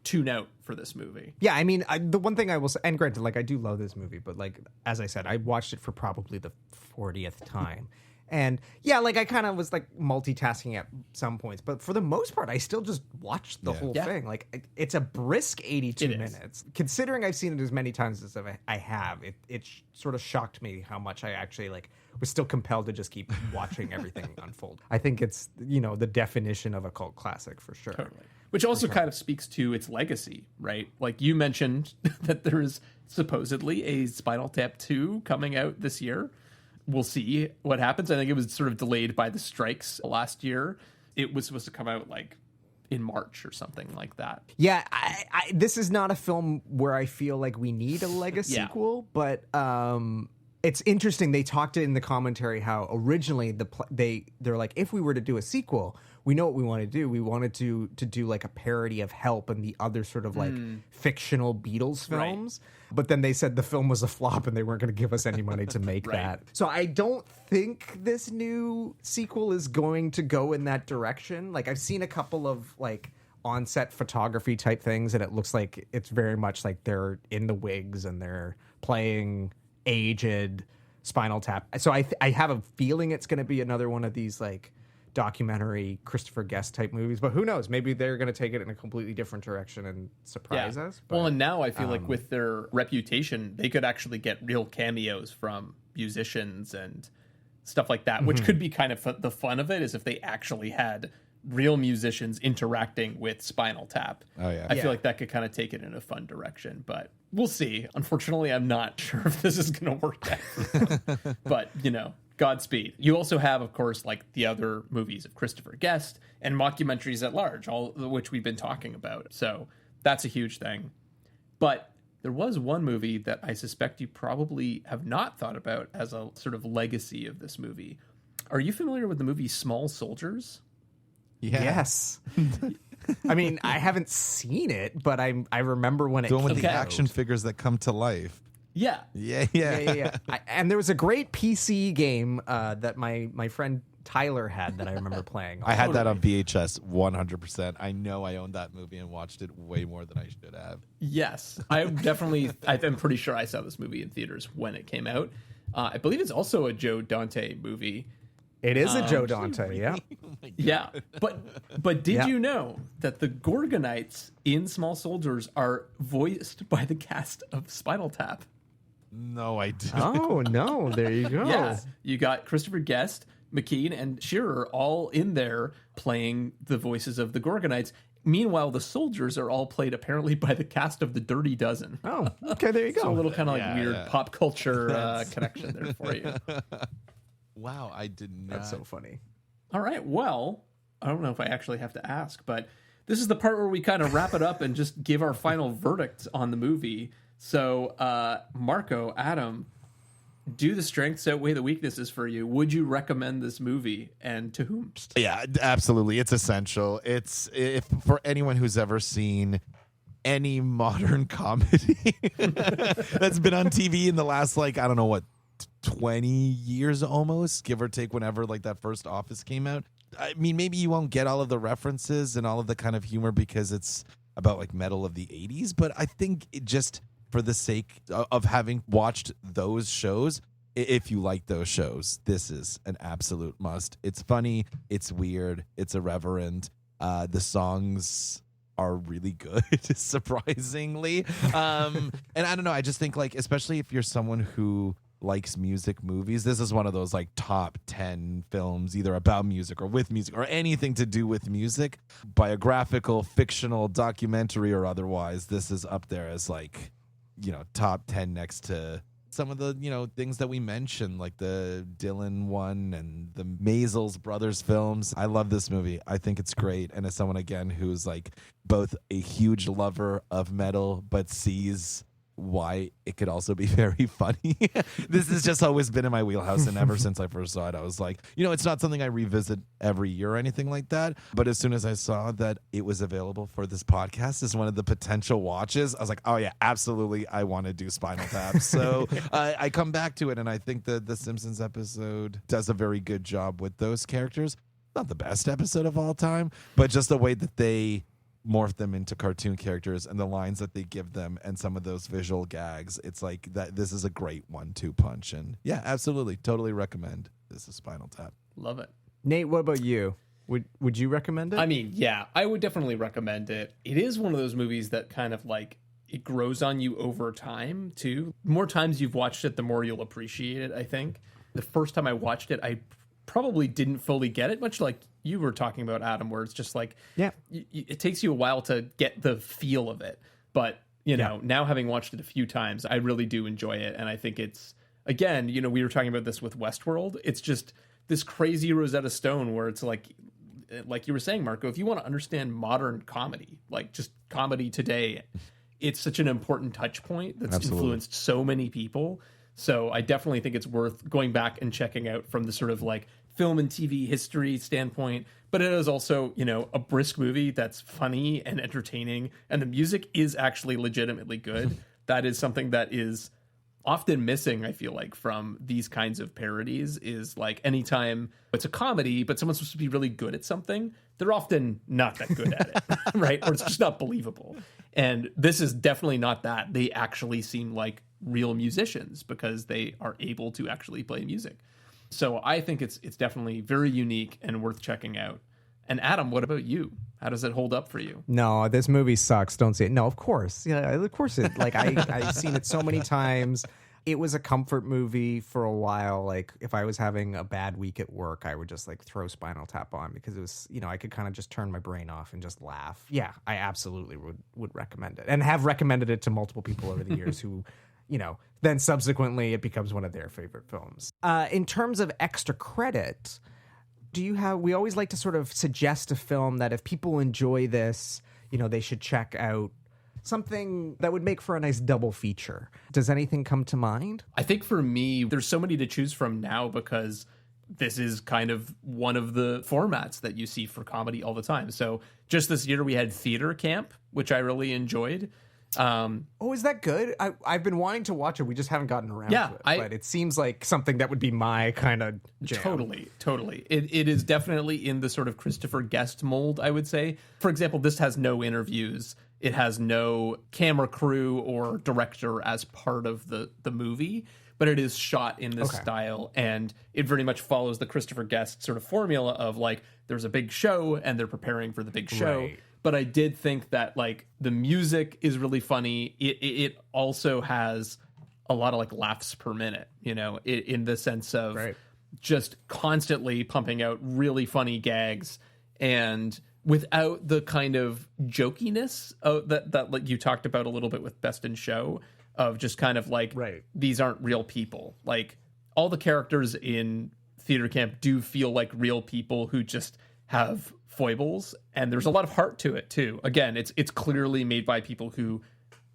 tune out for this movie. Yeah, I mean, the one thing I will say, and granted, like, I do love this movie, but like, as I said, I watched it for probably the 40th time. And yeah, like I kind of was like multitasking at some points, but for the most part, I still just watched the whole thing. Like it's a brisk 82 minutes. Considering I've seen it as many times as I have, it sort of shocked me how much I actually like was still compelled to just keep watching everything unfold. I think it's, the definition of a cult classic for sure. Totally. Which also kind of speaks to its legacy, right? Like you mentioned that there is supposedly a Spinal Tap 2 coming out this year. We'll see what happens. I think it was sort of delayed by the strikes last year. It was supposed to come out like in March or something like that. Yeah, this is not a film where I feel like we need a legacy sequel, but it's interesting. They talked in the commentary how originally they're like, if we were to do a sequel, we know what we want to do. We wanted to do like a parody of Help and the other sort of like fictional Beatles films. Right. But then they said the film was a flop and they weren't going to give us any money to make that. So I don't think this new sequel is going to go in that direction. Like I've seen a couple of like on-set photography type things and it looks like it's very much like they're in the wigs and they're playing aged Spinal Tap. So I have a feeling it's going to be another one of these like documentary Christopher Guest type movies. But who knows? Maybe they're going to take it in a completely different direction and surprise us. But, well, and now I feel like with their reputation, they could actually get real cameos from musicians and stuff like that, which could be kind of the fun of it, is if they actually had real musicians interacting with Spinal Tap. Oh, yeah. I feel like that could kind of take it in a fun direction, but we'll see. Unfortunately, I'm not sure if this is going to work out. But, Godspeed. You also have, of course, like the other movies of Christopher Guest and mockumentaries at large, all of which we've been talking about. So that's a huge thing. But there was one movie that I suspect you probably have not thought about as a sort of legacy of this movie. Are you familiar with the movie Small Soldiers? Yeah. Yes. I mean, I haven't seen it, but I remember when it The one came with the out. action figures that come to life. Yeah. Yeah. And there was a great PC game that my friend Tyler had that I remember playing. I had that on VHS 100%. I know I owned that movie and watched it way more than I should have. Yes. I'm pretty sure I saw this movie in theaters when it came out. I believe it's also a Joe Dante movie. It is a Joe Dante, yeah. Yeah. But did you know that the Gorgonites in Small Soldiers are voiced by the cast of Spinal Tap? No, I didn't. Oh, no. There you go. Yeah. You got Christopher Guest, McKean, and Shearer all in there playing the voices of the Gorgonites. Meanwhile, the soldiers are all played apparently by the cast of the Dirty Dozen. Oh, okay, there you go. So a little kind of like weird pop culture connection there for you. Wow, I did not. That's so funny. All right, well, I don't know if I actually have to ask, but this is the part where we kind of wrap it up and just give our final verdict on the movie. So, Marco, Adam, do the strengths outweigh the weaknesses for you? Would you recommend this movie, and to whom? Yeah, absolutely. It's essential. It's if for anyone who's ever seen any modern comedy that's been on TV in the last, 20 years almost, give or take, whenever that first Office came out. I mean, maybe you won't get all of the references and all of the kind of humor because it's about metal of the 80s, but I think it just for the sake of having watched those shows, if you like those shows, this is an absolute must. It's funny, it's weird, it's irreverent. The songs are really good, surprisingly. And I don't know, I just think especially if you're someone who likes music movies, this is one of those top 10 films either about music or with music or anything to do with music, biographical, fictional, documentary or otherwise. This is up there as top 10 next to some of the things that we mentioned, like the Dylan one and the Maisels brothers films. I love this movie. I think it's great. And as someone again who's both a huge lover of metal but sees why it could also be very funny. This has just always been in my wheelhouse, and ever since I first saw it, I was like, it's not something I revisit every year or anything like that, but as soon as I saw that it was available for this podcast as one of the potential watches, I was like, oh yeah, absolutely, I want to do Spinal Tap. So I come back to it, and I think the Simpsons episode does a very good job with those characters. Not the best episode of all time, but just the way that they morph them into cartoon characters and the lines that they give them and some of those visual gags. It's that this is a great 1-2 punch. And yeah, absolutely. Totally recommend This Is Spinal Tap. Love it. Nate, what about you? Would you recommend it? I mean, yeah, I would definitely recommend it. It is one of those movies that kind of it grows on you over time too. The more times you've watched it, the more you'll appreciate it, I think. The first time I watched it, I probably didn't fully get it, much like you were talking about, Adam, where it's just it takes you a while to get the feel of it. But, now having watched it a few times, I really do enjoy it. And I think it's, again, we were talking about this with Westworld. It's just this crazy Rosetta Stone where it's like you were saying, Marco, if you want to understand modern comedy, just comedy today, it's such an important touch point that's influenced so many people. So I definitely think it's worth going back and checking out from the sort of film and TV history standpoint. But it is also, a brisk movie that's funny and entertaining. And the music is actually legitimately good. That is something that is often missing, I feel like, from these kinds of parodies, is anytime it's a comedy, but someone's supposed to be really good at something, they're often not that good at it, right? Or it's just not believable. And this is definitely not that. They actually seem like real musicians because they are able to actually play music. So I think it's definitely very unique and worth checking out. And Adam, what about you? How does it hold up for you? No, this movie sucks. Don't see it. No, of course. Yeah, of course it. Like I've seen it so many times. It was a comfort movie for a while. Like if I was having a bad week at work, I would just like throw Spinal Tap on because it was, I could kind of just turn my brain off and just laugh. Yeah, I absolutely would recommend it, and have recommended it to multiple people over the years who, then subsequently it becomes one of their favorite films. In terms of extra credit, we always like to sort of suggest a film that if people enjoy this, they should check out something that would make for a nice double feature. Does anything come to mind? I think for me, there's so many to choose from now because this is kind of one of the formats that you see for comedy all the time. So just this year we had Theater Camp, which I really enjoyed. Is that good? I've been wanting to watch it. We just haven't gotten around to it. But it seems like something that would be my kind of jam. Totally. It is definitely in the sort of Christopher Guest mold, I would say. For example, this has no interviews. It has no camera crew or director as part of the movie, but it is shot in this style, and it very much follows the Christopher Guest sort of formula of like there's a big show and they're preparing for the big show. Right. But I did think that like the music is really funny. It also has a lot of like laughs per minute, in the sense of just constantly pumping out really funny gags and without the kind of jokiness that like you talked about a little bit with Best in Show of just kind of like these aren't real people. Like all the characters in Theater Camp do feel like real people who just have foibles, and there's a lot of heart to it too. Again, it's clearly made by people who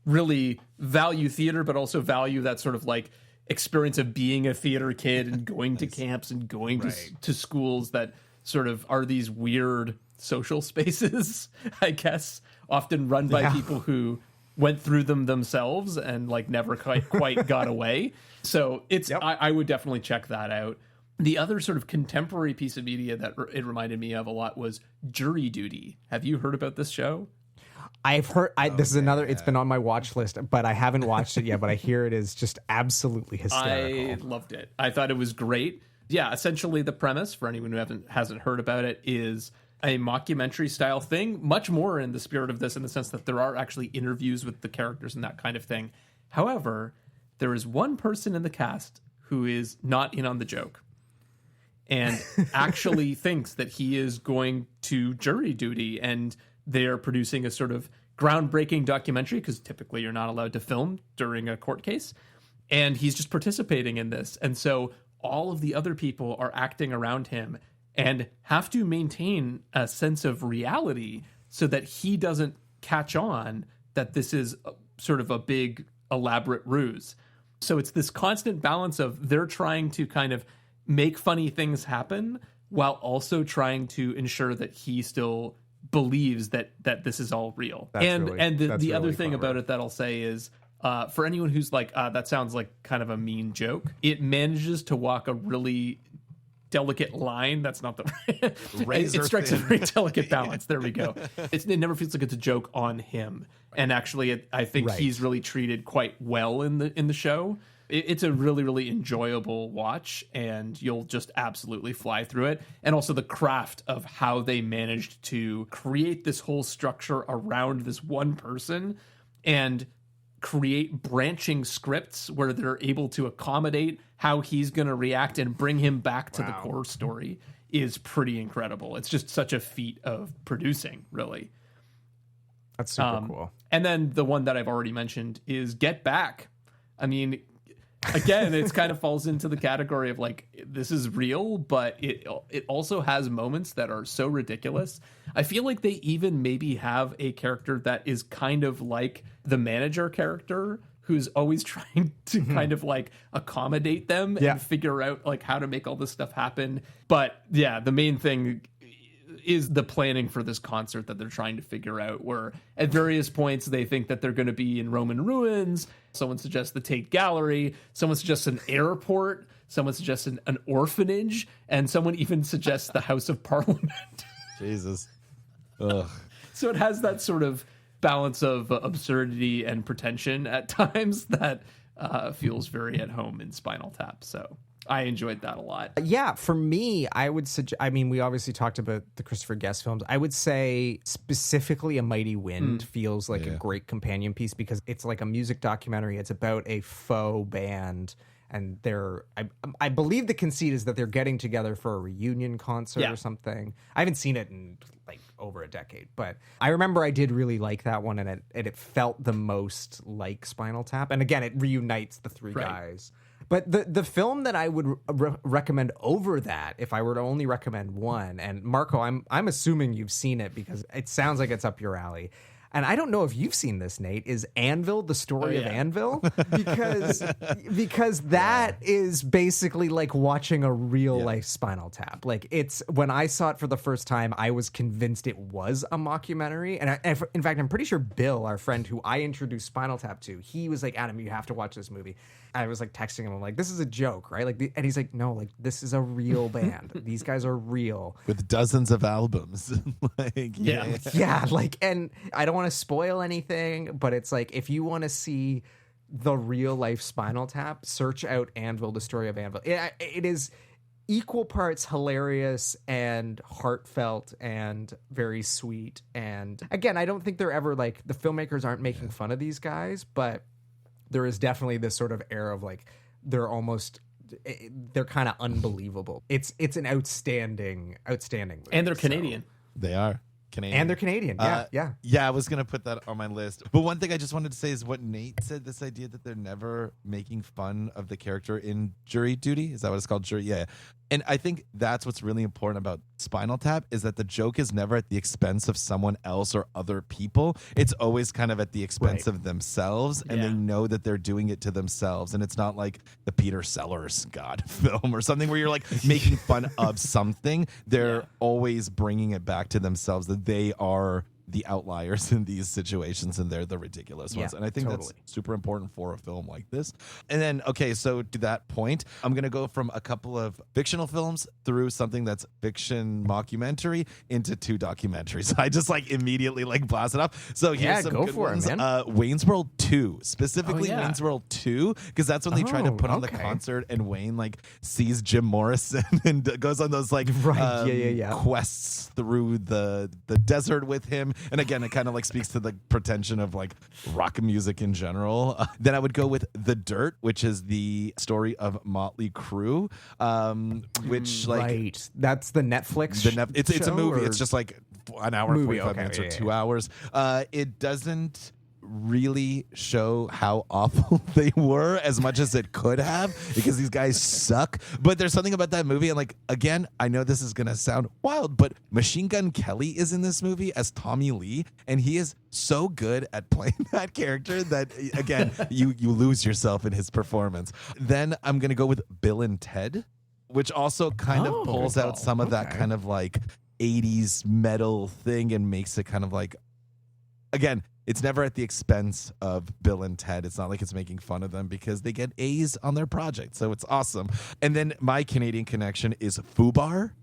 really value theater, but also value that sort of like experience of being a theater kid and going to camps and going to schools that sort of are these weird social spaces, I guess, often run by people who went through them themselves and like never quite got away. So I would definitely check that out. The other sort of contemporary piece of media that it reminded me of a lot was Jury Duty. Have you heard about this show? I've heard. This is another. It's been on my watch list, but I haven't watched it yet. But I hear it is just absolutely hysterical. I loved it. I thought it was great. Yeah, essentially the premise for anyone who hasn't heard about it is a mockumentary style thing, much more in the spirit of this, in the sense that there are actually interviews with the characters and that kind of thing. However, there is one person in the cast who is not in on the joke and actually thinks that he is going to jury duty, and they're producing a sort of groundbreaking documentary because typically you're not allowed to film during a court case, and he's just participating in this. And so all of the other people are acting around him and have to maintain a sense of reality so that he doesn't catch on that this is sort of a big elaborate ruse. So it's this constant balance of they're trying to kind of make funny things happen while also trying to ensure that he still believes that this is all real. The other thing about it that I'll say is for anyone who's like, that sounds like kind of a mean joke, it manages to walk a really delicate line. That's not the it strikes a very delicate balance. There we go. It never feels like it's a joke on him. And actually I think he's really treated quite well in the show. It's a really, really enjoyable watch, and you'll just absolutely fly through it. And also the craft of how they managed to create this whole structure around this one person and create branching scripts where they're able to accommodate how he's going to react and bring him back to the core story is pretty incredible. It's just such a feat of producing, really. That's super cool. And then the one that I've already mentioned is Get Back. I mean, again, it kind of falls into the category of like, this is real, but it also has moments that are so ridiculous. I feel like they even maybe have a character that is kind of like the manager character who's always trying to kind of like accommodate them and figure out like how to make all this stuff happen. But yeah, the main thing is the planning for this concert that they're trying to figure out, where at various points they think that they're going to be in Roman ruins. Someone suggests the Tate Gallery. Someone suggests an airport. Someone suggests an orphanage. And someone even suggests the House of Parliament. Jesus. Ugh. So it has that sort of balance of absurdity and pretension at times that feels very at home in Spinal Tap. So I enjoyed that a lot. Yeah, for me, I would suggest. I mean, we obviously talked about the Christopher Guest films. I would say specifically A Mighty Wind feels like a great companion piece because it's like a music documentary. It's about a faux band. And I believe the conceit is that they're getting together for a reunion concert or something. I haven't seen it in like over a decade, but I remember I did really like that one, and it felt the most like Spinal Tap. And again, it reunites the three guys. But the film that I would recommend over that, if I were to only recommend one, and Marco, I'm assuming you've seen it because it sounds like it's up your alley. And I don't know if you've seen this, Nate, is Anvil, the story of Anvil? Because that is basically like watching a real life Spinal Tap. Like when I saw it for the first time, I was convinced it was a mockumentary. And in fact, I'm pretty sure Bill, our friend who I introduced Spinal Tap to, he was like, Adam, you have to watch this movie. I was like texting him, I'm like, this is a joke, right? Like, and he's like, no, like this is a real band. These guys are real. With dozens of albums. Like, and I don't want to spoil anything, but it's like, if you want to see the real life Spinal Tap, search out Anvil, the story of Anvil. It is equal parts hilarious and heartfelt and very sweet. And again, I don't think they're ever like, the filmmakers aren't making fun of these guys, but there is definitely this sort of air of like, they're kind of unbelievable. It's an outstanding movie. And they're Canadian. They are Canadian. And they're Canadian. Yeah. Yeah, I was going to put that on my list. But one thing I just wanted to say is what Nate said, this idea that they're never making fun of the character in Jury Duty. Is that what it's called? Jury? Yeah. And I think that's what's really important about Spinal Tap is that the joke is never at the expense of someone else or other people. It's always kind of at the expense of themselves, and they know that they're doing it to themselves. And it's not like the Peter Sellers film or something where you're like making fun of something. They're always bringing it back to themselves, that they are the outliers in these situations and they're the ridiculous ones. And I think that's super important for a film like this. And then, okay, so to that point, I'm going to go from a couple of fictional films through something that's fiction mockumentary into two documentaries. I just like immediately like blast it off. So here's some good ones. Wayne's World 2, specifically Wayne's World 2, because that's when they try to put on the concert and Wayne like sees Jim Morrison and goes on those like quests through the desert with him. And again, it kind of like speaks to the pretension of like rock music in general. Then I would go with The Dirt, which is the story of Motley Crue, which like that's the Netflix. It's a movie. It's just like an hour and 45 minutes or 2 hours. It doesn't really show how awful they were as much as it could have, because these guys suck. But there's something about that movie, and like, again, I know this is gonna sound wild, but Machine Gun Kelly is in this movie as Tommy Lee, and he is so good at playing that character that again you lose yourself in his performance. Then I'm gonna go with Bill and Ted, which also kind of pulls out some of that kind of like 80s metal thing and makes it kind of like, again, it's never at the expense of Bill and Ted. It's not like it's making fun of them because they get A's on their project. So it's awesome. And then my Canadian connection is Fubar.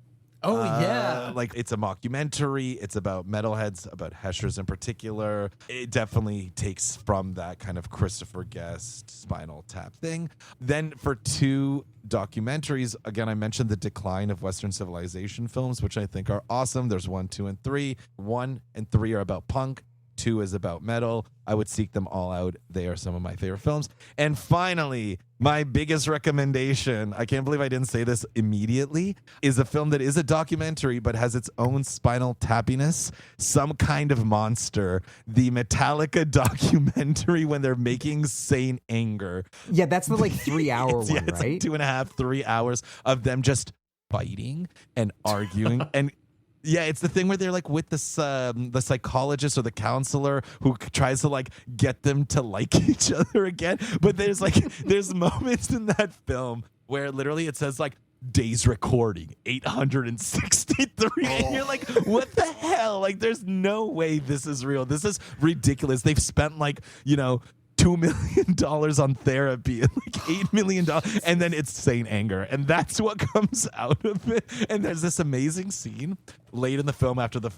Oh, yeah. Like, it's a mockumentary. It's about metalheads, about Heshers in particular. It definitely takes from that kind of Christopher Guest Spinal Tap thing. Then for two documentaries, again, I mentioned the decline of Western civilization films, which I think are awesome. There's 1, 2, and 3. 1 and 3 are about punk. 2 is about metal. I would seek them all out. They are some of my favorite films. And finally, my biggest recommendation, I can't believe I didn't say this immediately, is a film that is a documentary but has its own spinal tappiness, Some Kind of Monster, the Metallica documentary when they're making Saint Anger. Yeah, that's the like 3-hour one, it's right? Like 2.5, 3 hours of them just fighting and arguing and yeah, it's the thing where they're like with this the psychologist or the counselor who tries to like get them to like each other again. But there's moments in that film where literally it says like days recording 863 and you're like, what the hell? Like, there's no way this is real. This is ridiculous. They've spent like, $2 million on therapy and like $8 million, and then it's Saint Anger, and that's what comes out of it. And there's this amazing scene late in the film after the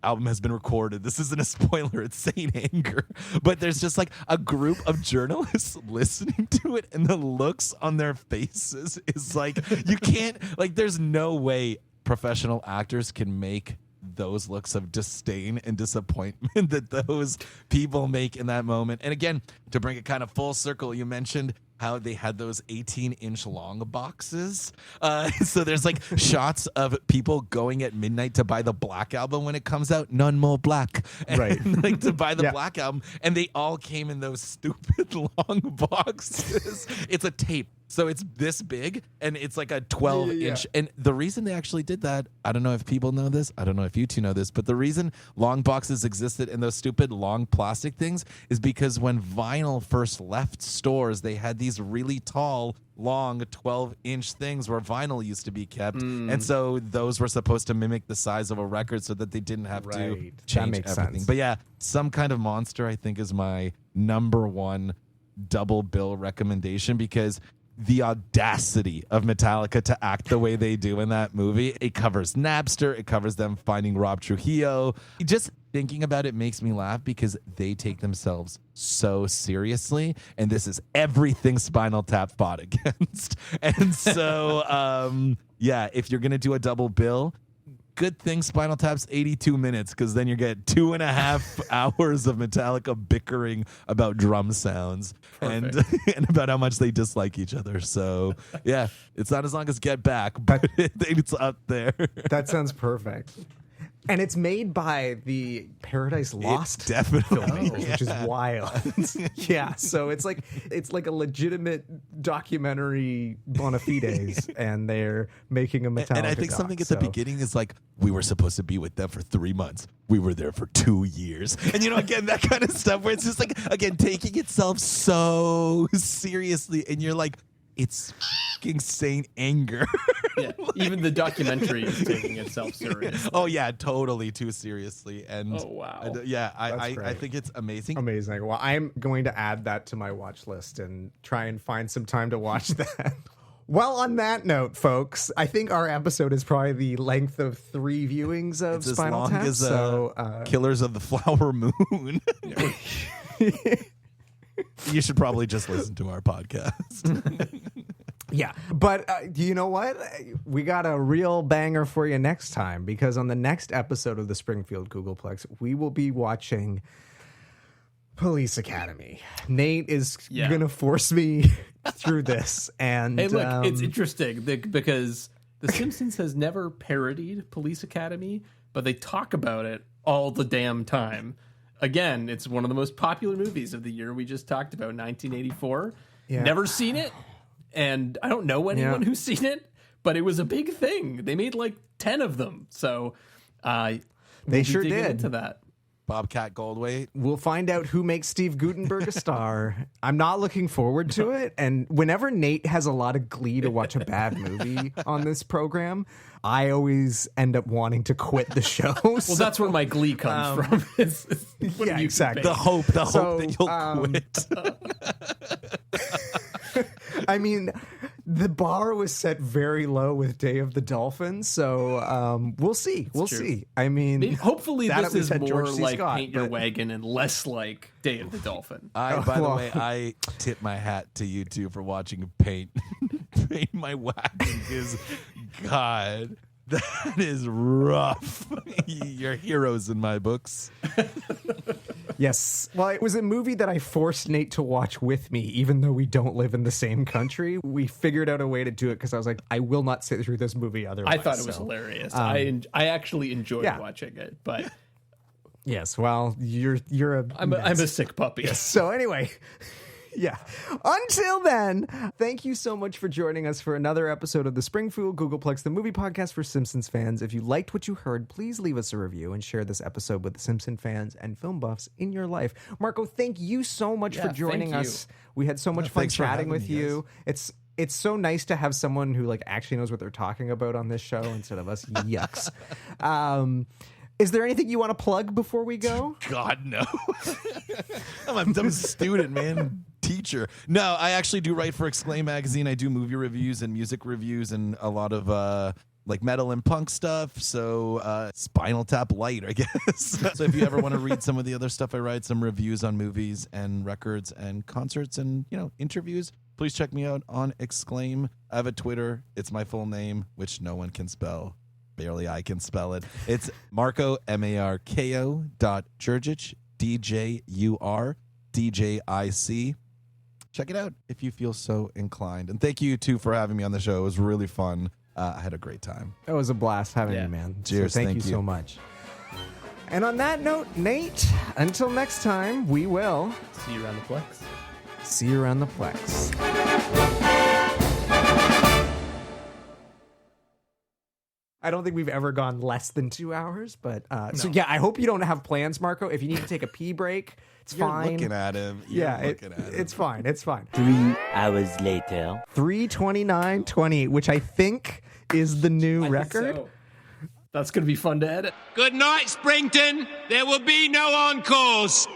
album has been recorded. This isn't a spoiler. It's Saint Anger. But there's just like a group of journalists listening to it, and the looks on their faces is like, you can't, like, there's no way professional actors can make those looks of disdain and disappointment that those people make in that moment. And again, to bring it kind of full circle, you mentioned how they had those 18-inch long boxes. So there's like shots of people going at midnight to buy the Black album when it comes out, none more black, and Right. like to buy the Black album, and they all came in those stupid long boxes. It's a tape. So it's this big, and it's like a 12-inch. And the reason they actually did that, I don't know if people know this, I don't know if you two know this, but the reason long boxes existed and those stupid long plastic things is because when vinyl first left stores, they had these really tall, long 12-inch things where vinyl used to be kept. And so those were supposed to mimic the size of a record so that they didn't have to change makes everything. sense. But yeah, Some Kind of Monster, I think, is my number one double bill recommendation, because the audacity of Metallica to act the way they do in that movie. It covers Napster. It covers them finding Rob Trujillo. Just thinking about it makes me laugh because they take themselves so seriously. And this is everything Spinal Tap fought against. And so, yeah, if you're going to do a double bill, good thing Spinal Tap's 82 minutes, because then you get 2.5 hours of Metallica bickering about drum sounds and about how much they dislike each other. So, yeah, it's not as long as Get Back, but it's up there. That sounds perfect. And it's made by the Paradise Lost definitely, filmmakers, which is wild. Yeah, so it's like a legitimate documentary bona fides, and they're making a Metallica. And I think doc, something at the beginning is like, we were supposed to be with them for 3 months. We were there for 2 years. And, again, that kind of stuff where it's just like, again, taking itself so seriously. And you're like, it's fucking Saint Anger. Yeah, even the documentary is taking itself seriously. Oh, yeah, totally too seriously. And oh, wow. I think it's amazing. Amazing. Well, I'm going to add that to my watch list and try and find some time to watch that. Well, on that note, folks, I think our episode is probably the length of 3 viewings of It's Spinal as long Tap. as Killers of the Flower Moon. You should probably just listen to our podcast. Yeah, but you know what? We got a real banger for you next time, because on the next episode of the Springfield Googleplex, we will be watching Police Academy. Nate is going to force me through this. And hey, look, it's interesting because The Simpsons has never parodied Police Academy, but they talk about it all the damn time. Again, it's one of the most popular movies of the year we just talked about, 1984. Yeah. Never seen it, and I don't know anyone who's seen it, but it was a big thing. They made like 10 of them, so they sure did. Into that. Bobcat Goldthwait. We'll find out who makes Steve Guttenberg a star. I'm not looking forward to it. And whenever Nate has a lot of glee to watch a bad movie on this program, I always end up wanting to quit the show. Well, that's where my glee comes from. Yeah, exactly. The hope that you'll quit. I mean, the bar was set very low with Day of the Dolphin, so we'll see. We'll see. I mean, hopefully this is more like Scott, Paint Your Wagon and less like Day of the Dolphin. By the way, I tip my hat to you two for watching Paint My Wagon, because God, that is rough. You're heroes in my books. Yes. Well, it was a movie that I forced Nate to watch with me, even though we don't live in the same country. We figured out a way to do it because I was like, I will not sit through this movie otherwise. I thought it was hilarious. I actually enjoyed watching it, but yes. Well, I'm a sick puppy. Yes. So anyway. Yeah. Until then, thank you so much for joining us for another episode of the Springfield Googleplex, the movie podcast for Simpsons fans. If you liked what you heard, please leave us a review and share this episode with the Simpson fans and film buffs in your life. Marco, thank you so much for joining us. We had so much fun chatting with you. It's so nice to have someone who actually knows what they're talking about on this show instead of us yucks. Is there anything you want to plug before we go? God, no. I'm a student, man. Teacher. No, I actually do write for Exclaim magazine. I do movie reviews and music reviews and a lot of like metal and punk stuff. So Spinal Tap Light, I guess. So if you ever want to read some of the other stuff I write, some reviews on movies and records and concerts and, interviews, please check me out on Exclaim. I have a Twitter. It's my full name, which no one can spell. Barely I can spell it. It's Marko, Marko Djurdjic, DJURDJIC. Check it out if you feel so inclined. And thank you, too, for having me on the show. It was really fun. I had a great time. It was a blast having you, man. Cheers. So thank you so much. And on that note, Nate, until next time, we will see you around the Plex. See you around the Plex. I don't think we've ever gone less than 2 hours, but so yeah, I hope you don't have plans, Marko. If you need to take a pee break, it's fine. You're looking at him. It's fine. It's fine. 3 hours later. 3:29:28, which I think is the new record. So. That's going to be fun to edit. Good night, Springton. There will be no encores.